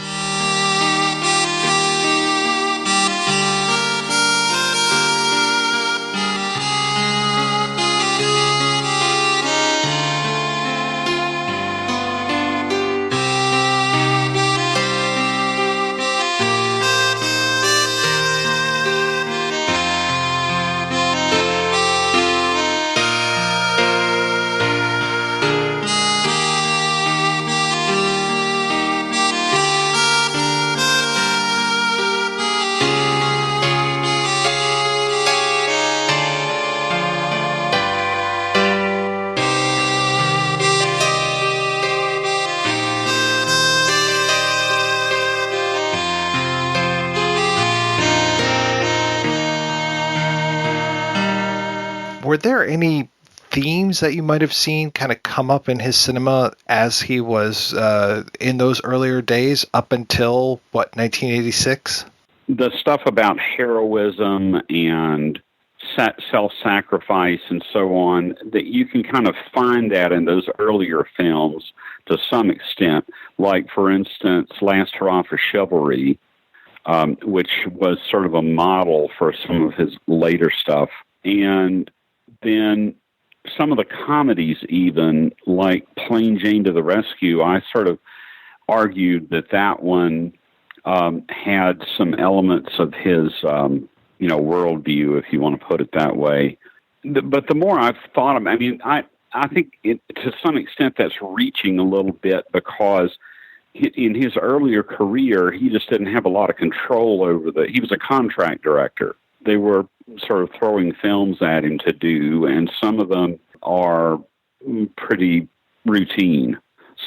Were there any themes that you might have seen kind of come up in his cinema as he was in those earlier days up until, 1986? The stuff about heroism and self-sacrifice and so on, that you can kind of find that in those earlier films to some extent. Like, for instance, Last Hurrah for Chivalry, which was sort of a model for some of his later stuff. And then some of the comedies even, like Plain Jane to the Rescue, I sort of argued that one had some elements of his, worldview, if you want to put it that way. But the more I've thought of it, I think to some extent that's reaching a little bit, because in his earlier career, he just didn't have a lot of control over he was a contract director. They were sort of throwing films at him to do, and some of them are pretty routine.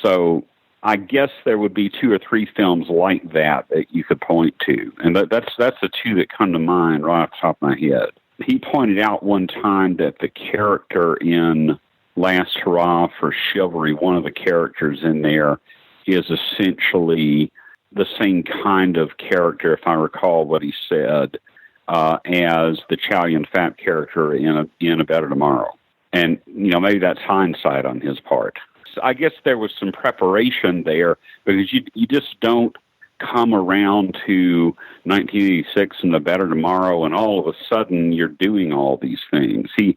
So I guess there would be 2 or 3 films like that you could point to. And that's the 2 that come to mind right off the top of my head. He pointed out one time that the character in Last Hurrah for Chivalry, one of the characters in there, is essentially the same kind of character, if I recall what he said, as the Chow Yun-Fat character in A Better Tomorrow. And, maybe that's hindsight on his part. So I guess there was some preparation there, because you just don't come around to 1986 and A Better Tomorrow and all of a sudden you're doing all these things. He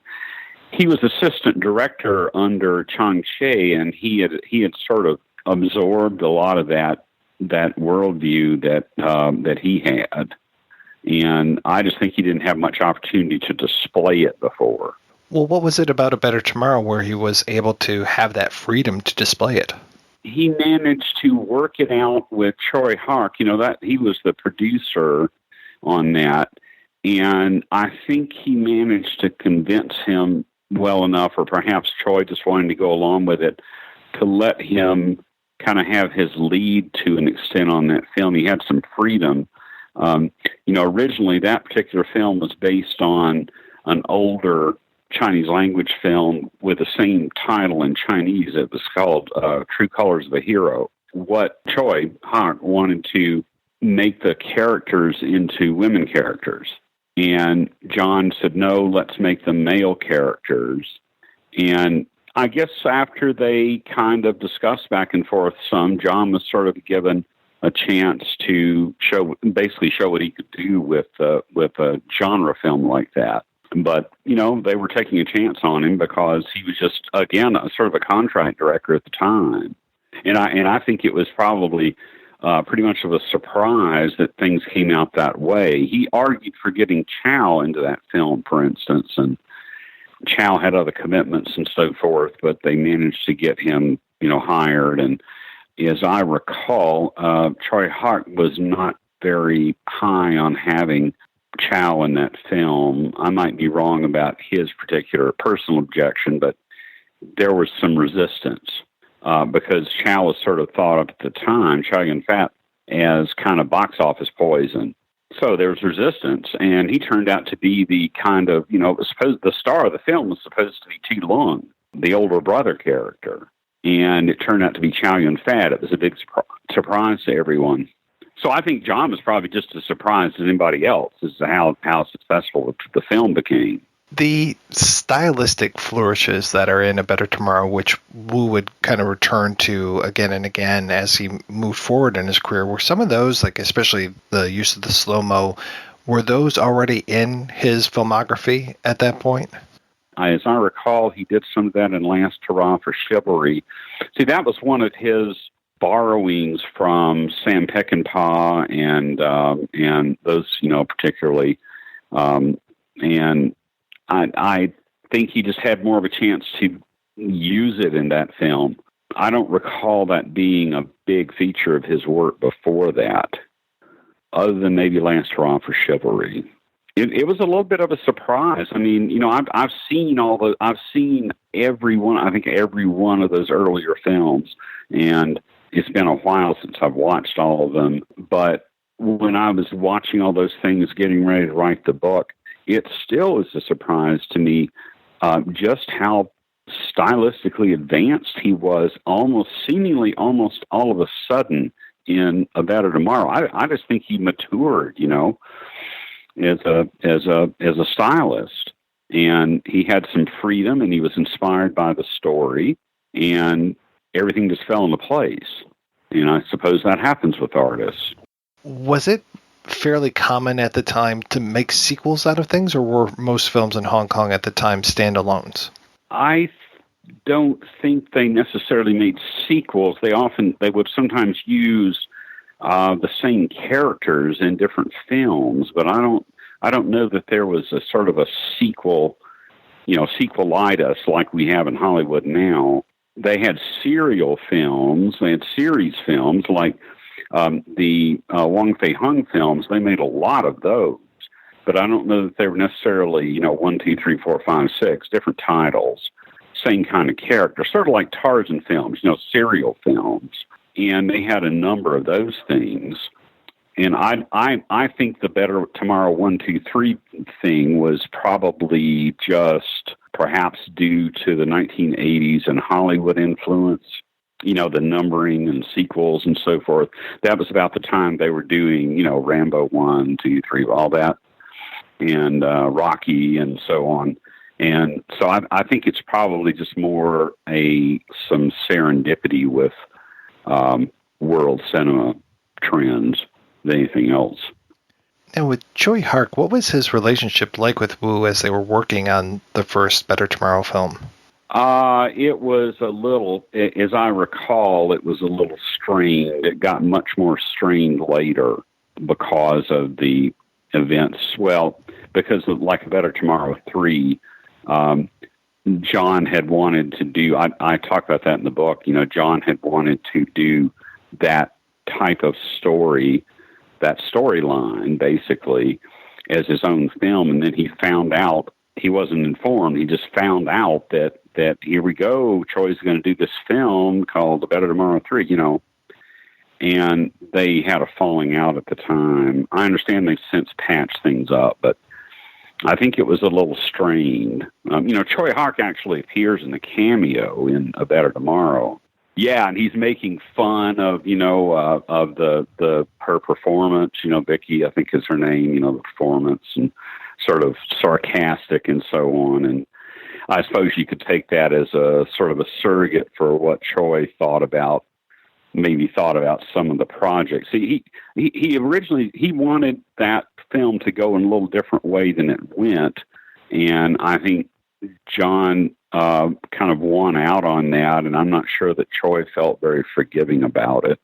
was assistant director under Cheung, and he had sort of absorbed a lot of that worldview that he had. And I just think he didn't have much opportunity to display it before. Well, what was it about A Better Tomorrow where he was able to have that freedom to display it? He managed to work it out with Choi Hark. That he was the producer on that. And I think he managed to convince him well enough, or perhaps Choi just wanted to go along with it, to let him kind of have his lead to an extent on that film. He had some freedom. Originally that particular film was based on an older Chinese language film with the same title in Chinese. It was called True Colors of a Hero. What Choi Hark wanted to make the characters into women characters. And John said, no, let's make them male characters. And I guess after they kind of discussed back and forth some, John was sort of given a chance to show what he could do with a genre film like that. But, they were taking a chance on him because he was just, again, sort of a contract director at the time. And I think it was probably pretty much of a surprise that things came out that way. He argued for getting Chow into that film, for instance, and Chow had other commitments and so forth, but they managed to get him, hired. And as I recall, Choi Hark was not very high on having Chow in that film. I might be wrong about his particular personal objection, but there was some resistance because Chow was sort of thought of at the time, Chow Yun-Fat, as kind of box office poison. So there was resistance, and he turned out to be the kind of, the star of the film was supposed to be Chi Lung, the older brother character, and it turned out to be Chow Yun-Fat. It was a big surprise to everyone. So I think John was probably just as surprised as anybody else as to how successful the film became. The stylistic flourishes that are in A Better Tomorrow, which Wu would kind of return to again and again as he moved forward in his career, were some of those, like especially the use of the slow-mo, were those already in his filmography at that point? As I recall, he did some of that in Last Hurrah for Chivalry. See, that was one of his borrowings from Sam Peckinpah and those, particularly. And I think he just had more of a chance to use it in that film. I don't recall that being a big feature of his work before that, other than maybe Last Hurrah for Chivalry. It was a little bit of a surprise. I mean, I've seen every one of those earlier films, and it's been a while since I've watched all of them. But when I was watching all those things, getting ready to write the book, it still is a surprise to me just how stylistically advanced he was, seemingly almost all of a sudden in A Better Tomorrow. I just think he matured, as a stylist, and he had some freedom, and he was inspired by the story, and everything just fell into place. I suppose that happens with artists. Was it fairly common at the time to make sequels out of things, or were most films in Hong Kong at the time standalones? I don't think they necessarily made sequels. They would sometimes use the same characters in different films, but I don't know that there was a sort of a sequel, sequelitis like we have in Hollywood now. They had serial films. They had series films like the Wong Fei-hung films. They made a lot of those, but I don't know that they were necessarily, 1, 2, 3, 4, 5, 6, different titles, same kind of character, sort of like Tarzan films, serial films. And they had a number of those things. And I think the Better Tomorrow 1, 2, 3 thing was probably just perhaps due to the 1980s and Hollywood influence, the numbering and sequels and so forth. That was about the time they were doing, Rambo 1, 2, 3, all that, and Rocky and so on. And so I think it's probably just more some serendipity with world cinema trends than anything else. And with Choi Hark, what was his relationship like with Woo as they were working on the first Better Tomorrow film? It was a little, as I recall, it was a little strained. It got much more strained later because of the events. Well, because of like A Better Tomorrow 3, John had wanted to do, I talk about that in the book, John had wanted to do that type of story, that storyline, basically, as his own film. And then he found out, he wasn't informed, he just found out that here we go, Choi's going to do this film called The Better Tomorrow 3, and they had a falling out at the time. I understand they've since patched things up, but I think it was a little strained. Choi Hark actually appears in the cameo in A Better Tomorrow. Yeah, and he's making fun of, of her performance, Vicky, I think is her name, the performance, and sort of sarcastic and so on. And I suppose you could take that as a sort of a surrogate for what Choi thought about some of the projects. He originally, he wanted that film to go in a little different way than it went. And I think John kind of won out on that, and I'm not sure that Choi felt very forgiving about it.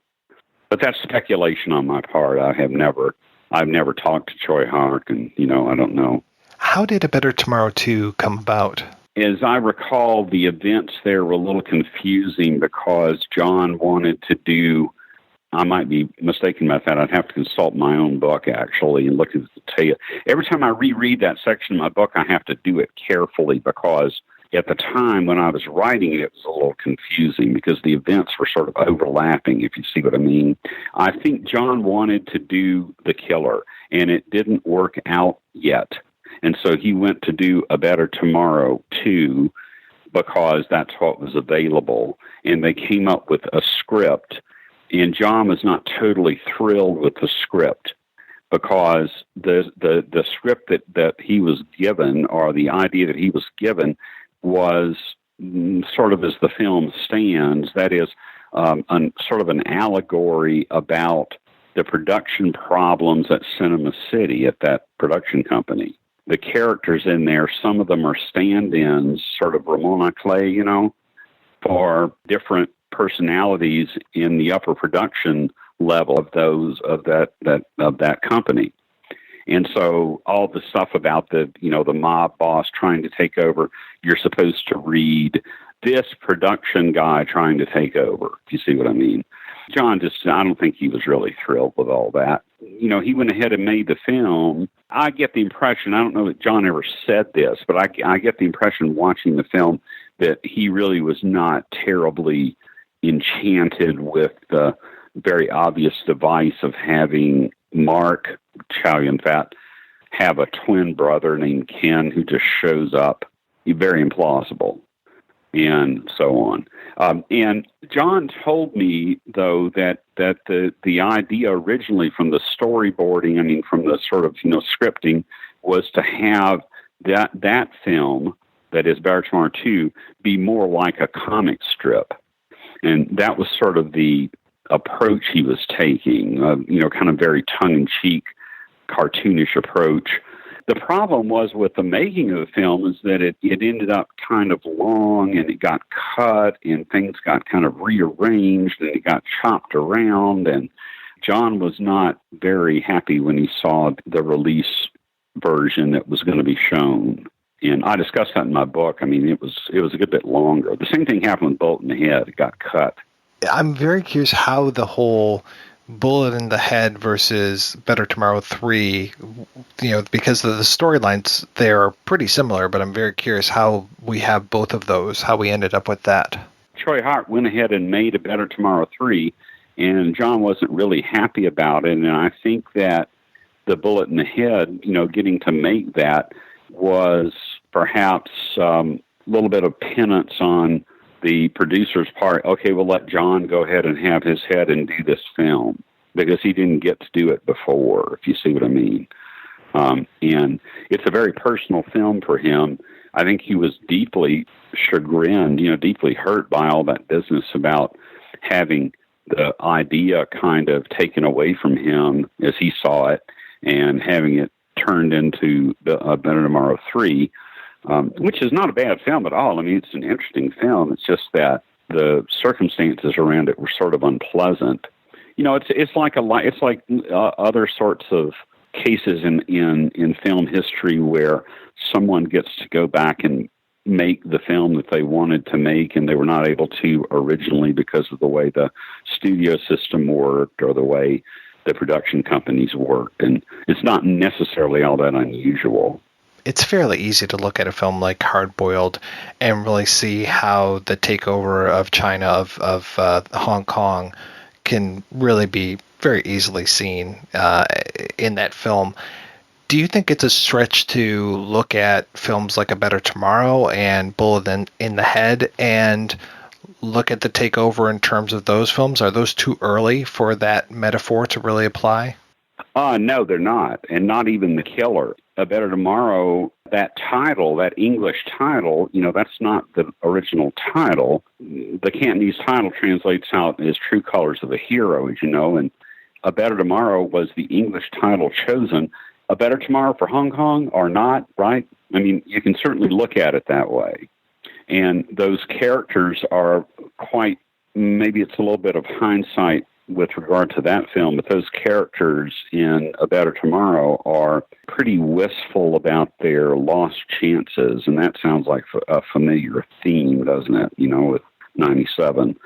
But that's speculation on my part. I've never talked to Choi Hark, and I don't know. How did A Better Tomorrow 2 come about? As I recall, the events there were a little confusing because John wanted to do, I might be mistaken about that. I'd have to consult my own book, actually, and look at the detail. Every time I reread that section of my book, I have to do it carefully because at the time when I was writing it, it was a little confusing because the events were sort of overlapping, if you see what I mean. I think John wanted to do The Killer, and it didn't work out yet. And so he went to do A Better Tomorrow 2 because that's what was available. And they came up with a script. And John was not totally thrilled with the script because the script that he was given, or the idea that he was given, was sort of as the film stands. That is sort of an allegory about the production problems at Cinema City, at that production company. The characters in there, some of them are stand-ins, sort of Ramona Clay, for different personalities in the upper production level of that company. And so all the stuff about the mob boss trying to take over, you're supposed to read this production guy trying to take over, if you see what I mean. John I don't think he was really thrilled with all that. He went ahead and made the film. I get the impression, I don't know that John ever said this, but I get the impression watching the film that he really was not terribly enchanted with the very obvious device of having Mark, Chow Yun-Fat, have a twin brother named Ken who just shows up, very implausible, and so on. And John told me, though, that the idea originally from the storyboarding, I mean, from the sort of, scripting, was to have that film, that is Better Tomorrow 2, be more like a comic strip. And that was sort of the approach he was taking, kind of very tongue-in-cheek, cartoonish approach. The problem was with the making of the film is that it ended up kind of long, and it got cut, and things got kind of rearranged, and it got chopped around, and John was not very happy when he saw the release version that was going to be shown. And I discussed that in my book. I mean, it was a good bit longer. The same thing happened with Bullet in the Head. It got cut. I'm very curious how the whole Bullet in the Head versus Better Tomorrow 3, because the storylines there are pretty similar, but I'm very curious how we have both of those, how we ended up with that. Troy Hart went ahead and made a Better Tomorrow 3, and John wasn't really happy about it, and I think that the Bullet in the Head, getting to make that was perhaps a little bit of penance on the producer's part. Okay, we'll let John go ahead and have his head and do this film, because he didn't get to do it before, if you see what I mean. And it's a very personal film for him. I think he was deeply chagrined, deeply hurt by all that business about having the idea kind of taken away from him as he saw it, and having it turned into Better Tomorrow 3, which is not a bad film at all. I mean, it's an interesting film. It's just that the circumstances around it were sort of unpleasant. It's like other sorts of cases in film history where someone gets to go back and make the film that they wanted to make, and they were not able to originally because of the way the studio system worked or the way the production companies worked. And it's not necessarily all that unusual. It's fairly easy to look at a film like Hard Boiled and really see how the takeover of China, of Hong Kong, can really be very easily seen in that film. Do you think it's a stretch to look at films like A Better Tomorrow and Bullet in the Head and look at the takeover in terms of those films? Are those too early for that metaphor to really apply? No, they're not, and not even The Killer. A Better Tomorrow, that title, that English title, that's not the original title. The Cantonese title translates out as True Colors of a Hero, as you know, and A Better Tomorrow was the English title chosen. A Better Tomorrow for Hong Kong or not, right? I mean, you can certainly look at it that way. And those characters are quite, maybe it's a little bit of hindsight with regard to that film, but those characters in A Better Tomorrow are pretty wistful about their lost chances, and that sounds like a familiar theme, doesn't it, with 97.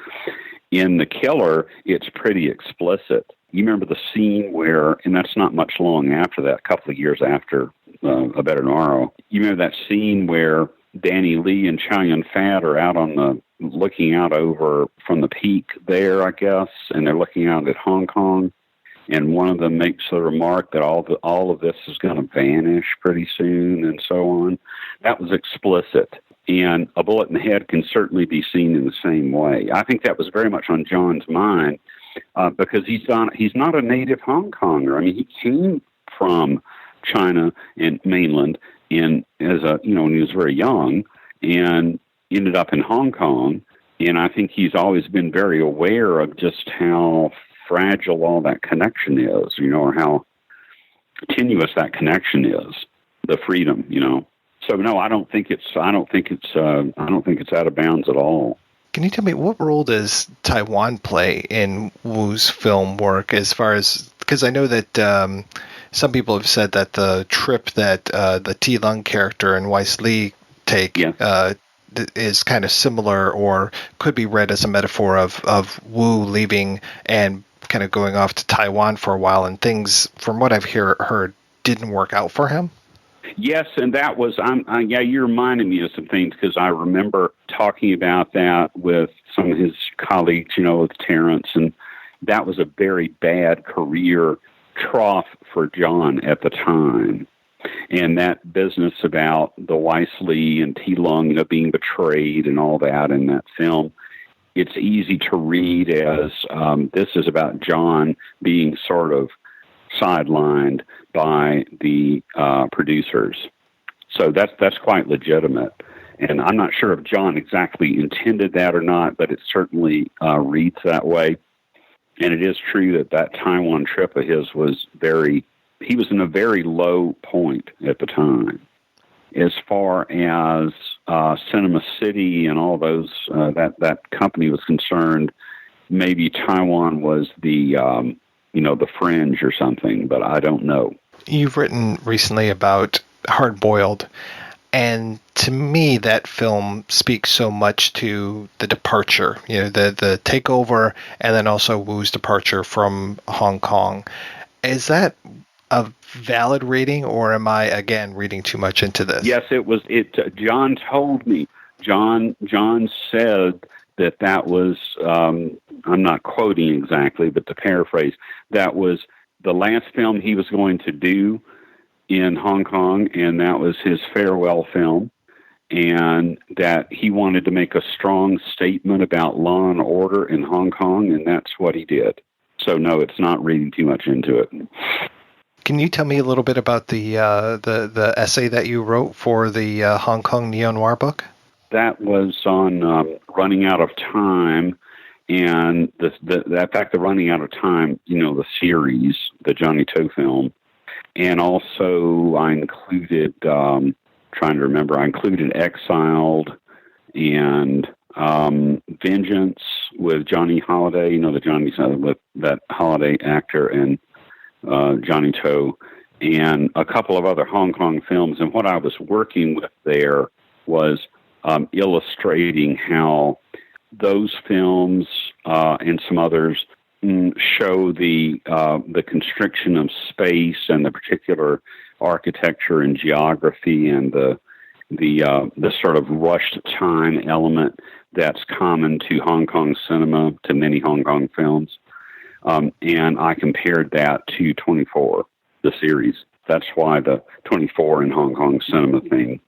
In The Killer, it's pretty explicit. You remember the scene where, and that's not much long after that, a couple of years after A Better Tomorrow, you remember that scene where Danny Lee and Chow Yun-Fat are out on looking out over from the peak there, I guess, and they're looking out at Hong Kong, and one of them makes the remark that all of this is going to vanish pretty soon, and so on. That was explicit, and A Bullet in the Head can certainly be seen in the same way. I think that was very much on John's mind, because he's not a native Hong Konger. I mean, he came from China and mainland, and when he was very young, and ended up in Hong Kong. And I think he's always been very aware of just how fragile all that connection is, or how tenuous that connection is, the freedom, So no, I don't think it's out of bounds at all. Can you tell me, what role does Taiwan play in Wu's film work, as far as, because I know that some people have said that the trip that the T. Lung character and Waise Lee take is kind of similar, or could be read as a metaphor of Wu leaving and kind of going off to Taiwan for a while, and things, from what I've heard, didn't work out for him? Yes, and that was, you reminded me of some things, because I remember talking about that with some of his colleagues, with Terrence, and that was a very bad career trough for John at the time. And that business about the Waise Lee and Lung, being betrayed and all that in that film, it's easy to read as this is about John being sort of sidelined by the producers. So that's quite legitimate. And I'm not sure if John exactly intended that or not, but it certainly reads that way. And it is true that Taiwan trip of his was he was in a very low point at the time. As far as Cinema City and all those, that company was concerned, maybe Taiwan was the fringe or something, but I don't know. You've written recently about Hard Boiled, and to me that film speaks so much to the departure, the takeover, and then also Wu's departure from Hong Kong. Is that a valid reading, or am I again reading too much into this? Yes, it was. John told me. John said that was. I'm not quoting exactly, but to paraphrase, that was the last film he was going to do in Hong Kong, and that was his farewell film, and that he wanted to make a strong statement about law and order in Hong Kong, and that's what he did. So no, it's not reading too much into it. Can you tell me a little bit about the essay that you wrote for the Hong Kong neo-noir book? That was on running out of time, and the running out of time, the series, the Johnny To film, and also I included I included Exiled and Vengeance with Johnny Holiday, the Johnny with that Holiday actor, and Johnny To, and a couple of other Hong Kong films. And what I was working with there was illustrating how those films and some others show the constriction of space and the particular architecture and geography and the sort of rushed time element that's common to Hong Kong cinema, to many Hong Kong films. And I compared that to 24, the series. That's why the 24 in Hong Kong cinema thing.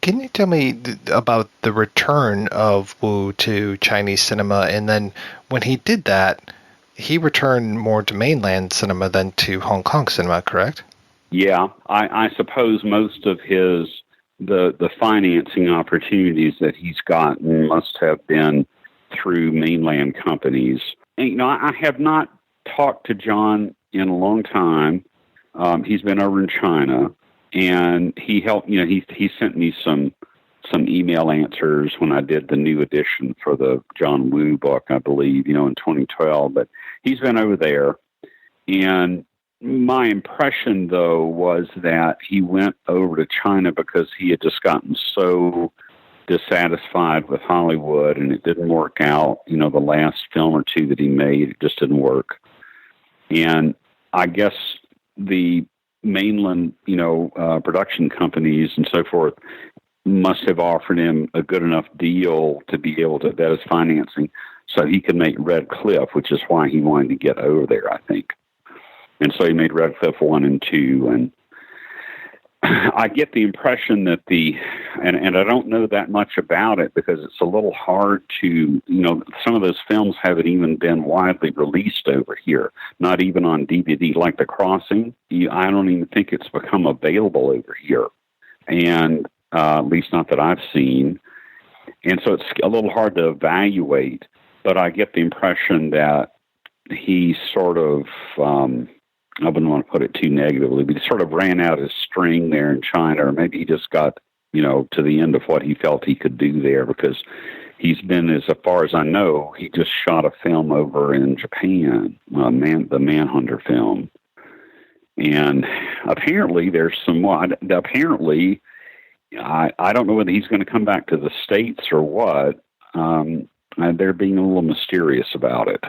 Can you tell me about the return of Wu to Chinese cinema? And then when he did that, he returned more to mainland cinema than to Hong Kong cinema, correct? Yeah, I suppose most of the financing opportunities that he's gotten must have been through mainland companies. And, I have not talked to John in a long time. He's been over in China, and he helped. He sent me some email answers when I did the new edition for the John Woo book, I believe, in 2012. But he's been over there, and my impression, though, was that he went over to China because he had just gotten so dissatisfied with Hollywood, and it didn't work out. The last film or two that he made, it just didn't work. And I guess the mainland, production companies and so forth must have offered him a good enough deal to be able to vet his financing so he could make Red Cliff, which is why he wanted to get over there, I think. And so he made Red Cliff 1 and 2. And I get the impression that and I don't know that much about it because it's a little hard to, some of those films haven't even been widely released over here, not even on DVD, like The Crossing. I don't even think it's become available over here. And at least not that I've seen. And so it's a little hard to evaluate, but I get the impression that he sort of, I wouldn't want to put it too negatively, but he sort of ran out his string there in China, or maybe he just got, to the end of what he felt he could do there, because he's been, as far as I know, he just shot a film over in Japan, the Manhunter film. And apparently there's some more, apparently, I don't know whether he's going to come back to the States or what. They're being a little mysterious about it,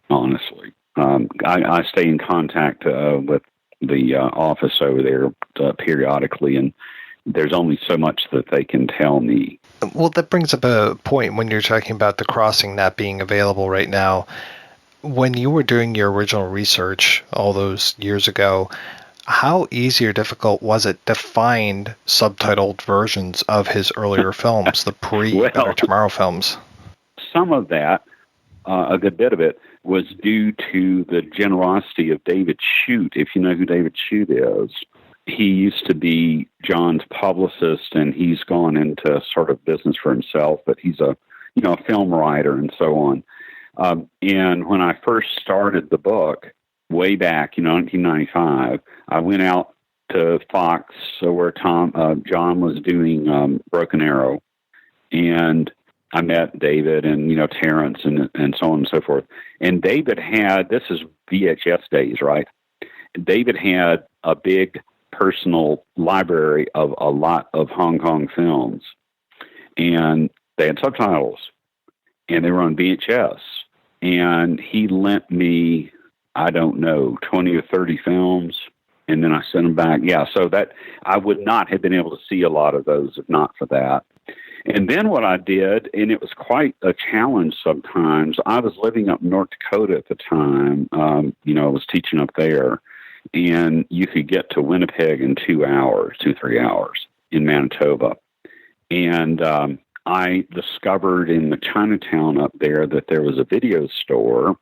honestly. I stay in contact with the office over there periodically, and there's only so much that they can tell me. Well, that brings up a point when you're talking about The Crossing not being available right now. When you were doing your original research all those years ago, How easy or difficult was it to find subtitled versions of his earlier films, the pre-Better Tomorrow films? Some of that, a good bit of it, was due to the generosity of David Shute. If you know who David Shute is, he used to be John's publicist, and he's gone into sort of business for himself, but he's a film writer and so on. And when I first started the book, way back, 1995, I went out to Fox, where John was doing Broken Arrow, and I met David and, Terrence and so on and so forth. And David had, this is VHS days, right? David had a big personal library of a lot of Hong Kong films. And they had subtitles. And they were on VHS. And he lent me, I don't know, 20 or 30 films. And then I sent them back. Yeah, so that I would not have been able to see a lot of those if not for that. And then what I did, and it was quite a challenge sometimes, I was living up in North Dakota at the time. I was teaching up there. And you could get to Winnipeg in 3 hours in Manitoba. And I discovered in the Chinatown up there that there was a video store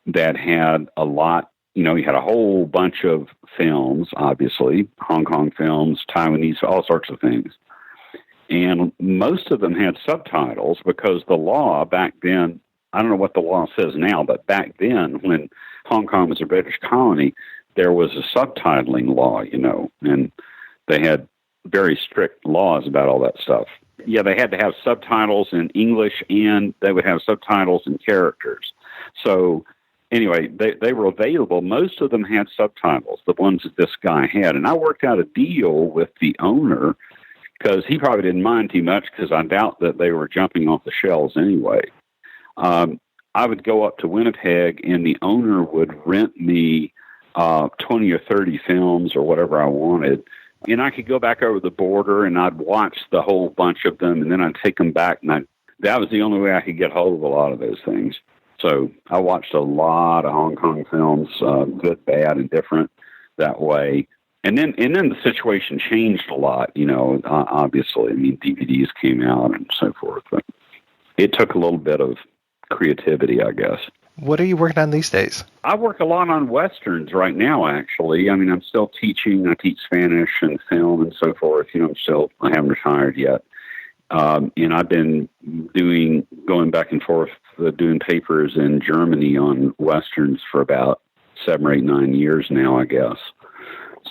that had a lot, you had a whole bunch of films, obviously, Hong Kong films, Taiwanese, all sorts of things. And most of them had subtitles because the law back then, I don't know what the law says now, but back then when Hong Kong was a British colony, there was a subtitling law, and they had very strict laws about all that stuff. Yeah, they had to have subtitles in English, and they would have subtitles in characters. So anyway, they were available. Most of them had subtitles, the ones that this guy had. And I worked out a deal with the owner because he probably didn't mind too much because I doubt that they were jumping off the shelves anyway. I would go up to Winnipeg, and the owner would rent me 20 or 30 films or whatever I wanted. And I could go back over the border, and I'd watch the whole bunch of them, and then I'd take them back. And that was the only way I could get hold of a lot of those things. So I watched a lot of Hong Kong films, good, bad, and different that way. And then the situation changed a lot, obviously. I mean, DVDs came out and so forth. But it took a little bit of creativity, I guess. What are you working on these days? I work a lot on Westerns right now, actually. I mean, I'm still teaching. I teach Spanish and film and so forth. I haven't retired yet. And I've been going back and forth, doing papers in Germany on Westerns for about 7 or 8, 9 years now, I guess.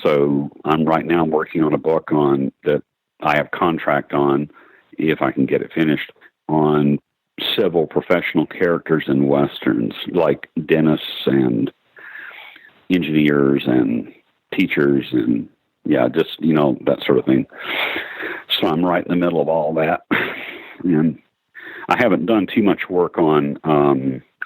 So I'm working on a book on that I have contract on, if I can get it finished, on civil professional characters in Westerns, like dentists and engineers and teachers and, just, that sort of thing. So I'm right in the middle of all that. And I haven't done too much work on,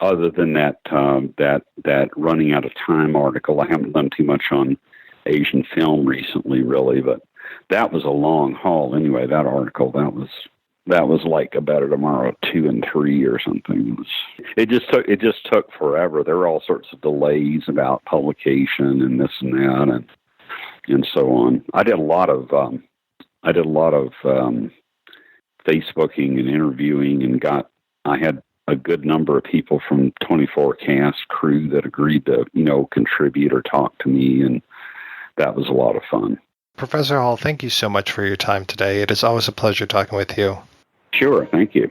other than that running out of time article. I haven't done too much on Asian film recently, really, but that was a long haul anyway, that article. That was like A Better Tomorrow 2 and 3 or something. It just took forever. There were all sorts of delays about publication and this and that and so on. I did a lot of Facebooking and interviewing, and I had a good number of people from 24 Cast crew that agreed to contribute or talk to me, and that was a lot of fun. Professor Hall, thank you so much for your time today. It is always a pleasure talking with you. Sure, thank you.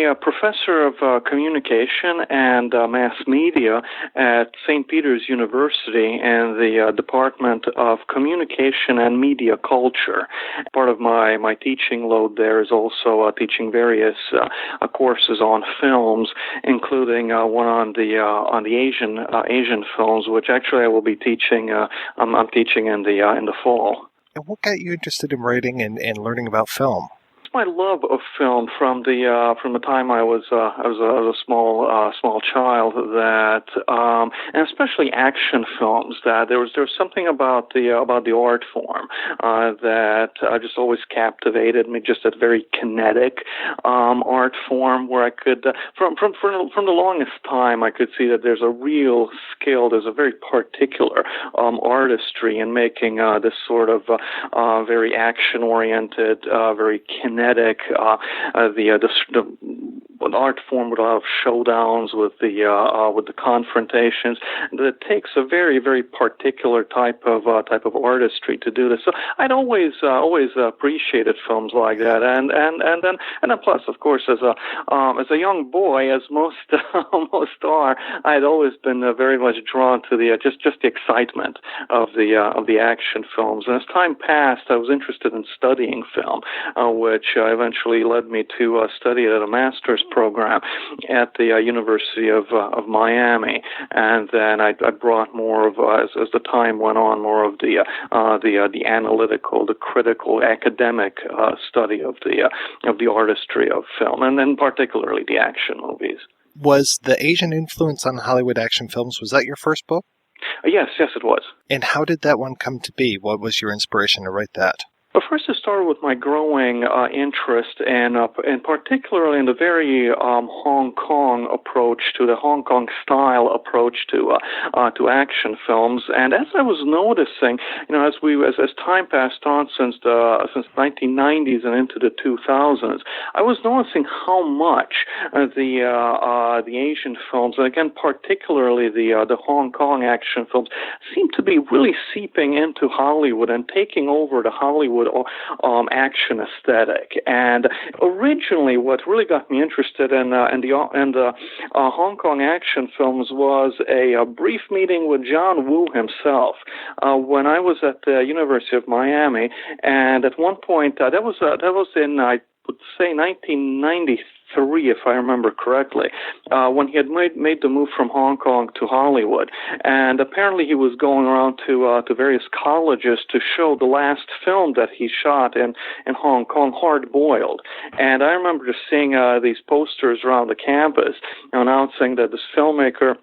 a professor of communication and mass media at St. Peter's University in the Department of Communication and Media Culture. Part of my teaching load there is also teaching various courses on films, including one on the Asian films, which actually I will be teaching. I'm teaching in the fall. And what got you interested in writing and learning about film? My love of film from the time I was a small child, that and especially action films, that there was something about the art form that just always captivated me. Just that very kinetic art form where I could from the longest time I could see that there's a real skill, there's a very particular artistry in making this sort of very action oriented, very kinetic. The art form with a lot of showdowns with the confrontations. It takes a very, very particular type of artistry to do this. So I'd always appreciated films like that, and then plus, of course, as a young boy, as most are, I'd always been very much drawn to the just the excitement of the action films. And as time passed, I was interested in studying film, which eventually led me to study it at a master's program at the University of Miami. And then I brought more of, as the time went on, more of the analytical, the critical, academic study of the artistry of film, and then particularly the action movies. Was the Asian influence on Hollywood action films, was that your first book? Yes, it was. And how did that one come to be? What was your inspiration to write that? Well, first it started with my growing interest and particularly in the very Hong Kong approach to the Hong Kong style approach to action films. And as I was noticing, as time passed on since the 1990s and into the 2000s, I was noticing how much the Asian films, and again particularly the Hong Kong action films, seemed to be really seeping into Hollywood and taking over the Hollywood action aesthetic. And originally, what really got me interested in the Hong Kong action films was a brief meeting with John Woo himself when I was at the University of Miami. And at one point, that was in, I would say, 1993. If I remember correctly, when he had made the move from Hong Kong to Hollywood. And apparently he was going around to various colleges to show the last film that he shot in Hong Kong, Hard Boiled. And I remember just seeing these posters around the campus announcing that this filmmaker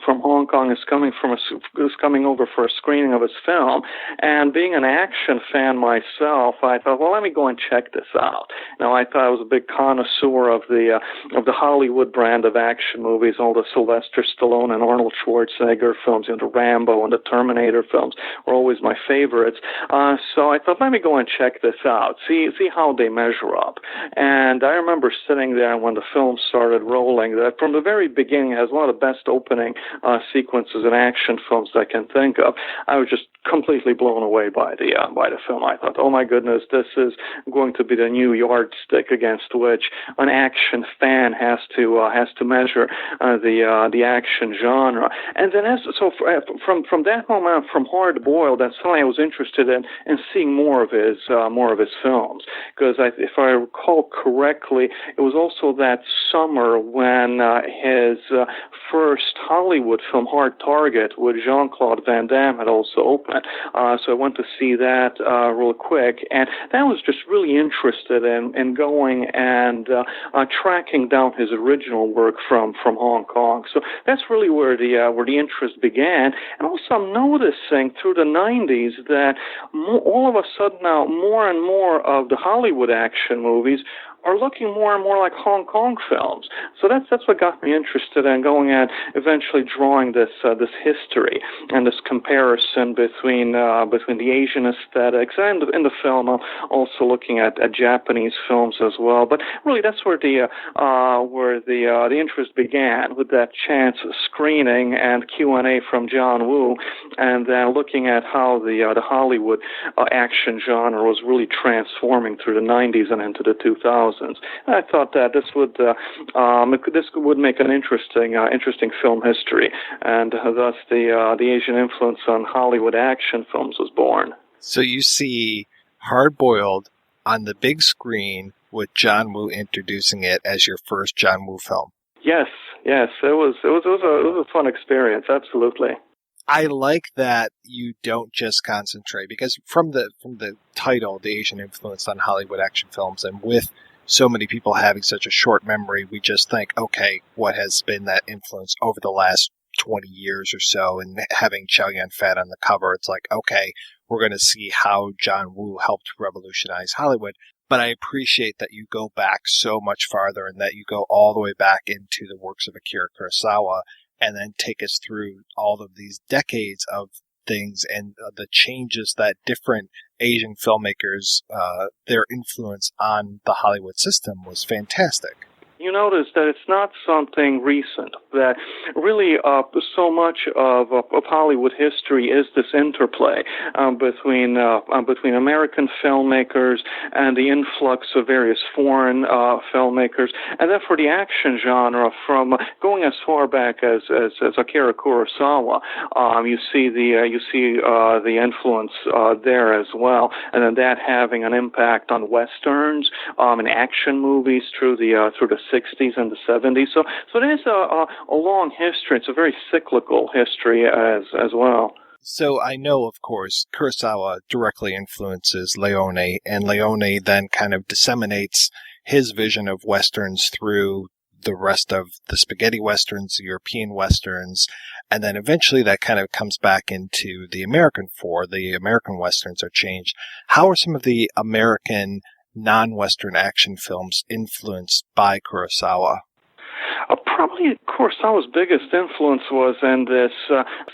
from Hong Kong is coming over for a screening of his film. And being an action fan myself, I thought, well, let me go and check this out. Now, I thought I was a big connoisseur of the Hollywood brand of action movies, all the Sylvester Stallone and Arnold Schwarzenegger films, the Rambo and the Terminator films were always my favorites. So I thought, let me go and check this out, see how they measure up. And I remember sitting there when the film started rolling. That from the very beginning, it has one of the best opening sequences in action films that I can think of. I was just completely blown away by the film. I thought, oh my goodness, this is going to be the new yardstick against which an action fan has to measure the action genre. And then from that moment, from Hard Boiled, and suddenly I was interested in seeing more of his films, because if I recall correctly, it was also that summer when his first Hollywood film, Hard Target, with Jean-Claude Van Damme, had also opened. So I went to see that real quick, and that was just really interested in going and tracking down his original work from Hong Kong. So that's really where the interest began. And also I'm noticing through the 90s that all of a sudden now more and more of the Hollywood action movies are looking more and more like Hong Kong films. So that's what got me interested in going and eventually drawing this history and this comparison between the Asian aesthetics and in the film. I'm also looking at Japanese films as well. But really, that's where the interest began, with that chance screening and Q&A from John Woo, and then looking at how the Hollywood action genre was really transforming through the 90s and into the 2000s. 2000s. And I thought that this would make an interesting film history, and thus the Asian influence on Hollywood action films was born. So you see Hard Boiled on the big screen with John Woo introducing it as your first John Woo film. Yes, it was a fun experience, absolutely. I like that you don't just concentrate, because from the title, the Asian influence on Hollywood action films, and with so many people having such a short memory, we just think, okay, what has been that influence over the last 20 years or so? And having Chow Yun-Fat on the cover, it's like, okay, we're going to see how John Woo helped revolutionize Hollywood. But I appreciate that you go back so much farther, and that you go all the way back into the works of Akira Kurosawa, and then take us through all of these decades of things and the changes that different Asian filmmakers, their influence on the Hollywood system was fantastic. You notice that it's not something recent, that really so much of Hollywood history is this interplay between American filmmakers and the influx of various foreign filmmakers. And then for the action genre, from going as far back as Akira Kurosawa, you see the influence there as well, and then that having an impact on westerns and action movies through the 60s and the 70s. So it is a long history. It's a very cyclical history as well. So I know, of course, Kurosawa directly influences Leone, and Leone then kind of disseminates his vision of westerns through the rest of the spaghetti westerns, the European westerns, and then eventually that kind of comes back into the American fore. The American westerns are changed. How are some of the American non-Western action films influenced by Kurosawa? Probably Kurosawa's biggest influence was in this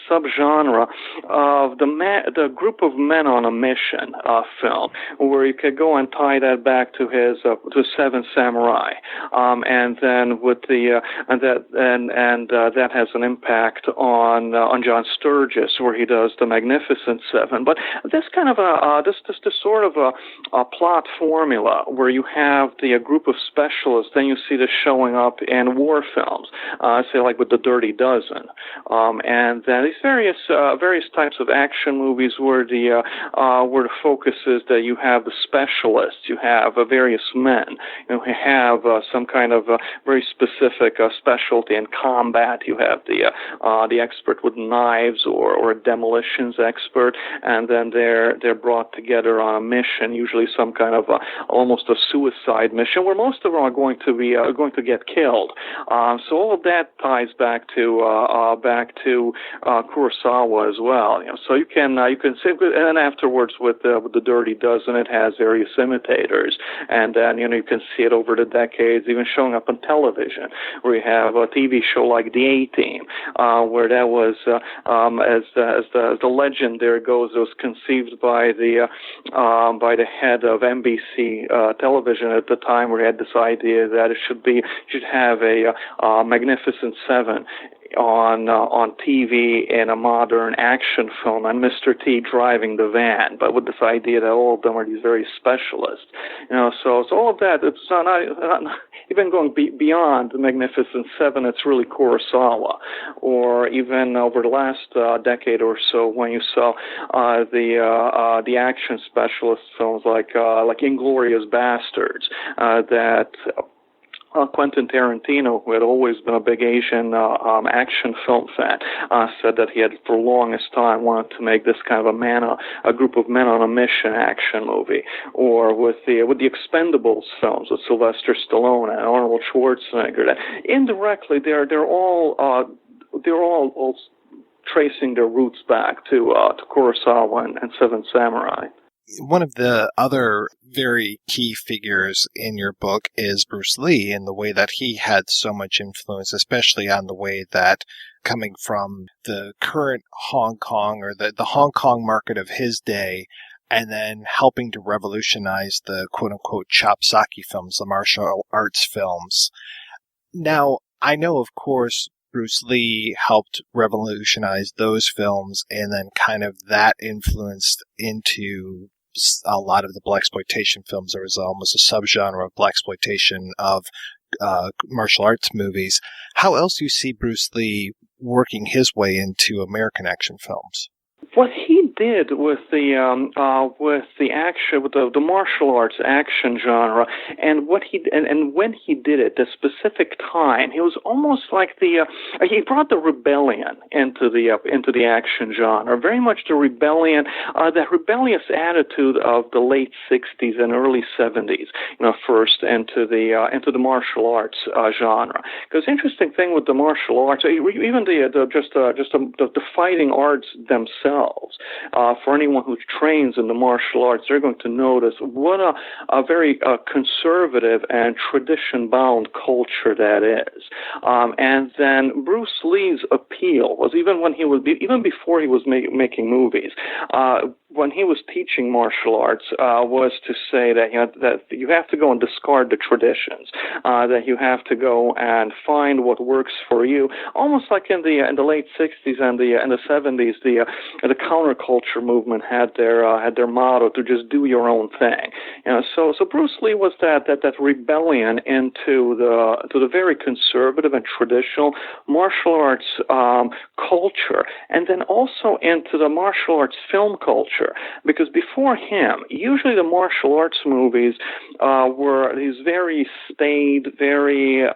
subgenre of the group of men on a mission film, where you could go and tie that back to his to Seven Samurai, and then with the that has an impact on John Sturges, where he does the Magnificent Seven. But this kind of this sort of a plot formula where you have the group of specialists, then you see this showing up in war films, say like with The Dirty Dozen, and then these various types of action movies where the focus is that you have the specialists, you have various men, you have some kind of very specific specialty in combat. You have the expert with knives or a demolitions expert, and then they're brought together on a mission, usually some kind of almost a suicide mission, where most of them are going to get killed. So all of that ties back to Kurosawa as well. So you can say, and afterwards with the Dirty Dozen, it has various imitators, and then you can see it over the decades, even showing up on television, where you have a TV show like The A-Team, where that was as the legend there goes, it was conceived by the head of NBC television at the time, where he had this idea that it should have a Magnificent Seven on TV in a modern action film, and Mr. T driving the van, but with this idea that all of them are these very specialists. So all of that, it's not even going beyond the Magnificent Seven. It's really Kurosawa, or even over the last decade or so, when you saw the action specialist films like Inglourious Bastards, that Quentin Tarantino, who had always been a big Asian action film fan, said that he had for the longest time wanted to make this kind of a group of men on a mission action movie. Or with the Expendables films with Sylvester Stallone and Arnold Schwarzenegger, that indirectly they're all tracing their roots back to Kurosawa and Seven Samurai. One of the other very key figures in your book is Bruce Lee, in the way that he had so much influence, especially on the way that, coming from the current Hong Kong, or the Hong Kong market of his day, and then helping to revolutionize the quote-unquote chopsaki films, the martial arts films. Now, I know, of course, Bruce Lee helped revolutionize those films, and then kind of that influenced into a lot of the blaxploitation films. There was almost a subgenre of blaxploitation of martial arts movies. How else do you see Bruce Lee working his way into American action films? What he did with the action, with the martial arts action genre, and when he did it, the specific time, he was almost like he brought the rebellion into the action genre, very much the rebellion, that rebellious attitude of the late '60s and early '70s, first into the martial arts genre. Because interesting thing with the martial arts, even the fighting arts themselves. For anyone who trains in the martial arts, they're going to notice what a very conservative and tradition-bound culture that is. And then Bruce Lee's appeal was even before he was making movies. When he was teaching martial arts, was to say that that you have to go and discard the traditions, that you have to go and find what works for you. Almost like in the late '60s and the '70s, the counterculture movement had their motto to just do your own thing. So Bruce Lee was that rebellion into the very conservative and traditional martial arts culture, and then also into the martial arts film culture. Because before him, usually the martial arts movies were these very staid, very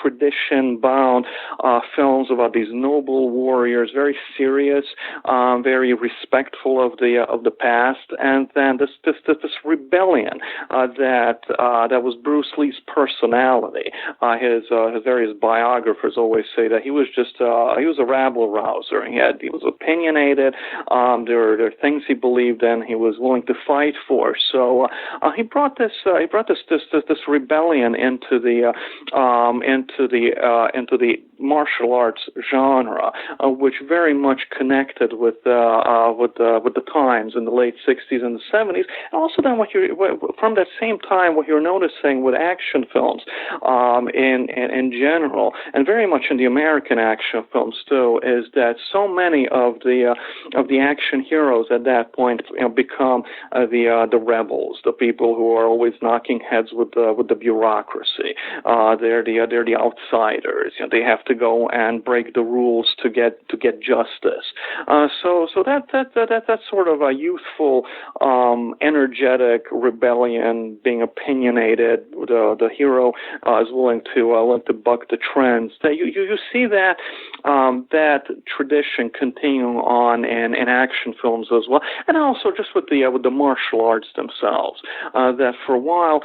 tradition-bound films about these noble warriors, very serious, very respectful of the past, and then this rebellion that was Bruce Lee's personality. His various biographers always say that he was a rabble rouser. He was opinionated. There were things he believed in, he was willing to fight for. So he brought this rebellion into the martial arts genre, which very much connected with the times in the late '60s and the '70s, and also then from that same time, what you're noticing with action films in general, and very much in the American action films too, is that so many of the action heroes at that point become the rebels, the people who are always knocking heads with the bureaucracy. They're the outsiders. They have to go and break the rules to get justice. So that's sort of a youthful, energetic rebellion, being opinionated. The hero is willing to buck the trends. That you see that tradition continuing on in action films as well, and also just with the martial arts themselves. That for a while,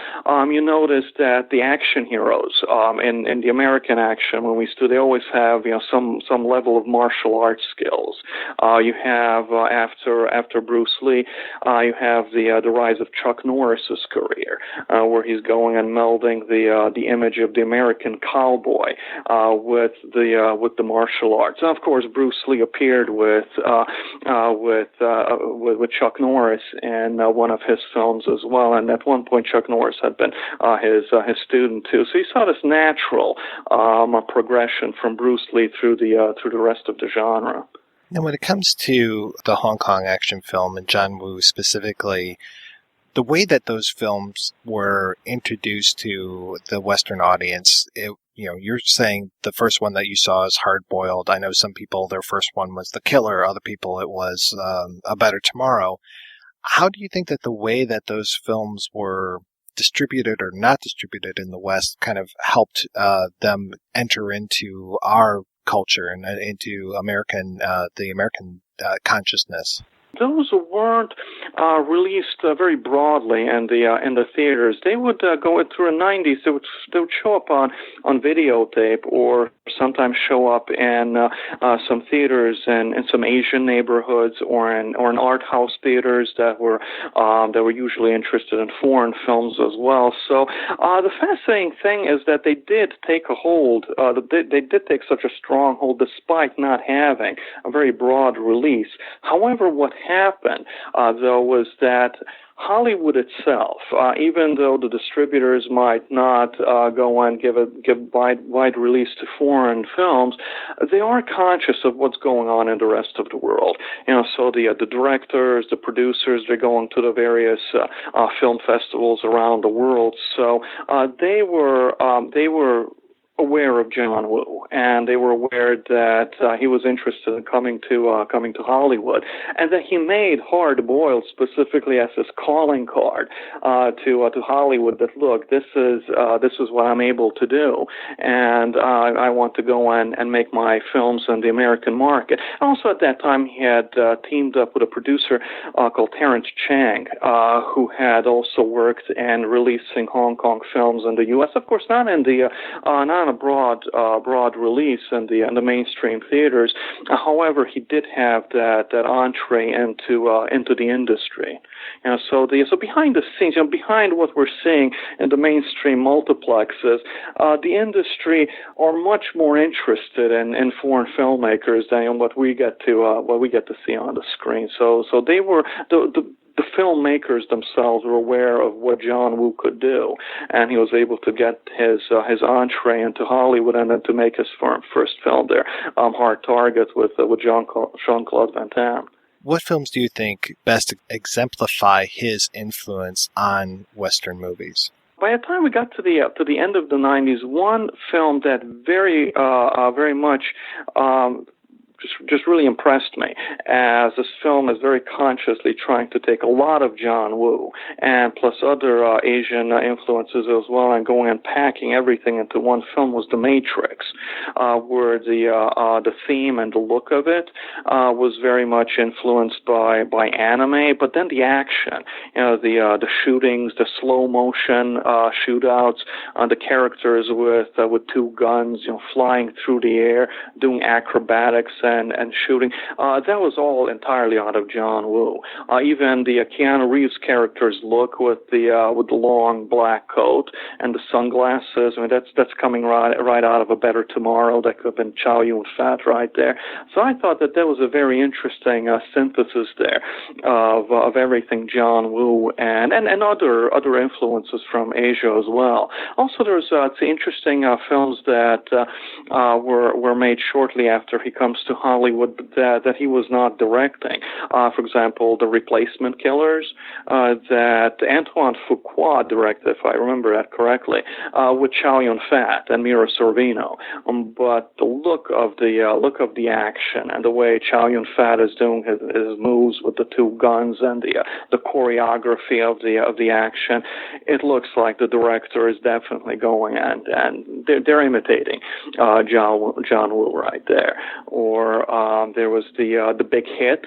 you notice that the action heroes in the American action movies too, they always have some level of martial arts skills. You have after Bruce Lee, you have the rise of Chuck Norris's career, where he's going and melding the image of the American cowboy with the martial arts. And of course, Bruce Lee appeared with Chuck Norris in one of his films as well, and at one point Chuck Norris had been his student too. So you saw this natural progression from Bruce Lee through the rest of the genre. And when it comes to the Hong Kong action film and John Woo specifically, the way that those films were introduced to the Western audience, you're saying the first one that you saw is Hard Boiled. I know some people, their first one was The Killer. Other people, it was A Better Tomorrow. How do you think that the way that those films were distributed or not distributed in the West kind of helped them enter into our culture and into the American consciousness? Those weren't released very broadly in the theaters. They would go through the '90s. They would show up on videotape, or sometimes show up in some theaters in some Asian neighborhoods, or in art house theaters that were usually interested in foreign films as well. So the fascinating thing is that they did take a hold. They did take such a strong hold, despite not having a very broad release. However, what happened, though, was that Hollywood itself, even though the distributors might not go and give wide release to foreign films, they are conscious of what's going on in the rest of the world. So the directors, the producers, they're going to the various film festivals around the world. So they were aware of John Woo, and they were aware that he was interested in coming to Hollywood, and that he made Hard Boiled specifically as his calling card to Hollywood. That look, this is what I'm able to do, and I want to go and make my films in the American market. Also, at that time, he had teamed up with a producer called Terrence Cheung, who had also worked in releasing Hong Kong films in the U.S. Of course, not in the not a broad release in the mainstream theaters. However, he did have that entree into the industry. So behind the scenes, behind what we're seeing in the mainstream multiplexes, the industry are much more interested in foreign filmmakers than what we get to see on the screen. So they were the filmmakers themselves were aware of what John Woo could do, and he was able to get his entree into Hollywood and then to make his first film there, Hard Target, with Jean-Claude Van Damme. What films do you think best exemplify his influence on Western movies? By the time we got to the end of the 90s, one film that very much just really impressed me, as this film is very consciously trying to take a lot of John Woo and plus other Asian influences as well, and going and packing everything into one film, was The Matrix, where the theme and the look of it was very much influenced by anime, but then the action, the shootings, the slow motion shootouts, the characters with two guns, flying through the air, doing acrobatics and shooting. That was all entirely out of John Woo. Even the Keanu Reeves character's look with the long black coat and the sunglasses. I mean, that's coming right out of A Better Tomorrow. That could have been Chow Yun-Fat right there. So I thought that was a very interesting synthesis there of everything John Woo and other influences from Asia as well. Also, there's interesting films that were made shortly after he comes to Hollywood that he was not directing. For example, The Replacement Killers that Antoine Fuqua directed, if I remember that correctly, with Chow Yun-Fat and Mira Sorvino. But the look of the action and the way Chow Yun-Fat is doing his moves with the two guns and the choreography of the action, it looks like the director is definitely going and they're imitating John Woo right there. Or there was the Big Hit,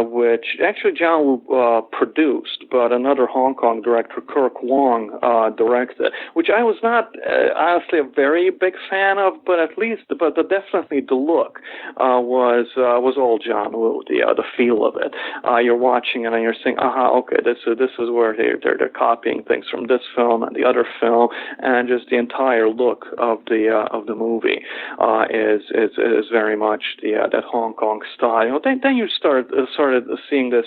which actually John Woo produced, but another Hong Kong director, Kirk Wong, directed, which I was not honestly a very big fan of, but definitely the look was all John Woo. The feel of it. You're watching it and you're saying, okay, this is where they're copying things from this film and the other film, and just the entire look of the movie is very much that Hong Kong style. Then you started seeing this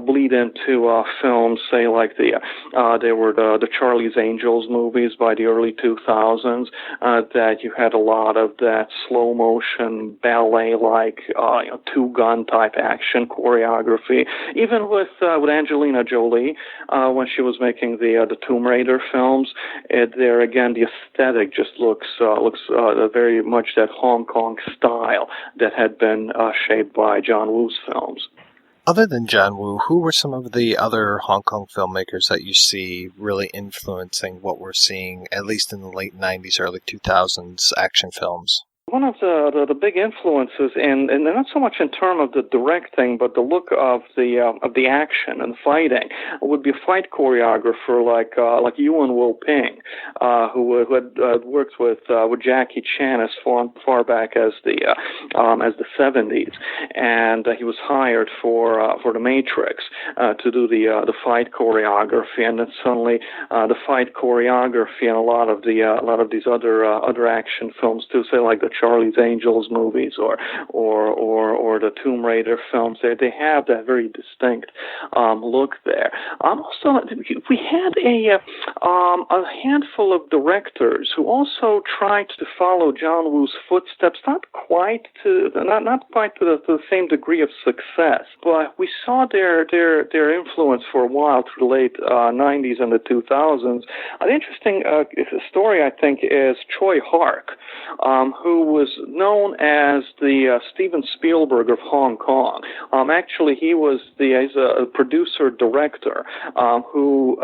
bleed into films, say like there were the Charlie's Angels movies by the early 2000s, that you had a lot of that slow motion ballet-like two-gun type action choreography. Even with Angelina Jolie when she was making the Tomb Raider films, there again the aesthetic just looks very much that Hong Kong style that had been shaped by John Woo's films. Other than John Woo, who were some of the other Hong Kong filmmakers that you see really influencing what we're seeing, at least in the late 90s, early 2000s action films? One of the big influences, and not so much in terms of the directing, but the look of the action and fighting, would be a fight choreographer like Yuan Wo-ping, who had worked with Jackie Chan as far back as the 70s, and he was hired for The Matrix to do the fight choreography, and then suddenly the fight choreography and a lot of these other action films too, say like the Charlie's Angels movies or the Tomb Raider films. They have that very distinct look there. Also, we had a handful of directors who also tried to follow John Woo's footsteps, not quite to the same degree of success, but we saw their influence for a while through the late 90s and the 2000s. An interesting story, I think, is Choi Hark, who was known as the Steven Spielberg of Hong Kong. Actually, he's a producer-director who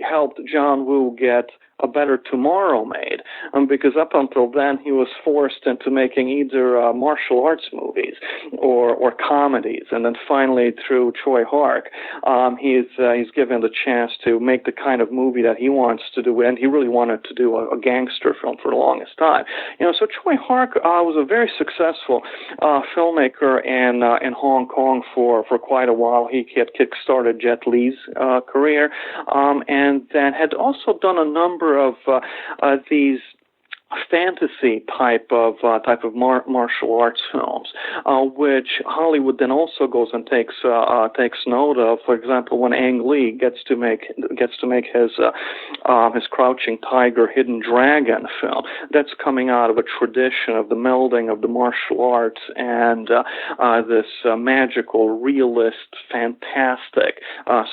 helped John Woo get A Better Tomorrow made, because up until then he was forced into making either martial arts movies or comedies, and then finally through Choi Hark, he's given the chance to make the kind of movie that he wants to do, and he really wanted to do a gangster film for the longest time. So Choi Hark was a very successful filmmaker in Hong Kong for quite a while. He had kick-started Jet Li's career, and then had also done a number of these fantasy type of martial arts films, which Hollywood then also goes and takes note of. For example, when Ang Lee gets to make his Crouching Tiger, Hidden Dragon film, that's coming out of a tradition of the melding of the martial arts and this magical, realist, fantastic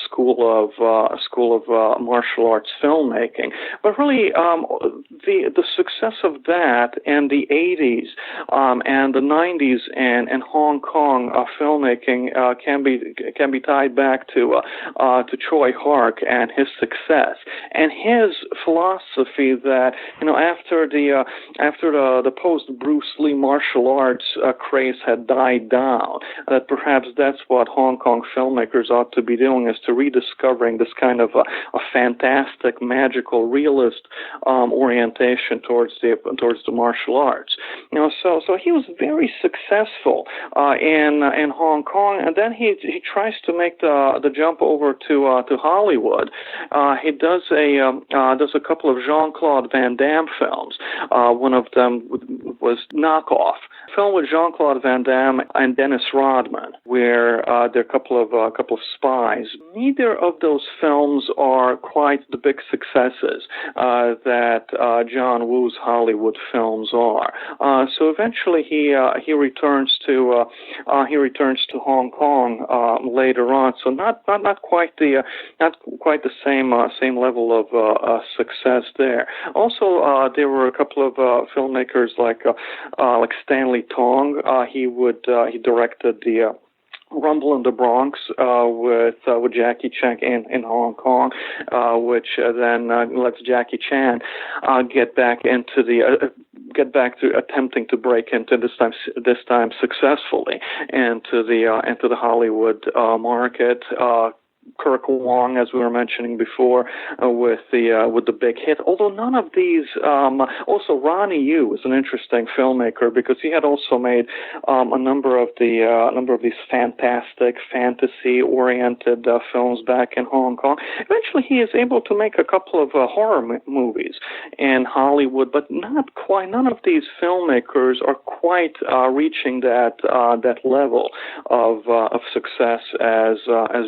school of martial arts filmmaking. But really, the success of that and the 80s and the 90s and Hong Kong filmmaking can be tied back to Choi Hark and his success and his philosophy that after the post Bruce Lee martial arts craze had died down, that perhaps that's what Hong Kong filmmakers ought to be doing, is to rediscovering this kind of a fantastic, magical, realist orientation towards the martial arts. So he was very successful in Hong Kong, and then he tries to make the jump over to Hollywood. He does a couple of Jean-Claude Van Damme films. One of them was Knockoff, a film with Jean-Claude Van Damme and Dennis Rodman, where there are a couple of spies. Neither of those films are quite the big successes that John Woo's Hollywood films are. So eventually he returns to Hong Kong later on. So not quite the same level of success there. Also, there were a couple of filmmakers like Stanley Tong. He directed the Rumble in the Bronx with Jackie Chan in Hong Kong, which then lets Jackie Chan get back to attempting to break into this time successfully into the Hollywood market. Kirk Wong, as we were mentioning before, with the big hit. Although none of these, also Ronnie Yu is an interesting filmmaker because he had also made a number of these fantastic, fantasy-oriented films back in Hong Kong. Eventually, he is able to make a couple of horror movies in Hollywood, but not quite. None of these filmmakers are quite reaching that level of success as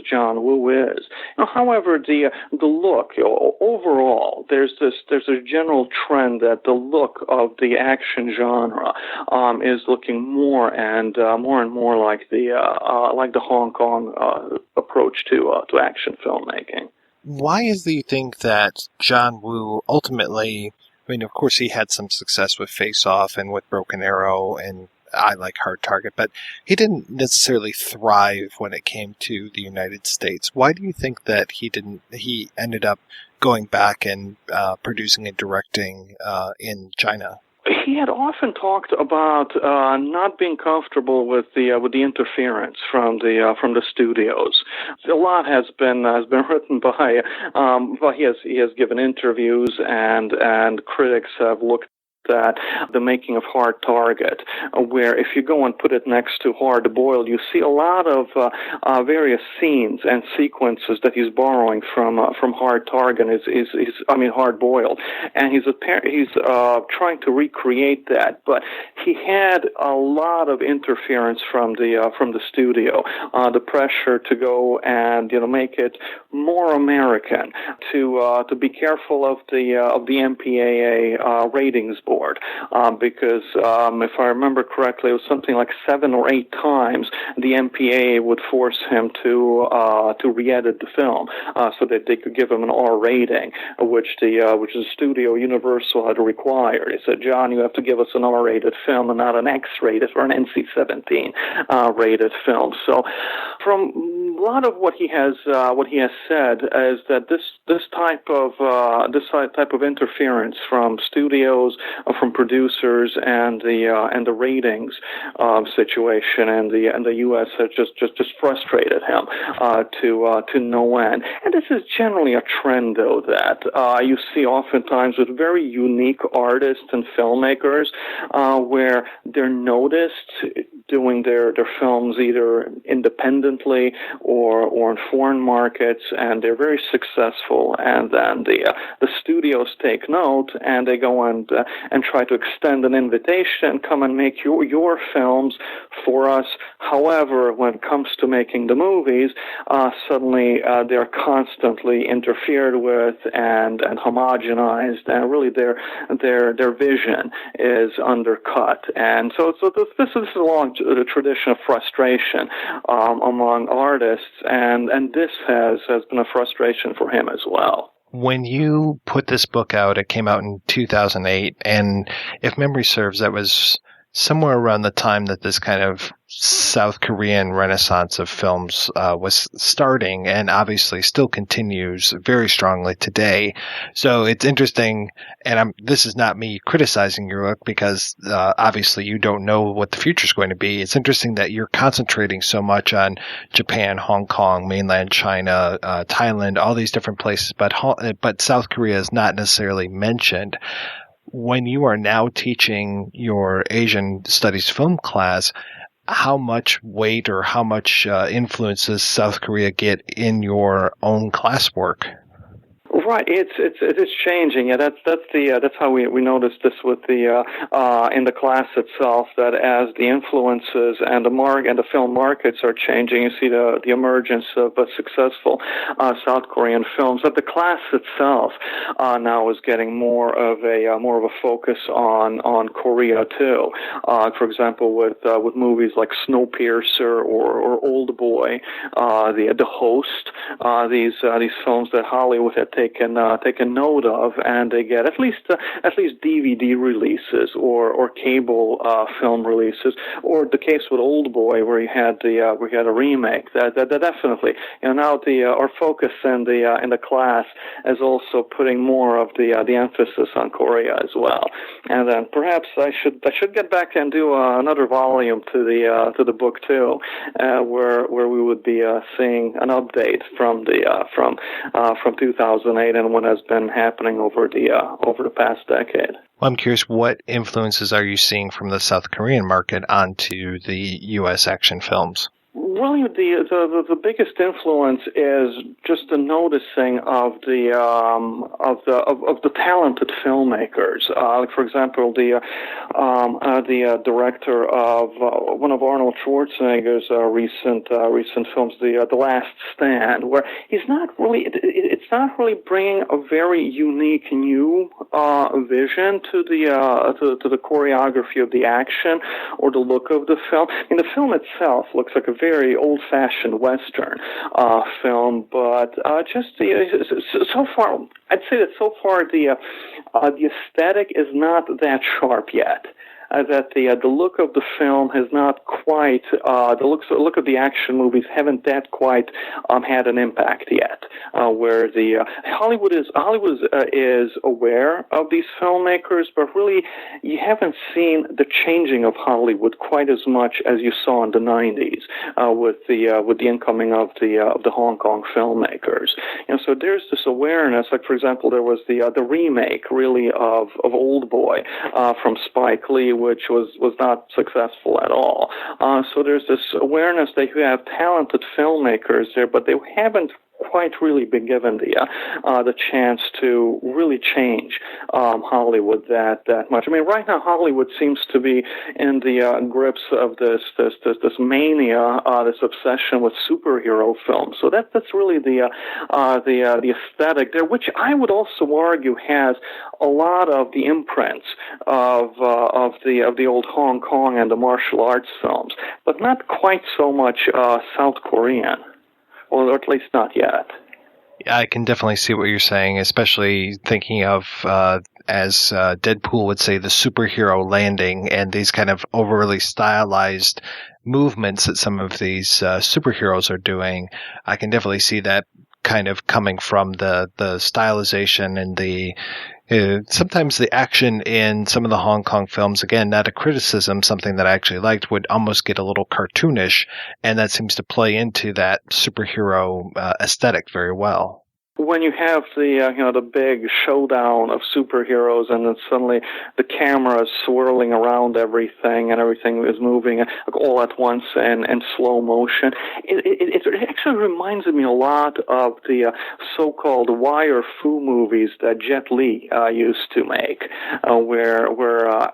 John Woo is. However, the look overall, there's a general trend that the look of the action genre is looking more and more like the Hong Kong approach to action filmmaking. Why is it you think that John Woo ultimately? I mean, of course, he had some success with Face Off and with Broken Arrow and I Like Hard Target, but he didn't necessarily thrive when it came to the United States. Why do you think that he ended up going back and producing and directing in China? He had often talked about not being comfortable with the interference from the studios. A lot has been written by, he has given interviews and critics have looked that the making of Hard Target, where if you go and put it next to Hard Boiled, you see a lot of various scenes and sequences that he's borrowing from Hard Target. Hard Boiled, and he's trying to recreate that, but he had a lot of interference from the studio, the pressure to go and make it more American, to be careful of the MPAA ratings board, because if I remember correctly, it was something like 7 or 8 times the MPAA would force him to re-edit the film so that they could give him an R rating, which the studio Universal had required. He said, "John, you have to give us an R-rated film and not an X-rated or an NC-17 rated film." So, from a lot of what he has said is that this type of interference from studios, from producers, and the ratings situation and the U.S. has just frustrated him to no end. And this is generally a trend, though, that you see oftentimes with very unique artists and filmmakers, where they're noticed doing their films either independently or in foreign markets, and they're very successful. And then the studios take note, and they go and try to extend an invitation, come and make your films for us. However, when it comes to making the movies, suddenly they're constantly interfered with and homogenized, and really their vision is undercut. And so this is a long tradition of frustration among artists, and this has been a frustration for him as well. When you put this book out, it came out in 2008, and if memory serves, that was somewhere around the time that this kind of South Korean renaissance of films was starting, and obviously still continues very strongly today. So it's interesting, and this is not me criticizing your book, because obviously you don't know what the future is going to be. It's interesting that you're concentrating so much on Japan, Hong Kong, mainland China, Thailand, all these different places, but South Korea is not necessarily mentioned. When you are now teaching your Asian Studies film class, how much weight or how much influence does South Korea get in your own classwork? Right, it is changing. Yeah, that's how we noticed this with the in the class itself. That as the influences and the film markets are changing, you see the emergence of successful South Korean films. But the class itself now is getting more of a focus on Korea too. For example, with movies like Snowpiercer or Old Boy, the Host, these films that Hollywood had taken note of, and they get at least DVD releases or cable film releases, or the case with Old Boy where we had a remake. That definitely, now our focus in the class is also putting more of the emphasis on Korea as well. And then perhaps I should get back and do another volume to the book too, where we would be seeing an update from 2008 and what has been happening over the past decade. Well, I'm curious, what influences are you seeing from the South Korean market onto the U.S. action films? Really, the biggest influence is just the noticing of the talented filmmakers. Like, for example, the director of one of Arnold Schwarzenegger's recent films, The Last Stand, where it's not really bringing a very unique new vision to the choreography of the action or the look of the film. I mean, the film itself looks like a very old-fashioned Western film, but so far, I'd say that so far the aesthetic is not that sharp yet. that the look of the film has not quite the look of the action movies haven't that quite had an impact yet. Where the Hollywood is aware of these filmmakers, but really you haven't seen the changing of Hollywood quite as much as you saw in the 90s with the incoming of the Hong Kong filmmakers. So there's this awareness. Like, for example, there was the remake really of Old Boy from Spike Lee, which was not successful at all. So there's this awareness that you have talented filmmakers there, but they haven't quite really been given the chance to really change Hollywood that much. I mean, right now Hollywood seems to be in the grips of this mania, this obsession with superhero films. So that's really the aesthetic there, which I would also argue has a lot of the imprints of the old Hong Kong and the martial arts films, but not quite so much South Korean. Or at least not yet. Yeah, I can definitely see what you're saying, especially thinking of, as Deadpool would say, the superhero landing and these kind of overly stylized movements that some of these superheroes are doing. I can definitely see that kind of coming from the stylization and the sometimes the action in some of the Hong Kong films, again, not a criticism, something that I actually liked, would almost get a little cartoonish, and that seems to play into that superhero aesthetic very well. When you have the big showdown of superheroes, and then suddenly the camera is swirling around everything, and everything is moving all at once and slow motion, it actually reminds me a lot of the so-called wire fu movies that Jet Li used to make, where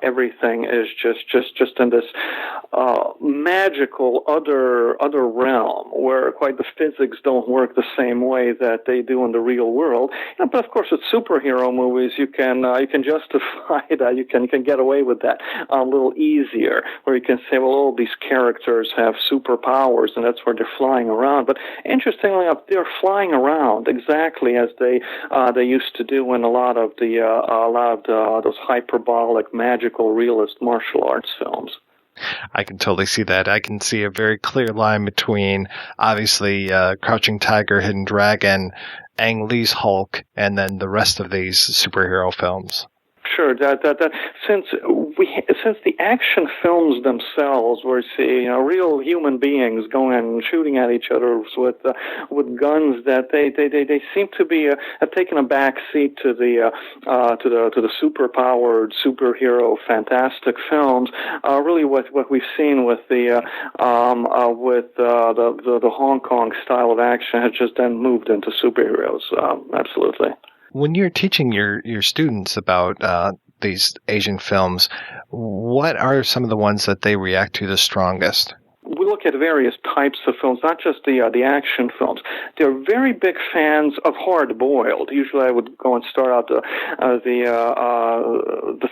everything is just in this magical other realm where quite the physics don't work the same way that they do in the real world. But of course, with superhero movies, you can justify that. You can get away with that a little easier, where you can say, well, all these characters have superpowers, and that's where they're flying around. But interestingly enough, they're flying around exactly as they used to do in a lot of those hyperbolic, magical, realist martial arts films. I can totally see that. I can see a very clear line between, obviously, Crouching Tiger, Hidden Dragon, Ang Lee's Hulk, and then the rest of these superhero films. Sure. Since the action films themselves were real human beings going and shooting at each other with guns, that they seem to be have taken a back seat to the superpowered superhero fantastic films. Really, what we've seen with the Hong Kong style of action has just then moved into superheroes. Absolutely. When you're teaching your students about these Asian films, what are some of the ones that they react to the strongest? We look at various types of films, not just the action films. They're very big fans of hard-boiled. Usually I would go and start out the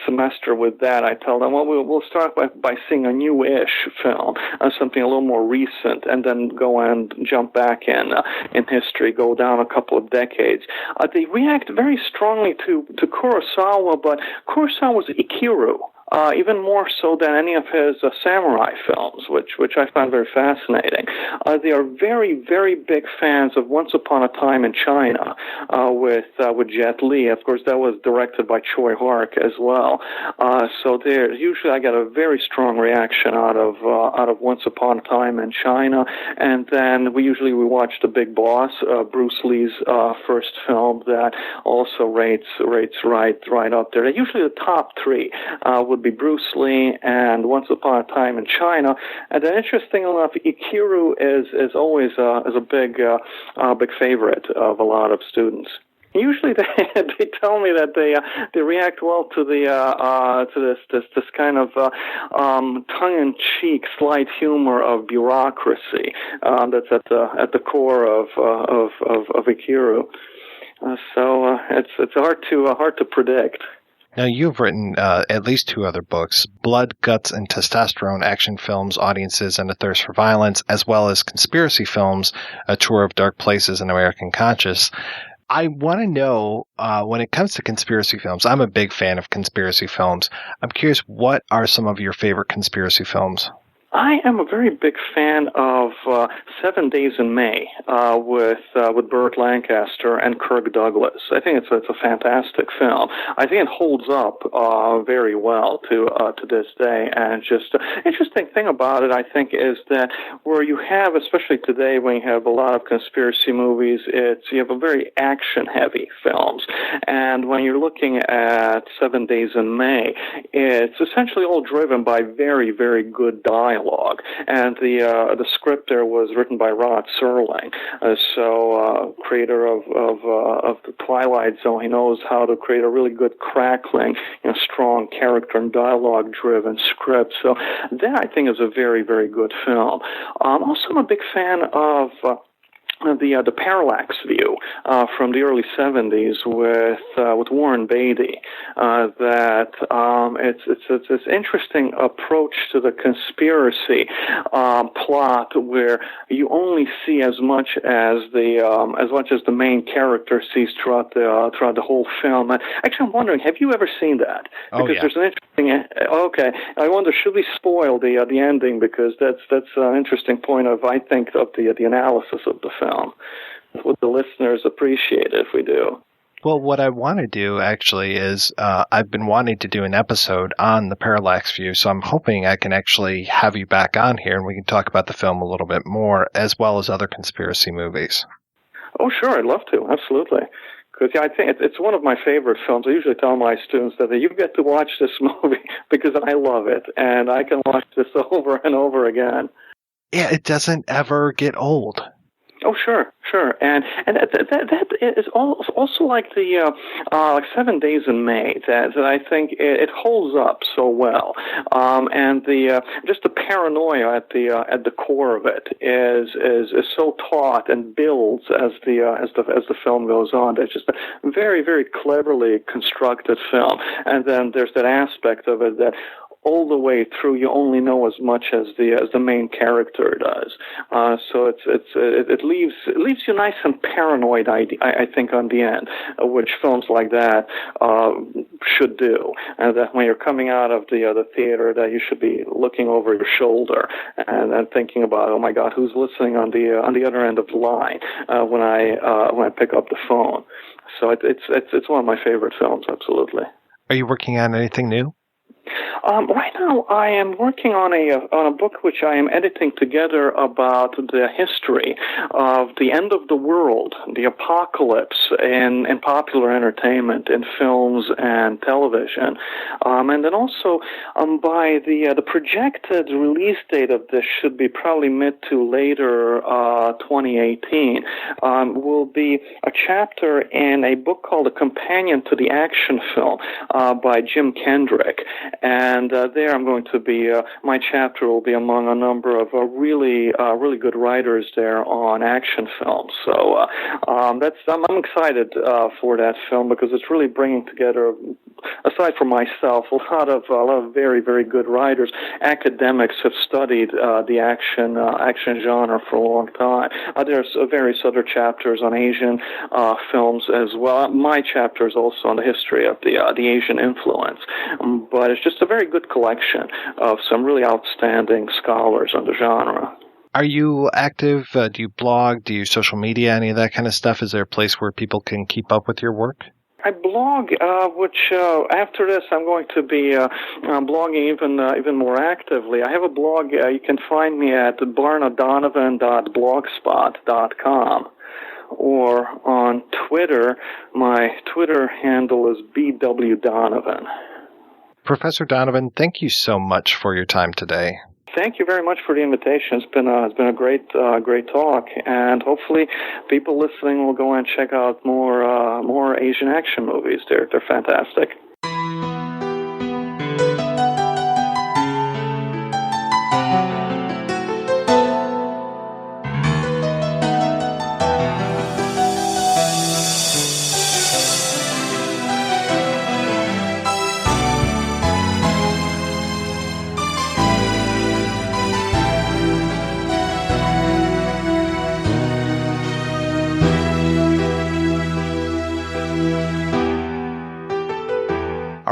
semester with that. I tell them, well, we'll start by seeing a new-ish film, something a little more recent, and then go and jump back in history, go down a couple of decades. They react very strongly to Kurosawa, but Kurosawa's Ikiru. Even more so than any of his samurai films, which I find very fascinating. They are very, very big fans of Once Upon a Time in China with Jet Li. Of course, that was directed by Choi Hark as well. So there, usually I get a very strong reaction out of Once Upon a Time in China, and then we watch The Big Boss, Bruce Lee's first film, that also rates right up there. Usually the top three would be Bruce Lee and Once Upon a Time in China. And then, interestingly enough, Ikiru is always a big favorite of a lot of students. Usually, they tell me that they react well to this kind of tongue-in-cheek, slight humor of bureaucracy that's at the core of Ikiru. So it's hard to predict. Now, you've written at least two other books, Blood, Guts, and Testosterone, Action Films, Audiences, and a Thirst for Violence, as well as Conspiracy Films, A Tour of Dark Places and American Conscience. I want to know, when it comes to conspiracy films, I'm a big fan of conspiracy films. I'm curious, what are some of your favorite conspiracy films? I am a very big fan of 7 Days in May with Burt Lancaster and Kirk Douglas. I think it's a fantastic film. I think it holds up very well to this day. And just interesting thing about it, I think, is that where you have, especially today, when you have a lot of conspiracy movies, you have a very action-heavy films. And when you're looking at 7 Days in May, it's essentially all driven by very, very good dialogue. And the script there was written by Rod Serling, creator of the Twilight Zone. He knows how to create a really good crackling, strong character and dialogue-driven script. So that, I think, is a very, very good film. Also, I'm a big fan of the Parallax View from the early 70s with Warren Beatty. It's this interesting approach to the conspiracy plot where you only see as much as the main character sees throughout the whole film. And actually, I'm wondering, have you ever seen that? Because there's an interesting. Okay, I wonder, should we spoil the ending, because that's an interesting point of the analysis of the film. Would the listeners appreciate it if we do? Well, what I want to do, actually, is I've been wanting to do an episode on the Parallax View, so I'm hoping I can actually have you back on here and we can talk about the film a little bit more, as well as other conspiracy movies. Oh, sure, I'd love to, absolutely. Because I think it's one of my favorite films. I usually tell my students that you get to watch this movie because I love it, and I can watch this over and over again. Yeah, it doesn't ever get old. Oh, sure, and that is also like the 7 Days in May that I think it holds up so well, and just the paranoia at the core of it is so taut and builds as the film goes on. It's just a very, very cleverly constructed film, and then there's that aspect of it that all the way through, you only know as much as the main character does. So it leaves you nice and paranoid, I think, on the end, which films like that should do. And that when you're coming out of the theater, that you should be looking over your shoulder and thinking about, oh my God, who's listening on the other end of the line when I pick up the phone. So it's one of my favorite films, absolutely. Are you working on anything new? Right now, I am working on a book which I am editing together about the history of the end of the world, the apocalypse in popular entertainment, in films and television, and then also by the projected release date of this should be probably mid to later 2018. Will be a chapter in a book called A Companion to the Action Film by Jim Kendrick. And there I'm going to be, my chapter will be among a number of really good writers there on action films. So I'm excited for that film because it's really bringing together, aside from myself, a lot of very, very good writers. Academics have studied the action genre for a long time. There's various other chapters on Asian films as well. My chapter is also on the history of the Asian influence, but it's just a very good collection of some really outstanding scholars on the genre. Are you active? Do you blog? Do you social media? Any of that kind of stuff? Is there a place where people can keep up with your work? I blog, which after this I'm going to be blogging even more actively. I have a blog. You can find me at barnadonovan.blogspot.com. Or on Twitter, my Twitter handle is BWDonovan. Professor Donovan, thank you so much for your time today. Thank you very much for the invitation. It's been a great talk, and hopefully people listening will go and check out more Asian action movies. They're fantastic.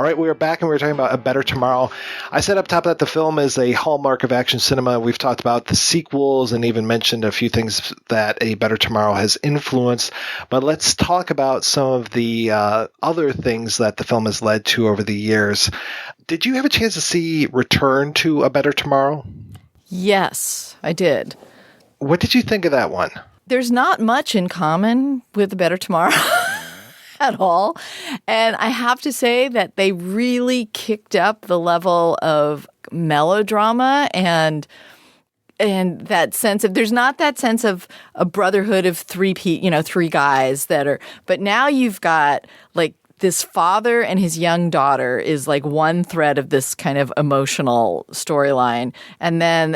All right, we are back and we're talking about A Better Tomorrow. I said up top that the film is a hallmark of action cinema. We've talked about the sequels and even mentioned a few things that A Better Tomorrow has influenced. But let's talk about some of the other things that the film has led to over the years. Did you have a chance to see Return to A Better Tomorrow? Yes, I did. What did you think of that one? There's not much in common with A Better Tomorrow. At all. And I have to say that they really kicked up the level of melodrama and that sense of, there's not that sense of a brotherhood of three guys that are, but now you've got like this father and his young daughter is like one thread of this kind of emotional storyline. And then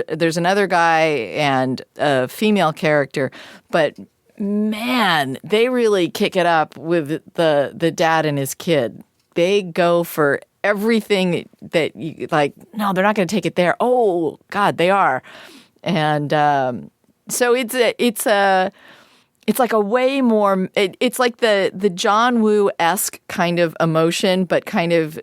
there's another guy and a female character, but man, they really kick it up with the dad and his kid. They go for everything that you like. No, they're not going to take it there. Oh God, they are. And so it's like a way more. It's like the John Woo-esque kind of emotion, but kind of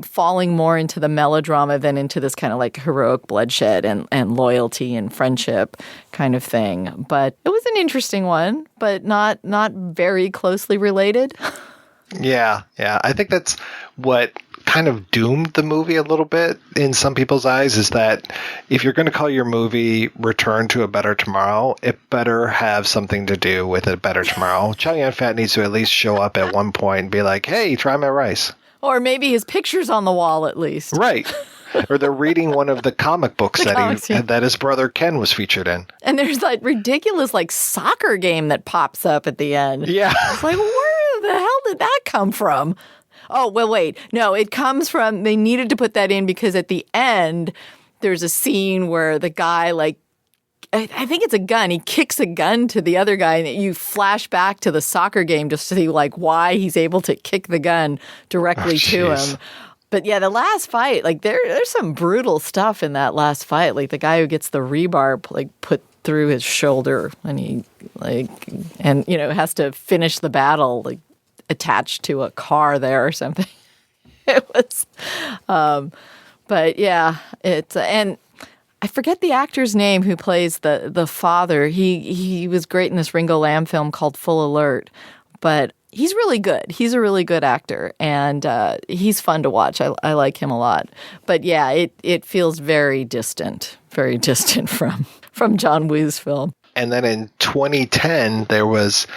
falling more into the melodrama than into this kind of like heroic bloodshed and loyalty and friendship kind of thing. But it was an interesting one, but not very closely related. Yeah. I think that's what kind of doomed the movie a little bit in some people's eyes, is that if you're going to call your movie Return to a Better Tomorrow, it better have something to do with A Better Tomorrow. Chow Yun-Fat needs to at least show up at one point and be like, hey, try my rice. Or maybe his picture's on the wall at least. Right. Or they're reading one of the comic books that his brother Ken was featured in. And there's like ridiculous like soccer game that pops up at the end. Yeah. It's like, where the hell did that come from? Oh, well, wait. No, it comes from, they needed to put that in because at the end, there's a scene where the guy, like, I think it's a gun. He kicks a gun to the other guy, and you flash back to the soccer game just to see, like, why he's able to kick the gun directly to him. But yeah, the last fight, like, there's some brutal stuff in that last fight. Like, the guy who gets the rebar, like, put through his shoulder, and he, like, and, you know, has to finish the battle, like, attached to a car there or something. It was, but yeah, it's, and I forget the actor's name who plays the father. He was great in this Ringo Lam film called Full Alert, but he's really good. He's a really good actor, and he's fun to watch. I like him a lot. But yeah, it feels very distant from John Woo's film. And then in 2010, there was,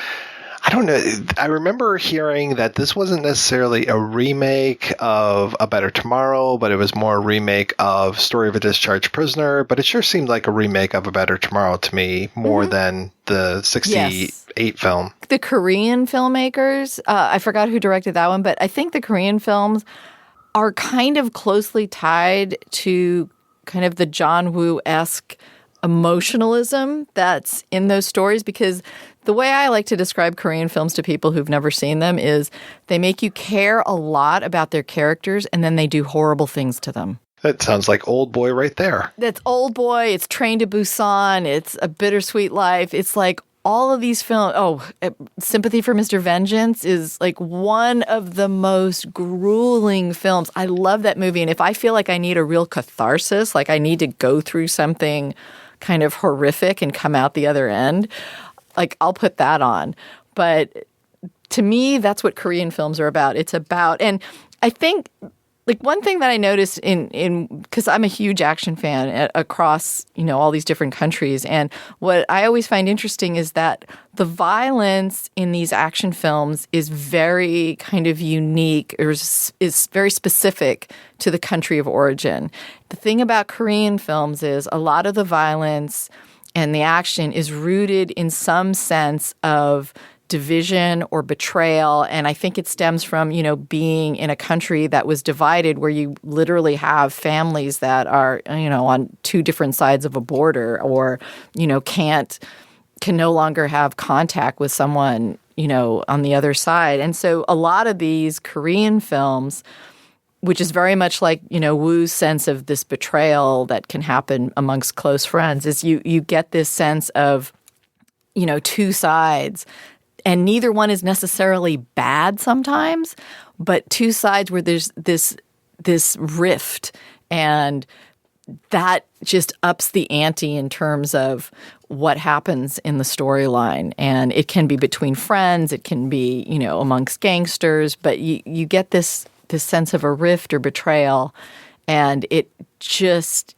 I don't know, I remember hearing that this wasn't necessarily a remake of A Better Tomorrow, but it was more a remake of Story of a Discharged Prisoner. But it sure seemed like a remake of A Better Tomorrow to me, more than the 68 film. The Korean filmmakers, I forgot who directed that one, but I think the Korean films are kind of closely tied to kind of the John Woo-esque emotionalism that's in those stories, because the way I like to describe Korean films to people who've never seen them is they make you care a lot about their characters and then they do horrible things to them. That sounds like Old Boy right there. That's Old Boy, it's Train to Busan, it's A Bittersweet Life. It's like all of these films. Sympathy for Mr. Vengeance is like one of the most grueling films. I love that movie. And if I feel like I need a real catharsis, like I need to go through something kind of horrific and come out the other end, like I'll put that on. But to me, that's what Korean films are about. It's about, and I think like one thing that I noticed in because I'm a huge action fan across, you know, all these different countries. And what I always find interesting is that the violence in these action films is very kind of unique, or is very specific to the country of origin. The thing about Korean films is a lot of the violence and the action is rooted in some sense of division or betrayal. And I think it stems from, you know, being in a country that was divided, where you literally have families that are, you know, on two different sides of a border, or, you know, can no longer have contact with someone, you know, on the other side. And so a lot of these Korean films, which is very much like, you know, Woo's sense of this betrayal that can happen amongst close friends, is you get this sense of, you know, two sides. and neither one is necessarily bad sometimes, but two sides where there's this rift, and that just ups the ante in terms of what happens in the storyline. And it can be between friends, it can be, amongst gangsters, but you get this sense of a rift or betrayal, and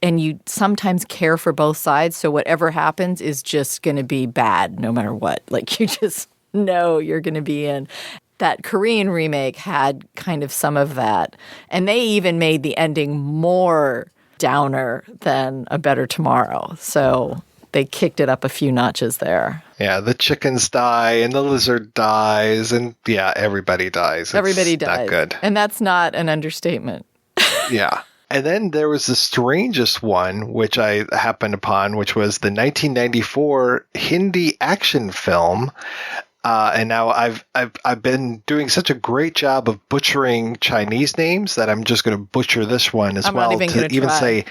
and you sometimes care for both sides, so whatever happens is just going to be bad no matter what. Like, you just know you're going to be in. That Korean remake had kind of some of that, and they even made the ending more downer than A Better Tomorrow. So they kicked it up a few notches there. Yeah, the chickens die and the lizard dies, and everybody dies. Everybody dies. Not good. And that's not an understatement. Yeah. And then there was the strangest one, which I happened upon, which was the 1994 Hindi action film. And now I've been doing such a great job of butchering Chinese names that I'm just going to butcher this one as well. To even say,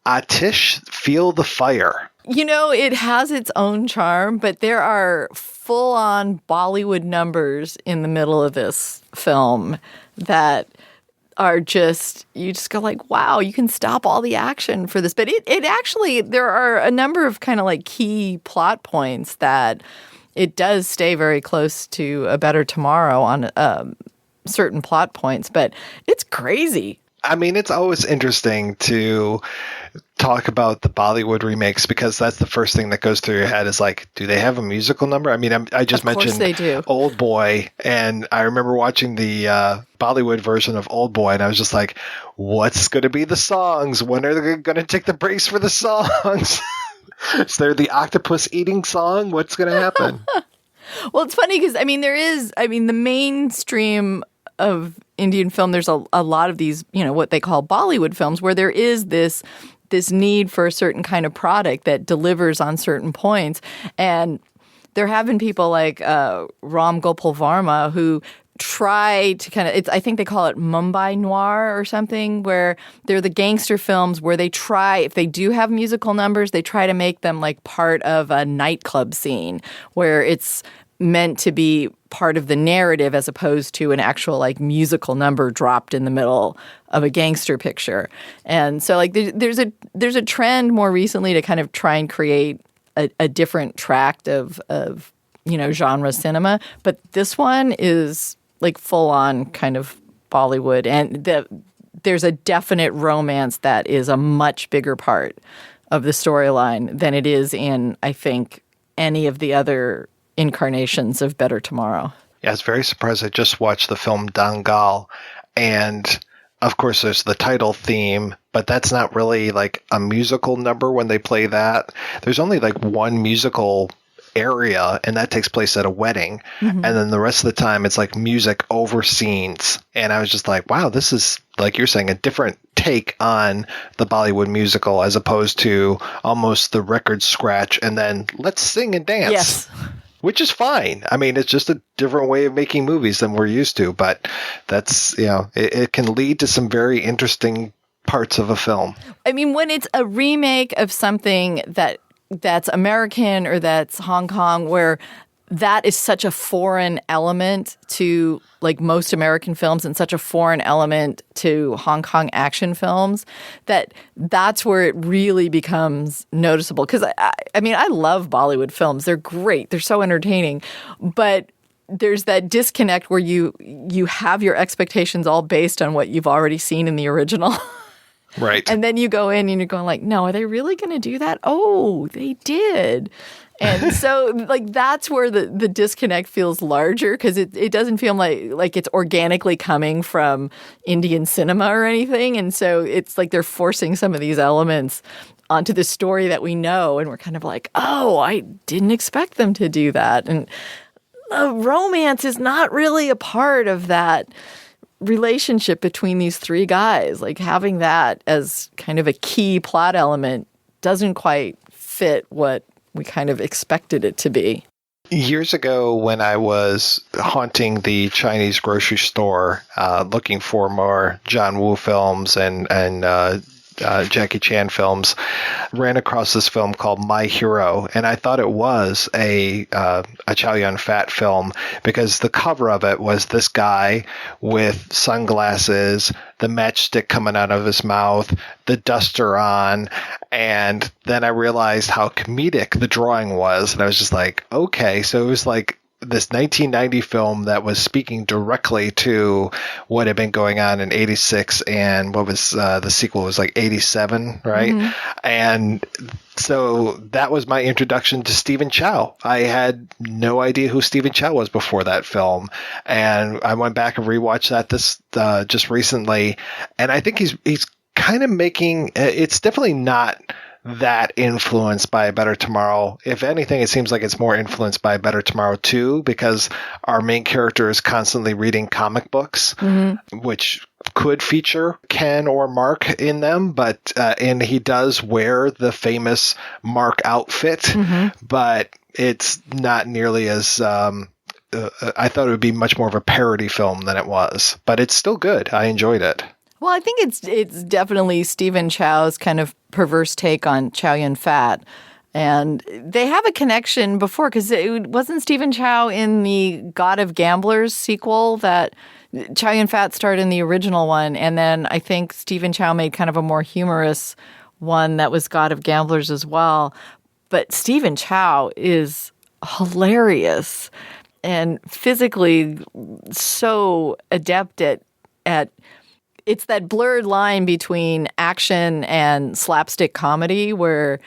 Atish, feel the fire. It has its own charm, but there are full-on Bollywood numbers in the middle of this film that are you just go like, wow, you can stop all the action for this. But it actually, there are a number of kind of like key plot points that it does stay very close to A Better Tomorrow on certain plot points, but it's crazy. I mean, it's always interesting to talk about the Bollywood remakes because that's the first thing that goes through your head is like, do they have a musical number? I mean, I just mentioned they do. Old Boy, and I remember watching the Bollywood version of Old Boy, and I was just like, what's going to be the songs? When are they going to take the breaks for the songs? Is there the octopus eating song? What's going to happen? Well, it's funny because, the mainstream of Indian film, there's a lot of these, what they call Bollywood films, where there is this need for a certain kind of product that delivers on certain points. And there have been people like Ram Gopal Varma who try to kind of, I think they call it Mumbai Noir or something, where they're the gangster films where they try, if they do have musical numbers, they try to make them like part of a nightclub scene where it's meant to be part of the narrative as opposed to an actual like musical number dropped in the middle of a gangster picture. And so like there's a trend more recently to kind of try and create a different tract of genre cinema, but this one is like full on kind of Bollywood, and there's a definite romance that is a much bigger part of the storyline than it is in, I think, any of the other incarnations of Better Tomorrow. Yeah, I was very surprised. I just watched the film Dangal, and of course there's the title theme, but that's not really like a musical number when they play that. There's only like one musical area, and that takes place at a wedding. Mm-hmm. And then the rest of the time it's like music over scenes. And I was just like, wow, this is, like you're saying, a different take on the Bollywood musical as opposed to almost the record scratch and then let's sing and dance. Yes. Which is fine. I mean, it's just a different way of making movies than we're used to, but that's, it can lead to some very interesting parts of a film. I mean, when it's a remake of something that's American or that's Hong Kong, where that is such a foreign element to like most American films and such a foreign element to Hong Kong action films, that's where it really becomes noticeable. Because I love Bollywood films. They're great. They're so entertaining. But there's that disconnect where you have your expectations all based on what you've already seen in the original. Right. And then you go in and you're going like, no, are they really going to do that? Oh, they did. And so like that's where the disconnect feels larger because it doesn't feel like it's organically coming from Indian cinema or anything. And so it's like they're forcing some of these elements onto the story that we know. And we're kind of like, oh, I didn't expect them to do that. And romance is not really a part of that relationship between these three guys. Like having that as kind of a key plot element doesn't quite fit what we kind of expected it to be. Years ago when I was haunting the Chinese grocery store looking for more John Woo films and Jackie Chan films, ran across this film called My Hero, and I thought it was a Chow Yun-Fat film because the cover of it was this guy with sunglasses, the matchstick coming out of his mouth, the duster on, and then I realized how comedic the drawing was, and I was just like, okay, so it was like this 1990 film that was speaking directly to what had been going on in 86 and what was the sequel was like 87, right? Mm-hmm. And so that was my introduction to Stephen Chow. I had no idea who Stephen Chow was before that film. And I went back and rewatched that this just recently. And I think he's kind of making, it's definitely not that influenced by A Better Tomorrow. If anything, it seems like it's more influenced by A Better Tomorrow 2 because our main character is constantly reading comic books, which could feature Ken or Mark in them, but and he does wear the famous Mark outfit, but it's not nearly as I thought it would be much more of a parody film than it was, but it's still good. I enjoyed it. Well, I think it's definitely Stephen Chow's kind of perverse take on Chow Yun-Fat. And they have a connection before because it wasn't Stephen Chow in the God of Gamblers sequel that Chow Yun-Fat starred in the original one. And then I think Stephen Chow made kind of a more humorous one that was God of Gamblers as well. But Stephen Chow is hilarious and physically so adept at it's that blurred line between action and slapstick comedy where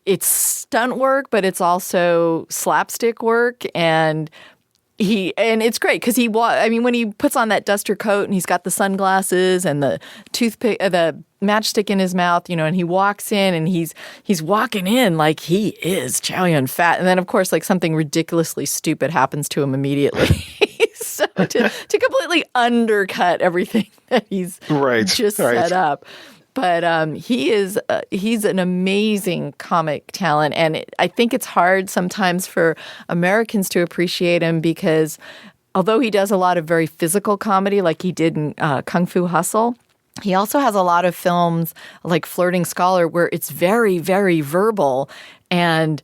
it's stunt work, but it's also slapstick work. And it's great because when he puts on that duster coat and he's got the sunglasses and the toothpick, the matchstick in his mouth, and he walks in and he's walking in like he is Chow Yun-Fat. And then of course, like something ridiculously stupid happens to him immediately. So to completely undercut everything that he's set up. But he's an amazing comic talent. And I think it's hard sometimes for Americans to appreciate him because although he does a lot of very physical comedy like he did in Kung Fu Hustle, he also has a lot of films like Flirting Scholar where it's very, very verbal. And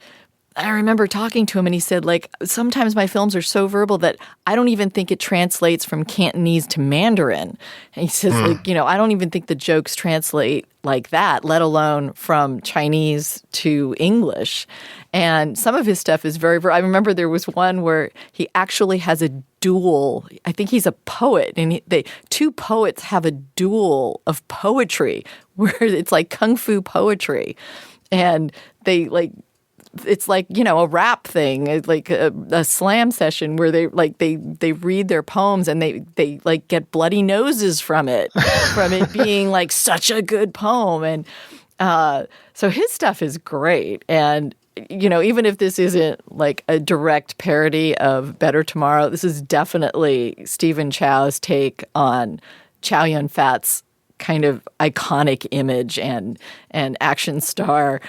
I remember talking to him and he said, like, sometimes my films are so verbal that I don't even think it translates from Cantonese to Mandarin. And he says, I don't even think the jokes translate like that, let alone from Chinese to English. And some of his stuff is very I remember there was one where he actually has a duel. I think he's a poet, and two poets have a duel of poetry where it's like kung fu poetry. And they it's like, a rap thing, like a slam session where they read their poems and they like get bloody noses from it being like such a good poem. And so his stuff is great. And, even if this isn't like a direct parody of Better Tomorrow, this is definitely Stephen Chow's take on Chow Yun-Fat's kind of iconic image and action star,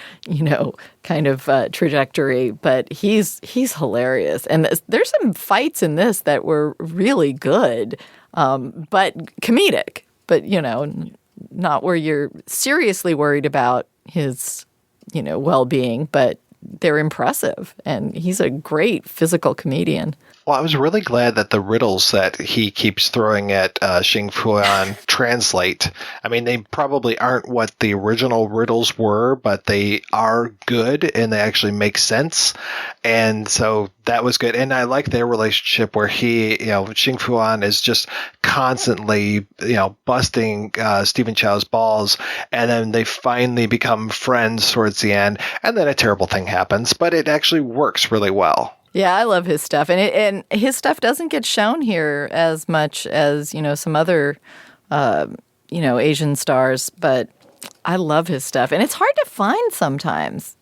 kind of trajectory. But he's hilarious. And there's some fights in this that were really good, but comedic. But, not where you're seriously worried about his, well-being, but they're impressive. And he's a great physical comedian. Well, I was really glad that the riddles that he keeps throwing at Xing Fuan translate. I mean, they probably aren't what the original riddles were, but they are good and they actually make sense. And so that was good. And I like their relationship where Xing Fuan is just constantly, busting Stephen Chow's balls. And then they finally become friends towards the end. And then a terrible thing happens, but it actually works really well. Yeah, I love his stuff. And his stuff doesn't get shown here as much as, some other, Asian stars. But I love his stuff. And it's hard to find sometimes.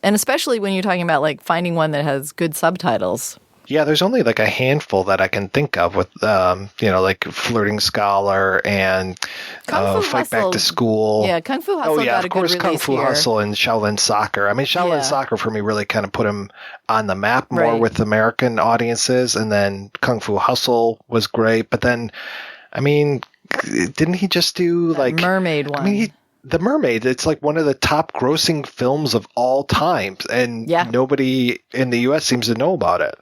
And especially when you're talking about, like, finding one that has good subtitles. Yeah, there's only like a handful that I can think of with, like Flirting Scholar and Fight Back to School. Yeah, Kung Fu Hustle got a good release here. Kung Fu Hustle and Shaolin Soccer. I mean, Shaolin Soccer for me really kind of put him on the map more with American audiences. And then Kung Fu Hustle was great. But then, I mean, didn't he just do like... Mermaid one. I mean, The Mermaid, it's like one of the top grossing films of all time, and nobody in the U.S. seems to know about it.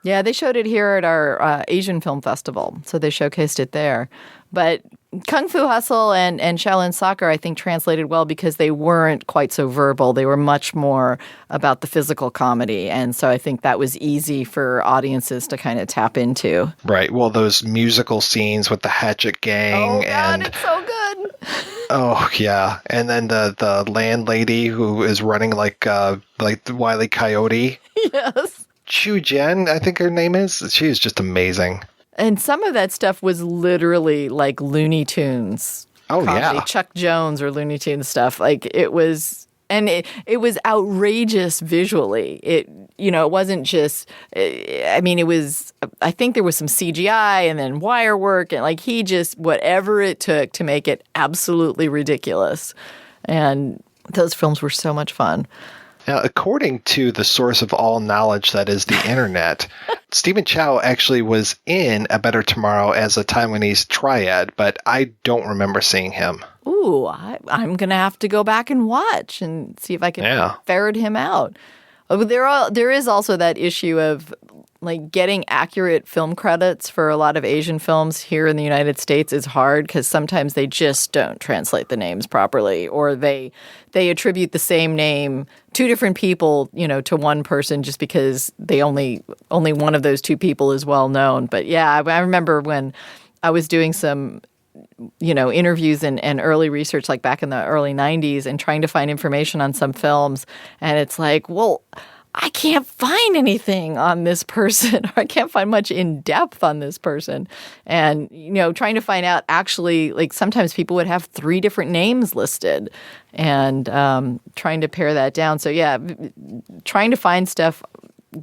Yeah, they showed it here at our Asian Film Festival, so they showcased it there. But Kung Fu Hustle and Shaolin Soccer, I think, translated well because they weren't quite so verbal. They were much more about the physical comedy, and so I think that was easy for audiences to kind of tap into. Right. Well, those musical scenes with the Hatchet Gang. Oh, God, it's so good. Oh, yeah. And then the landlady who is running like the Wile E. Coyote. Yes. Chu Jen, I think her name is. She is just amazing. And some of that stuff was literally like Looney Tunes. Oh, comedy. yeah. Chuck Jones or Looney Tunes stuff. Like it was, and it was outrageous visually. It wasn't just, it was, I think there was some CGI and then wire work and like he just, whatever it took to make it absolutely ridiculous. And those films were so much fun. Now, according to the source of all knowledge that is the internet, Stephen Chow actually was in A Better Tomorrow as a Taiwanese triad, but I don't remember seeing him. Ooh, I'm going to have to go back and watch and see if I can ferret him out. There is also that issue of like getting accurate film credits for a lot of Asian films here in the United States is hard because sometimes they just don't translate the names properly, or they attribute the same name, two different people, to one person just because they only one of those two people is well known. But yeah, I remember when I was doing some interviews and early research like back in the early 90s and trying to find information on some films, and it's like, well, I can't find anything on this person. I can't find much in depth on this person. And, trying to find out actually, like sometimes people would have 3 different names listed and trying to pare that down. So yeah, trying to find stuff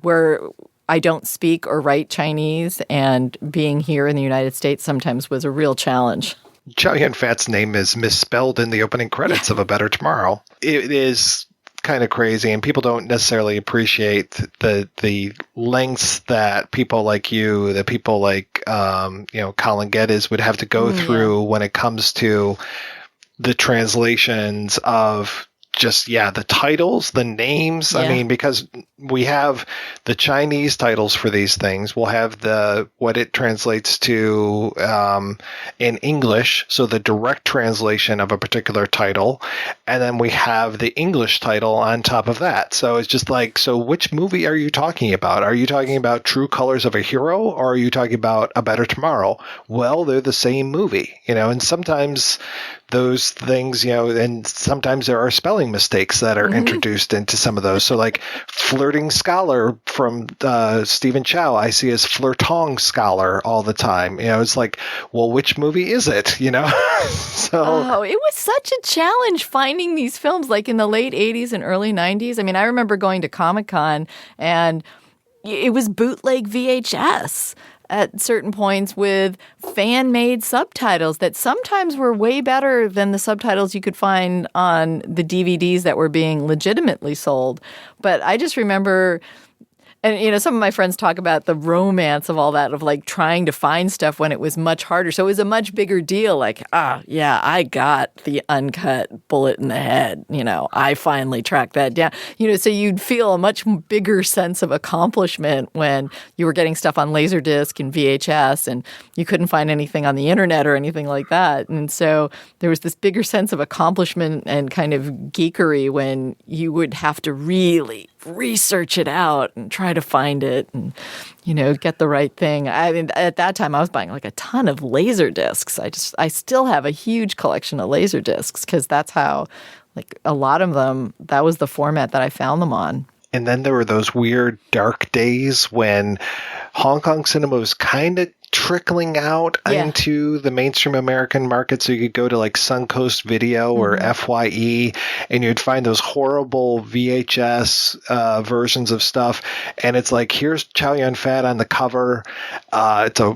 where I don't speak or write Chinese and being here in the United States sometimes was a real challenge. Chow Yun-Fat's name is misspelled in the opening credits of A Better Tomorrow. It is kind of crazy, and people don't necessarily appreciate the lengths that people like you, that people like Colin Geddes would have to go through when it comes to the translations of just the titles, the names. I mean, because we have the Chinese titles for these things. We'll have what it translates to in English, so the direct translation of a particular title, and then we have the English title on top of that. So it's just like, so which movie are you talking about? Are you talking about True Colors of a Hero, or are you talking about A Better Tomorrow? Well, they're the same movie, and sometimes those things, and sometimes there are spelling mistakes that are introduced into some of those. So like Flirting Scholar from Stephen Chow, I see as Flirtong Scholar all the time. It's like, well, which movie is it? So it was such a challenge finding these films like in the late 80s and early 90s. I mean, I remember going to Comic-Con and it was bootleg VHS at certain points with fan-made subtitles that sometimes were way better than the subtitles you could find on the DVDs that were being legitimately sold. But I just remember, and some of my friends talk about the romance of all that, of like trying to find stuff when it was much harder. So it was a much bigger deal. Like, I got the uncut Bullet in the Head. I finally tracked that down. So you'd feel a much bigger sense of accomplishment when you were getting stuff on Laserdisc and VHS and you couldn't find anything on the internet or anything like that. And so there was this bigger sense of accomplishment and kind of geekery when you would have to really research it out and try to find it and, get the right thing. I mean, at that time I was buying like a ton of laser discs. I still have a huge collection of laser discs because that's how, like a lot of them, that was the format that I found them on. And then there were those weird dark days when Hong Kong cinema was kind of trickling out into the mainstream American market. So you could go to like Suncoast Video or FYE and you'd find those horrible VHS versions of stuff. And it's like, here's Chow Yun-Fat on the cover. It's a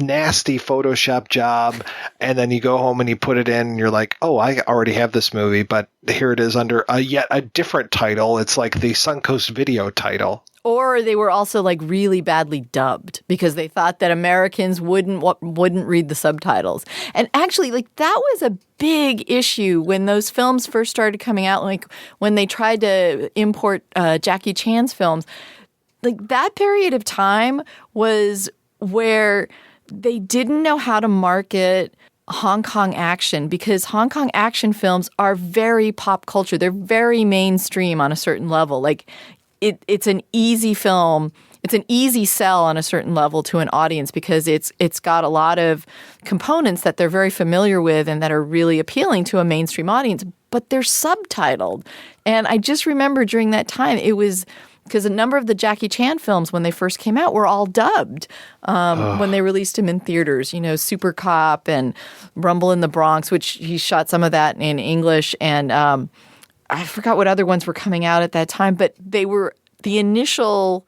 nasty Photoshop job. And then you go home and you put it in and you're like, oh, I already have this movie, but here it is under yet a different title. It's like the Suncoast Video title. Or they were also like really badly dubbed because they thought that Americans wouldn't read the subtitles. And actually, like that was a big issue when those films first started coming out. Like when they tried to import Jackie Chan's films, like that period of time was where they didn't know how to market Hong Kong action because Hong Kong action films are very pop culture. They're very mainstream on a certain level. Like it's an easy film. It's an easy sell on a certain level to an audience because it's got a lot of components that they're very familiar with and that are really appealing to a mainstream audience, but they're subtitled. And I just remember during that time, it was because a number of the Jackie Chan films when they first came out were all dubbed when they released them in theaters, you know, Super Cop and Rumble in the Bronx, which he shot some of that in English. And I forgot what other ones were coming out at that time, but the initial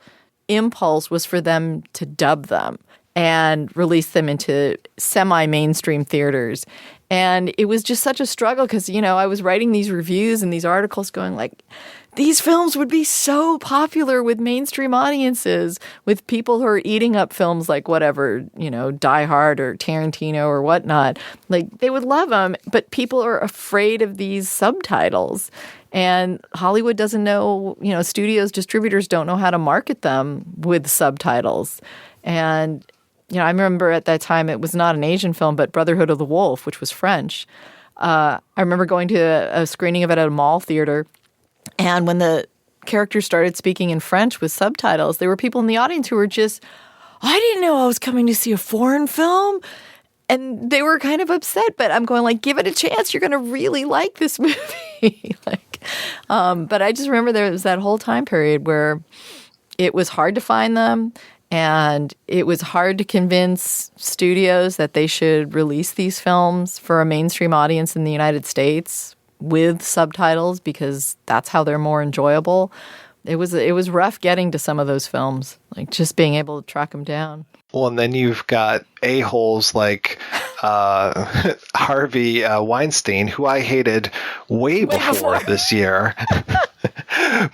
impulse was for them to dub them and release them into semi-mainstream theaters. And it was just such a struggle because, you know, I was writing these reviews and these articles going like, these films would be so popular with mainstream audiences, with people who are eating up films like whatever, you know, Die Hard or Tarantino or whatnot. Like, they would love them, but people are afraid of these subtitles. And Hollywood doesn't know, you know, studios, distributors don't know how to market them with subtitles. And, you know, I remember at that time it was not an Asian film, but Brotherhood of the Wolf, which was French. I remember going to a screening of it at a mall theater. And when the characters started speaking in French with subtitles, there were people in the audience who were just, I didn't know I was coming to see a foreign film. And they were kind of upset, but I'm going like, give it a chance. You're going to really like this movie. But I just remember there was that whole time period where it was hard to find them. And it was hard to convince studios that they should release these films for a mainstream audience in the United States with subtitles because that's how they're more enjoyable. It was rough getting to some of those films, like just being able to track them down. Well, and then you've got a-holes like Harvey Weinstein, who I hated way before this year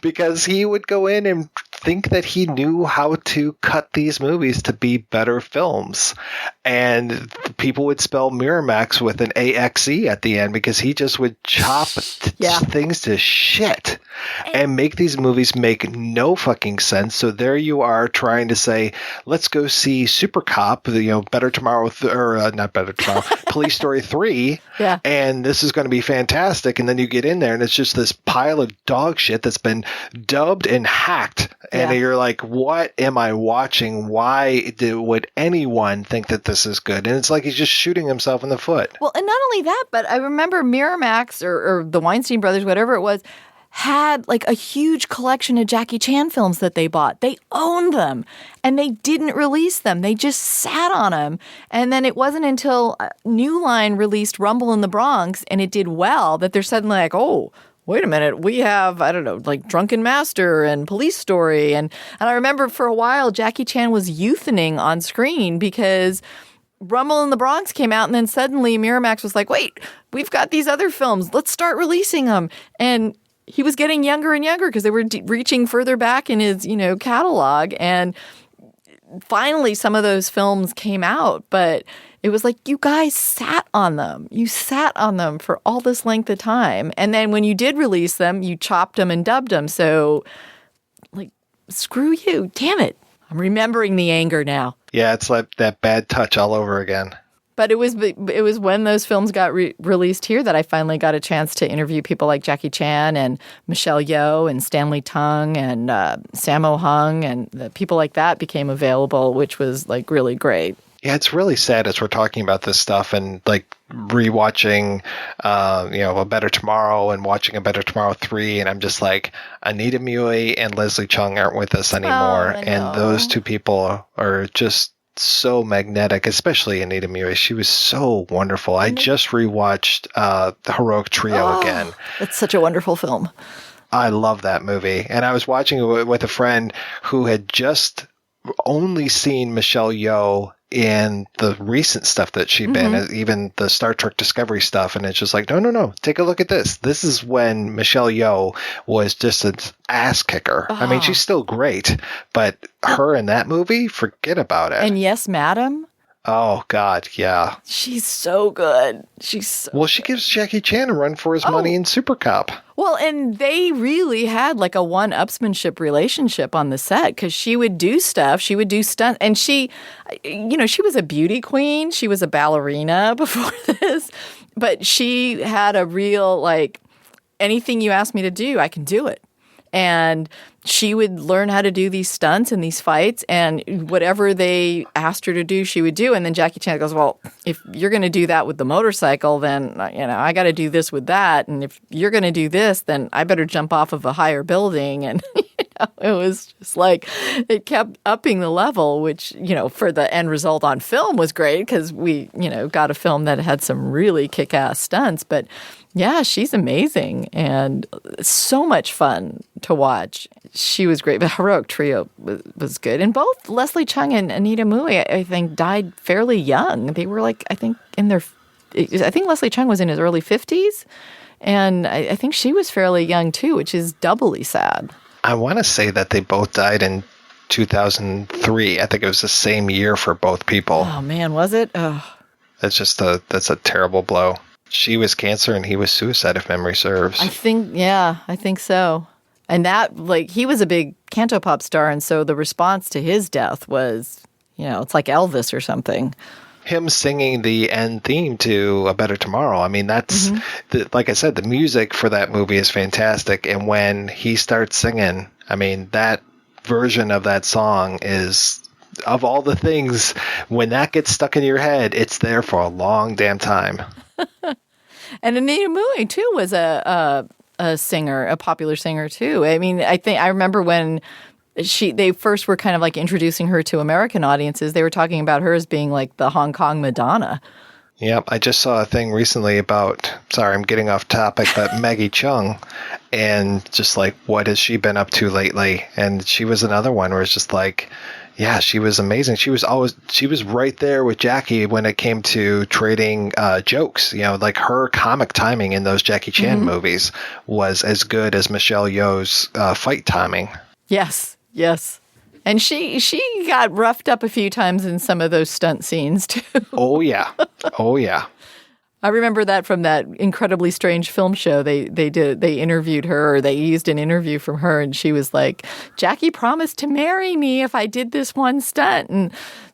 because he would go in and think that he knew how to cut these movies to be better films. And people would spell Miramax with an AXE at the end because he just would chop things to shit and make these movies make no fucking sense. So there you are trying to say, let's go see Super Cop, you know, Better Tomorrow, not Better Tomorrow, Police Story 3. Yeah. And this is going to be fantastic. And then you get in there and it's just this pile of dog shit that's been dubbed and hacked. And you're like, what am I watching? Why would anyone think that this is good? And it's like he's just shooting himself in the foot. Well, and not only that, but I remember Miramax or the Weinstein brothers, whatever it was, had like a huge collection of Jackie Chan films that they bought. They owned them and they didn't release them. They just sat on them. And then it wasn't until New Line released Rumble in the Bronx and it did well that they're suddenly like, oh, wait a minute, we have, I don't know, like Drunken Master and Police Story. And I remember for a while, Jackie Chan was euthaning on screen because Rumble in the Bronx came out and then suddenly Miramax was like, wait, we've got these other films. Let's start releasing them. And he was getting younger and younger because they were reaching further back in his, you know, catalog. And finally some of those films came out, but it was like, you guys sat on them. You sat on them for all this length of time. And then when you did release them, you chopped them and dubbed them. So, like, screw you. Damn it. I'm remembering the anger now. Yeah, it's like that bad touch all over again. But it was when those films got released here that I finally got a chance to interview people like Jackie Chan and Michelle Yeoh and Stanley Tung and Sammo Hung, and the people like that became available, which was like really great. Yeah, it's really sad as we're talking about this stuff and like rewatching, you know, A Better Tomorrow and watching A Better Tomorrow 3. And I'm just like, Anita Mui and Leslie Cheung aren't with us anymore. And those two people are just so magnetic, especially Anita Mui. She was so wonderful. I just rewatched The Heroic Trio again. It's such a wonderful film. I love that movie. And I was watching it with a friend who had just only seen Michelle Yeoh in the recent stuff that she'd been, even the Star Trek Discovery stuff, and it's just like, no, take a look at this. This is when Michelle Yeoh was just an ass kicker. I mean, she's still great, but her in that movie, forget about it. And Yes, Madam. Oh, God, yeah. She's so good. Well, she gives Jackie Chan a run for his money in Super Cop. Well, and they really had like a one-upsmanship relationship on the set because she would do stuff. She would do stunts. And she was a beauty queen. She was a ballerina before this. But she had a real, like, anything you ask me to do, I can do it. And she would learn how to do these stunts and these fights, and whatever they asked her to do, she would do. And then Jackie Chan goes, well, if you're going to do that with the motorcycle, then, I got to do this with that. And if you're going to do this, then I better jump off of a higher building. And, it was just like, it kept upping the level, which, for the end result on film was great because we, got a film that had some really kick-ass stunts. But yeah, she's amazing and so much fun to watch. She was great. The Heroic Trio was good. And both Leslie Cheung and Anita Mui, I think, died fairly young. They were like, I think Leslie Cheung was in his early 50s. And I think she was fairly young too, which is doubly sad. I want to say that they both died in 2003. I think it was the same year for both people. Oh, man, was it? Oh. That's a terrible blow. She was cancer and he was suicide, if memory serves. I think so. And that, he was a big cantopop star, and so the response to his death was, it's like Elvis or something. Him singing the end theme to A Better Tomorrow. I mean, that's, like I said, the music for that movie is fantastic. And when he starts singing, I mean, that version of that song is, of all the things, when that gets stuck in your head, it's there for a long damn time. And Anita Mui, too, was a singer, a popular singer, too. I mean, I remember when they first were kind of like introducing her to American audiences, they were talking about her as being like the Hong Kong Madonna. Yep, I just saw a thing recently about, sorry, I'm getting off topic, but Maggie Cheung, and just like, what has she been up to lately? And she was another one where it's just like, yeah, she was amazing. She was right there with Jackie when it came to trading jokes. Like her comic timing in those Jackie Chan movies was as good as Michelle Yeoh's fight timing. Yes. And she got roughed up a few times in some of those stunt scenes, too. Oh, yeah. I remember that from that incredibly strange film show they interviewed her, or they used an interview from her, and she was like, Jackie promised to marry me if I did this one stunt, and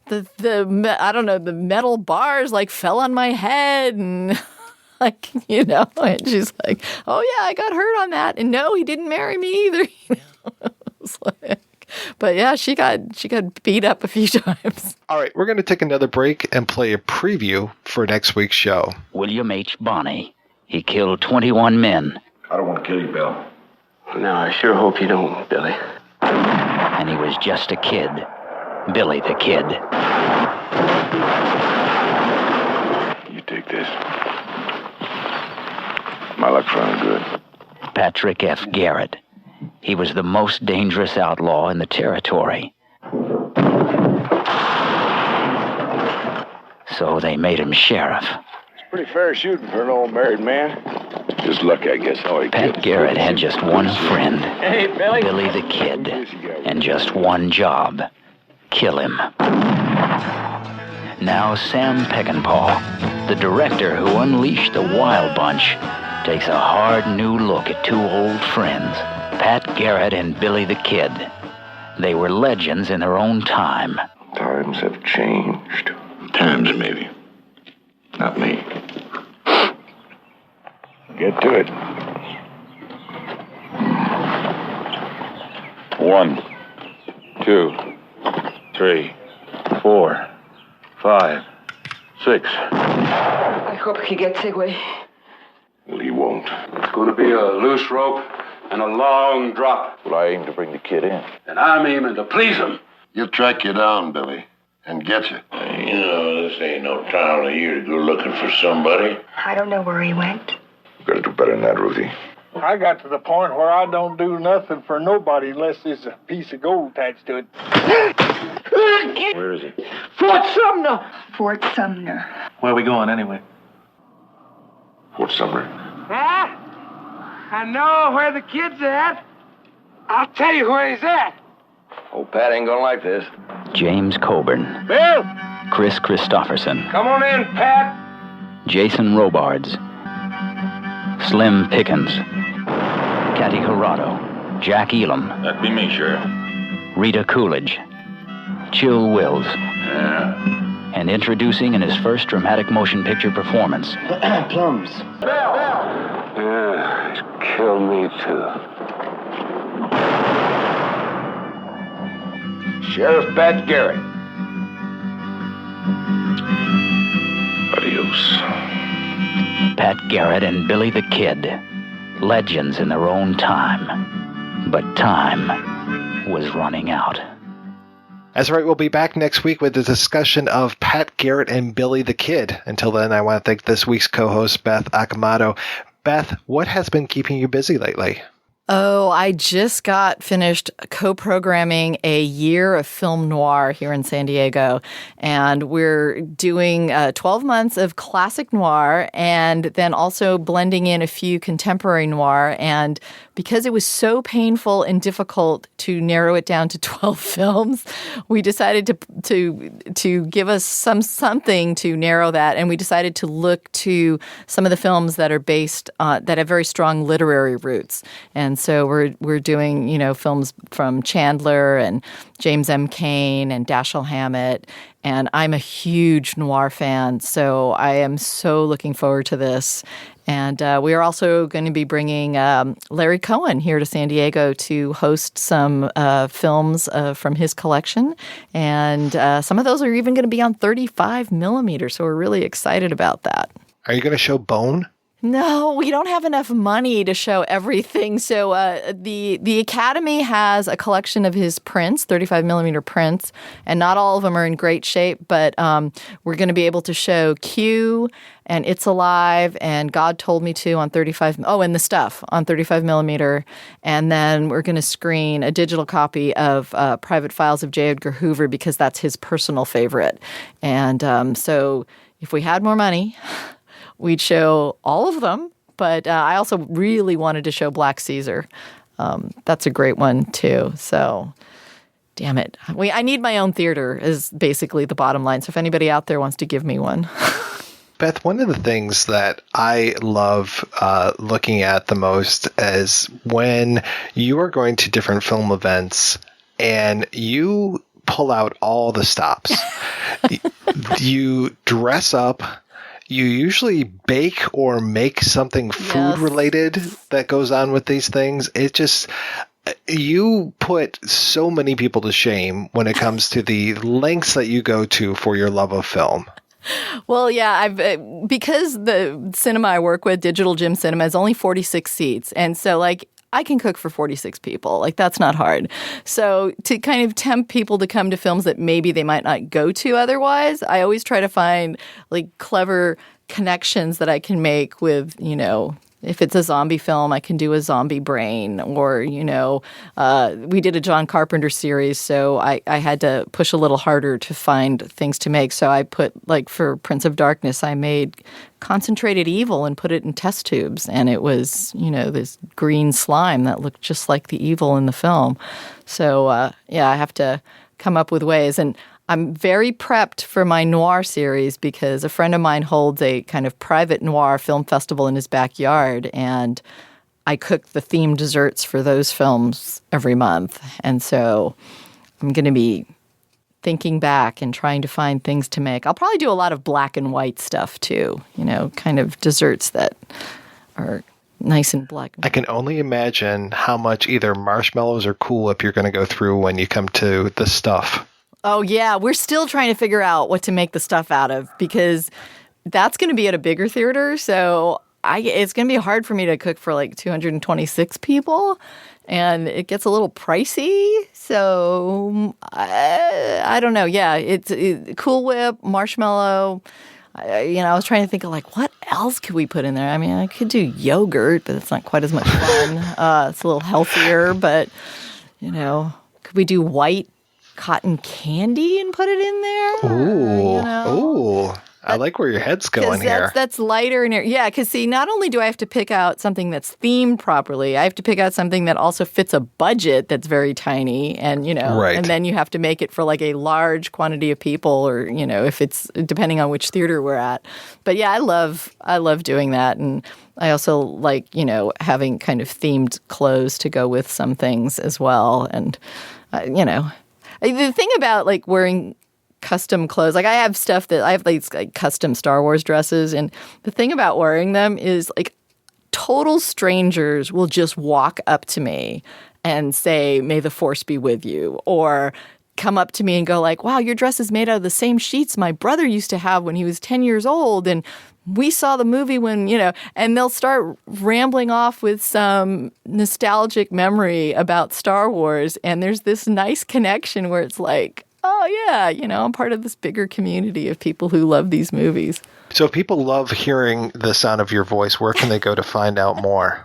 the metal bars like fell on my head, and and she's like, oh yeah, I got hurt on that, and no, he didn't marry me either. It's like, but yeah, she got beat up a few times. All right, we're going to take another break and play a preview for next week's show. William H. Bonney. He killed 21 men. I don't want to kill you, Bill. No, I sure hope you don't, Billy. And he was just a kid. Billy the Kid. You take this. My luck's running good. Patrick F. Garrett. He was the most dangerous outlaw in the territory. So they made him sheriff. It's pretty fair shooting for an old married man. Just lucky, I guess. Pat Garrett had just one friend. Hey, Billy. Billy the Kid. And just one job. Kill him. Now Sam Peckinpah, the director who unleashed the Wild Bunch, takes a hard new look at two old friends, Pat Garrett and Billy the Kid. They were legends in their own time. Times have changed. Times, maybe. Not me. Get to it. 1, 2, 3, 4, 5, 6. I hope he gets away. Well, he won't. It's going to be a loose rope and a long drop. Well, I aim to bring the kid in. And I'm aiming to please him. He'll track you down, Billy, and get you. You know, this ain't no time of year to go looking for somebody. I don't know where he went. Gotta do better than that, Ruthie. I got to the point where I don't do nothing for nobody unless there's a piece of gold attached to it. Where is he? Fort Sumner. Fort Sumner. Where are we going anyway? Fort Sumner. Huh? I know where the kid's at. I'll tell you where he's at. Old Pat ain't gonna like this. James Coburn, Bill, Chris Christopherson, come on in, Pat. Jason Robards, Slim Pickens, Catty Corrado, Jack Elam. That'd be me, Sheriff. Rita Coolidge, Chill Wills. Yeah. And introducing in his first dramatic motion picture performance, Plums. Yeah, he's killed me, too. Sheriff Pat Garrett. Adios. Pat Garrett and Billy the Kid, legends in their own time. But time was running out. That's right, we'll be back next week with a discussion of Pat Garrett and Billy the Kid. Until then, I want to thank this week's co-host, Beth Accomando. Beth, what has been keeping you busy lately? Oh, I just got finished co-programming a year of film noir here in San Diego, and we're doing 12 months of classic noir and then also blending in a few contemporary noir. And because it was so painful and difficult to narrow it down to 12 films, we decided to give us something to narrow that, and we decided to look to some of the films that are based that have very strong literary roots. And so we're doing, films from Chandler and James M. Cain and Dashiell Hammett. And I'm a huge noir fan, so I am so looking forward to this. And we are also going to be bringing Larry Cohen here to San Diego to host some films from his collection. And some of those are even going to be on 35 millimeters, so we're really excited about that. Are you going to show Bone? No, we don't have enough money to show everything. So the Academy has a collection of his prints, 35 millimeter prints, and not all of them are in great shape, but we're going to be able to show Q and It's Alive and God Told Me To on 35, and The Stuff on 35 millimeter. And then we're going to screen a digital copy of Private Files of J. Edgar Hoover because that's his personal favorite. And so if we had more money, we'd show all of them, but I also really wanted to show Black Caesar. That's a great one, too. So, damn it. I need my own theater is basically the bottom line. So if anybody out there wants to give me one. Beth, one of the things that I love looking at the most is when you are going to different film events and you pull out all the stops. You dress up. You usually bake or make something food related that goes on with these things. It just, you put so many people to shame when it comes to the lengths that you go to for your love of film. Well, yeah, because the cinema I work with, Digital Gym Cinema, is only 46 seats. And so, I can cook for 46 people. That's not hard. So to kind of tempt people to come to films that maybe they might not go to otherwise, I always try to find clever connections that I can make with, if it's a zombie film, I can do a zombie brain or, we did a John Carpenter series, so I had to push a little harder to find things to make. So I put, for Prince of Darkness, I made concentrated evil and put it in test tubes. And it was, this green slime that looked just like the evil in the film. So, I have to come up with ways. And I'm very prepped for my noir series because a friend of mine holds a kind of private noir film festival in his backyard, and I cook the themed desserts for those films every month. And so I'm going to be thinking back and trying to find things to make. I'll probably do a lot of black and white stuff too, kind of desserts that are nice and black. I can only imagine how much either marshmallows or Cool Whip you're going to go through when you come to The Stuff. Oh, yeah. We're still trying to figure out what to make the stuff out of because that's going to be at a bigger theater. So it's going to be hard for me to cook for 226 people. And it gets a little pricey. So I don't know. Yeah, it's Cool Whip, marshmallow. I was trying to think of what else could we put in there? I mean, I could do yogurt, but it's not quite as much fun. It's a little healthier, but, could we do white cotton candy and put it in there. Ooh. I like where your head's going here. That's lighter in here. Yeah, because see, not only do I have to pick out something that's themed properly, I have to pick out something that also fits a budget that's very tiny, and Right. and then you have to make it for like a large quantity of people, or if it's depending on which theater we're at. But yeah, I love doing that, and I also like having kind of themed clothes to go with some things as well, and the thing about like wearing custom clothes. Like I have these like custom Star Wars dresses, and the thing about wearing them is like total strangers will just walk up to me and say, "May the Force be with you," or come up to me and go like, "Wow, your dress is made out of the same sheets my brother used to have when he was 10 years old, and we saw the movie when," and they'll start rambling off with some nostalgic memory about Star Wars, and there's this nice connection where it's like, oh, yeah, I'm part of this bigger community of people who love these movies. So if people love hearing the sound of your voice, where can they go to find out more?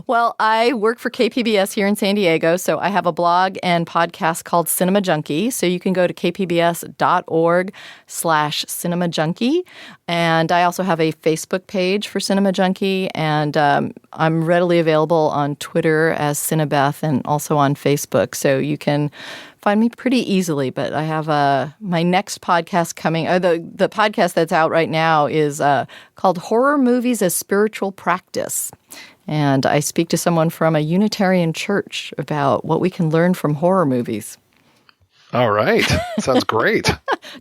Well, I work for KPBS here in San Diego, so I have a blog and podcast called Cinema Junkie. So you can go to kpbs.org/Cinema Junkie. And I also have a Facebook page for Cinema Junkie, and I'm readily available on Twitter as Cinebeth and also on Facebook. So you can find me pretty easily, but I have my next podcast coming. The podcast that's out right now is called Horror Movies as Spiritual Practice. And I speak to someone from a Unitarian church about what we can learn from horror movies. All right. Sounds great.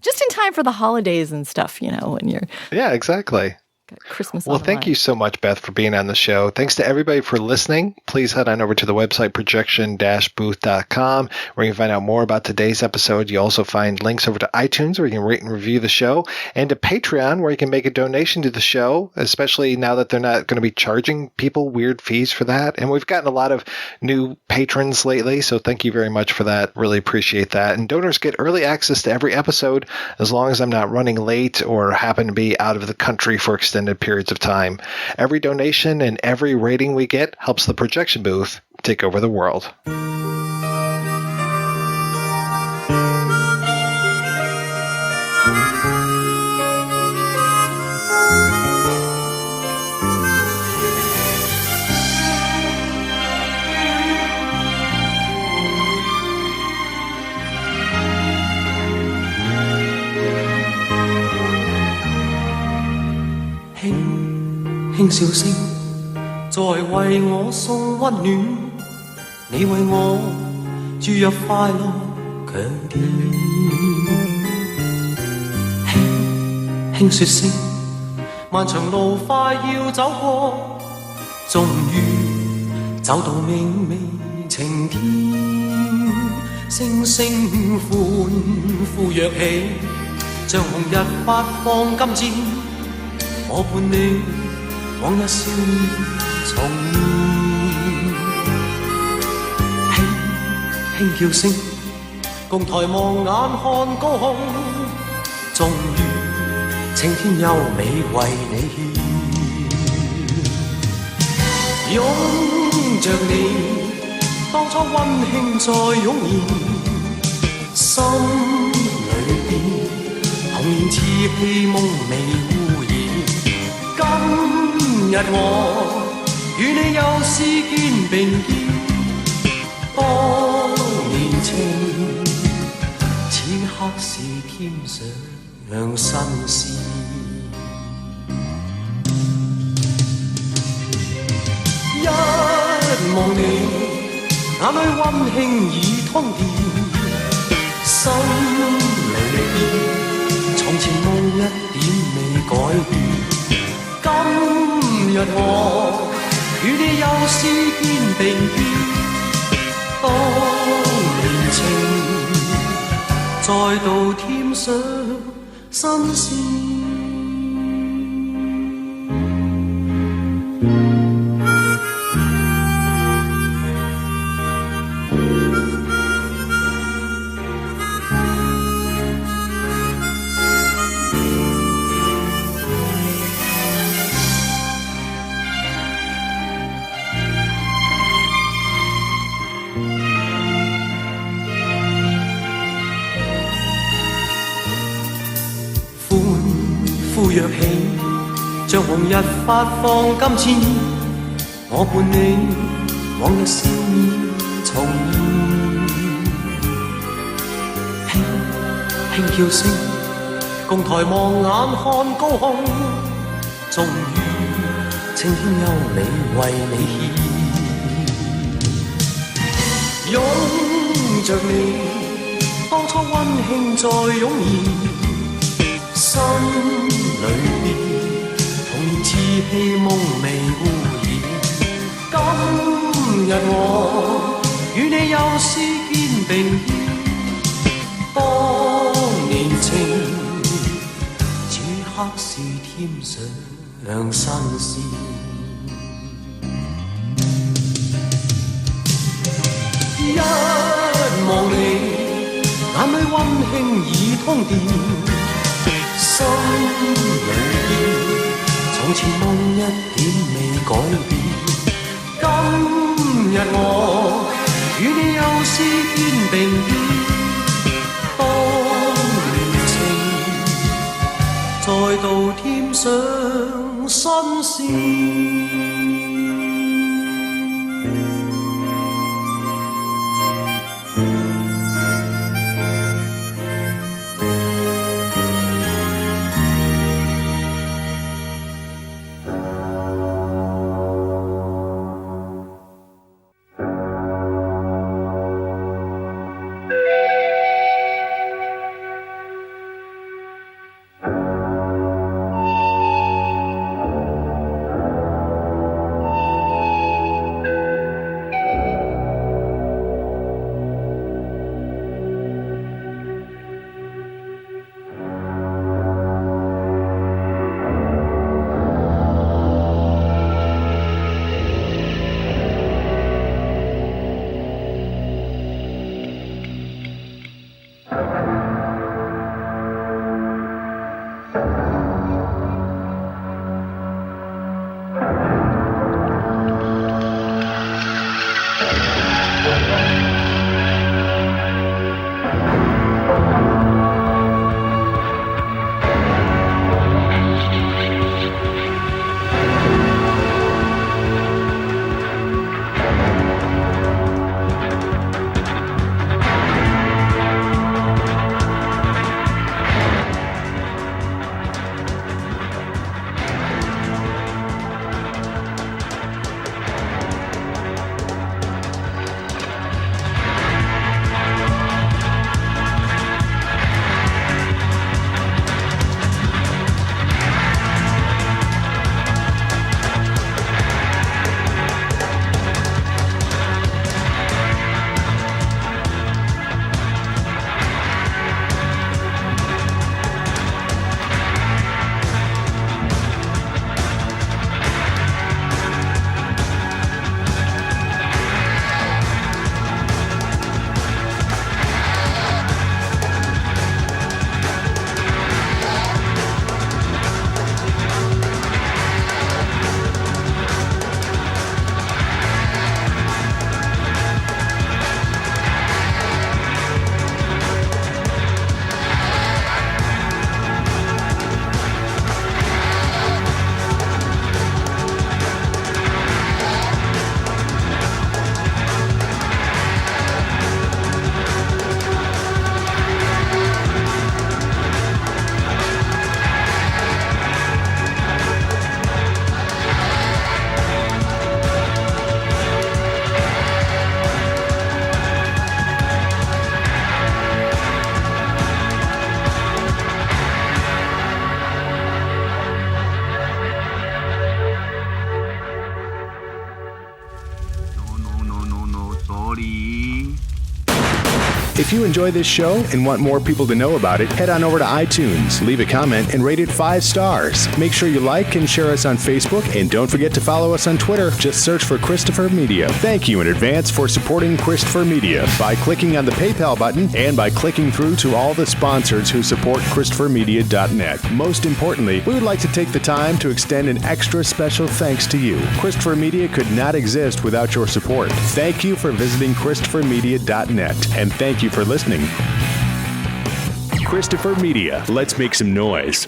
Just in time for the holidays and stuff, when you're... Yeah, exactly. Christmas. Well, thank you so much, Beth, for being on the show. Thanks to everybody for listening. Please head on over to the website projection-booth.com, where you can find out more about today's episode. You also find links over to iTunes, where you can rate and review the show, and to Patreon, where you can make a donation to the show, especially now that they're not going to be charging people weird fees for that. And we've gotten a lot of new patrons lately, so thank you very much for that. Really appreciate that. And donors get early access to every episode, as long as I'm not running late or happen to be out of the country for extended periods of time. Every donation and every rating we get helps the Projection Booth take over the world.輕笑聲，在為我送溫暖，你為我注入快樂強電。輕輕說聲，漫長路快要走過，終於走到明媚晴天，星星歡呼躍起，像紅日發放金箭。我伴你往日少年重現，輕輕叫聲，共抬望眼看高空，終於青天優美為你獻，擁着你，當初溫馨再湧現，心裏邊童年似戲夢未污染。今日我與你又試肩並肩，當年情此刻是添上新鮮。一望你，眼裏溫馨已通電，心裏邊從前夢一點未改變。今日我與你又試肩並肩，當年情再度添上新鮮。像往日發放今次，我伴你往日笑面重現，輕輕叫聲，共抬望眼看高空，終於青天優美為你獻，擁着你，當初溫馨再湧現，心裏邊童年稚氣夢未污染。今日我與你又是肩並肩，當年情此刻是添上新鮮。一望你，眼裏溫馨已通電，心裏邊從前夢一點未改變。今日我與你又是肩並肩，當年情再度添上新鮮。If you enjoy this show and want more people to know about it, head on over to iTunes, leave a comment, and rate it 5 stars. Make sure you like and share us on Facebook, and don't forget to follow us on Twitter. Just search for Christopher Media. Thank you in advance for supporting Christopher Media by clicking on the PayPal button and by clicking through to all the sponsors who support ChristopherMedia.net. Most importantly, we would like to take the time to extend an extra special thanks to you. Christopher Media could not exist without your support. Thank you for visiting ChristopherMedia.net, and thank you for listening. Christopher Media. Let's make some noise.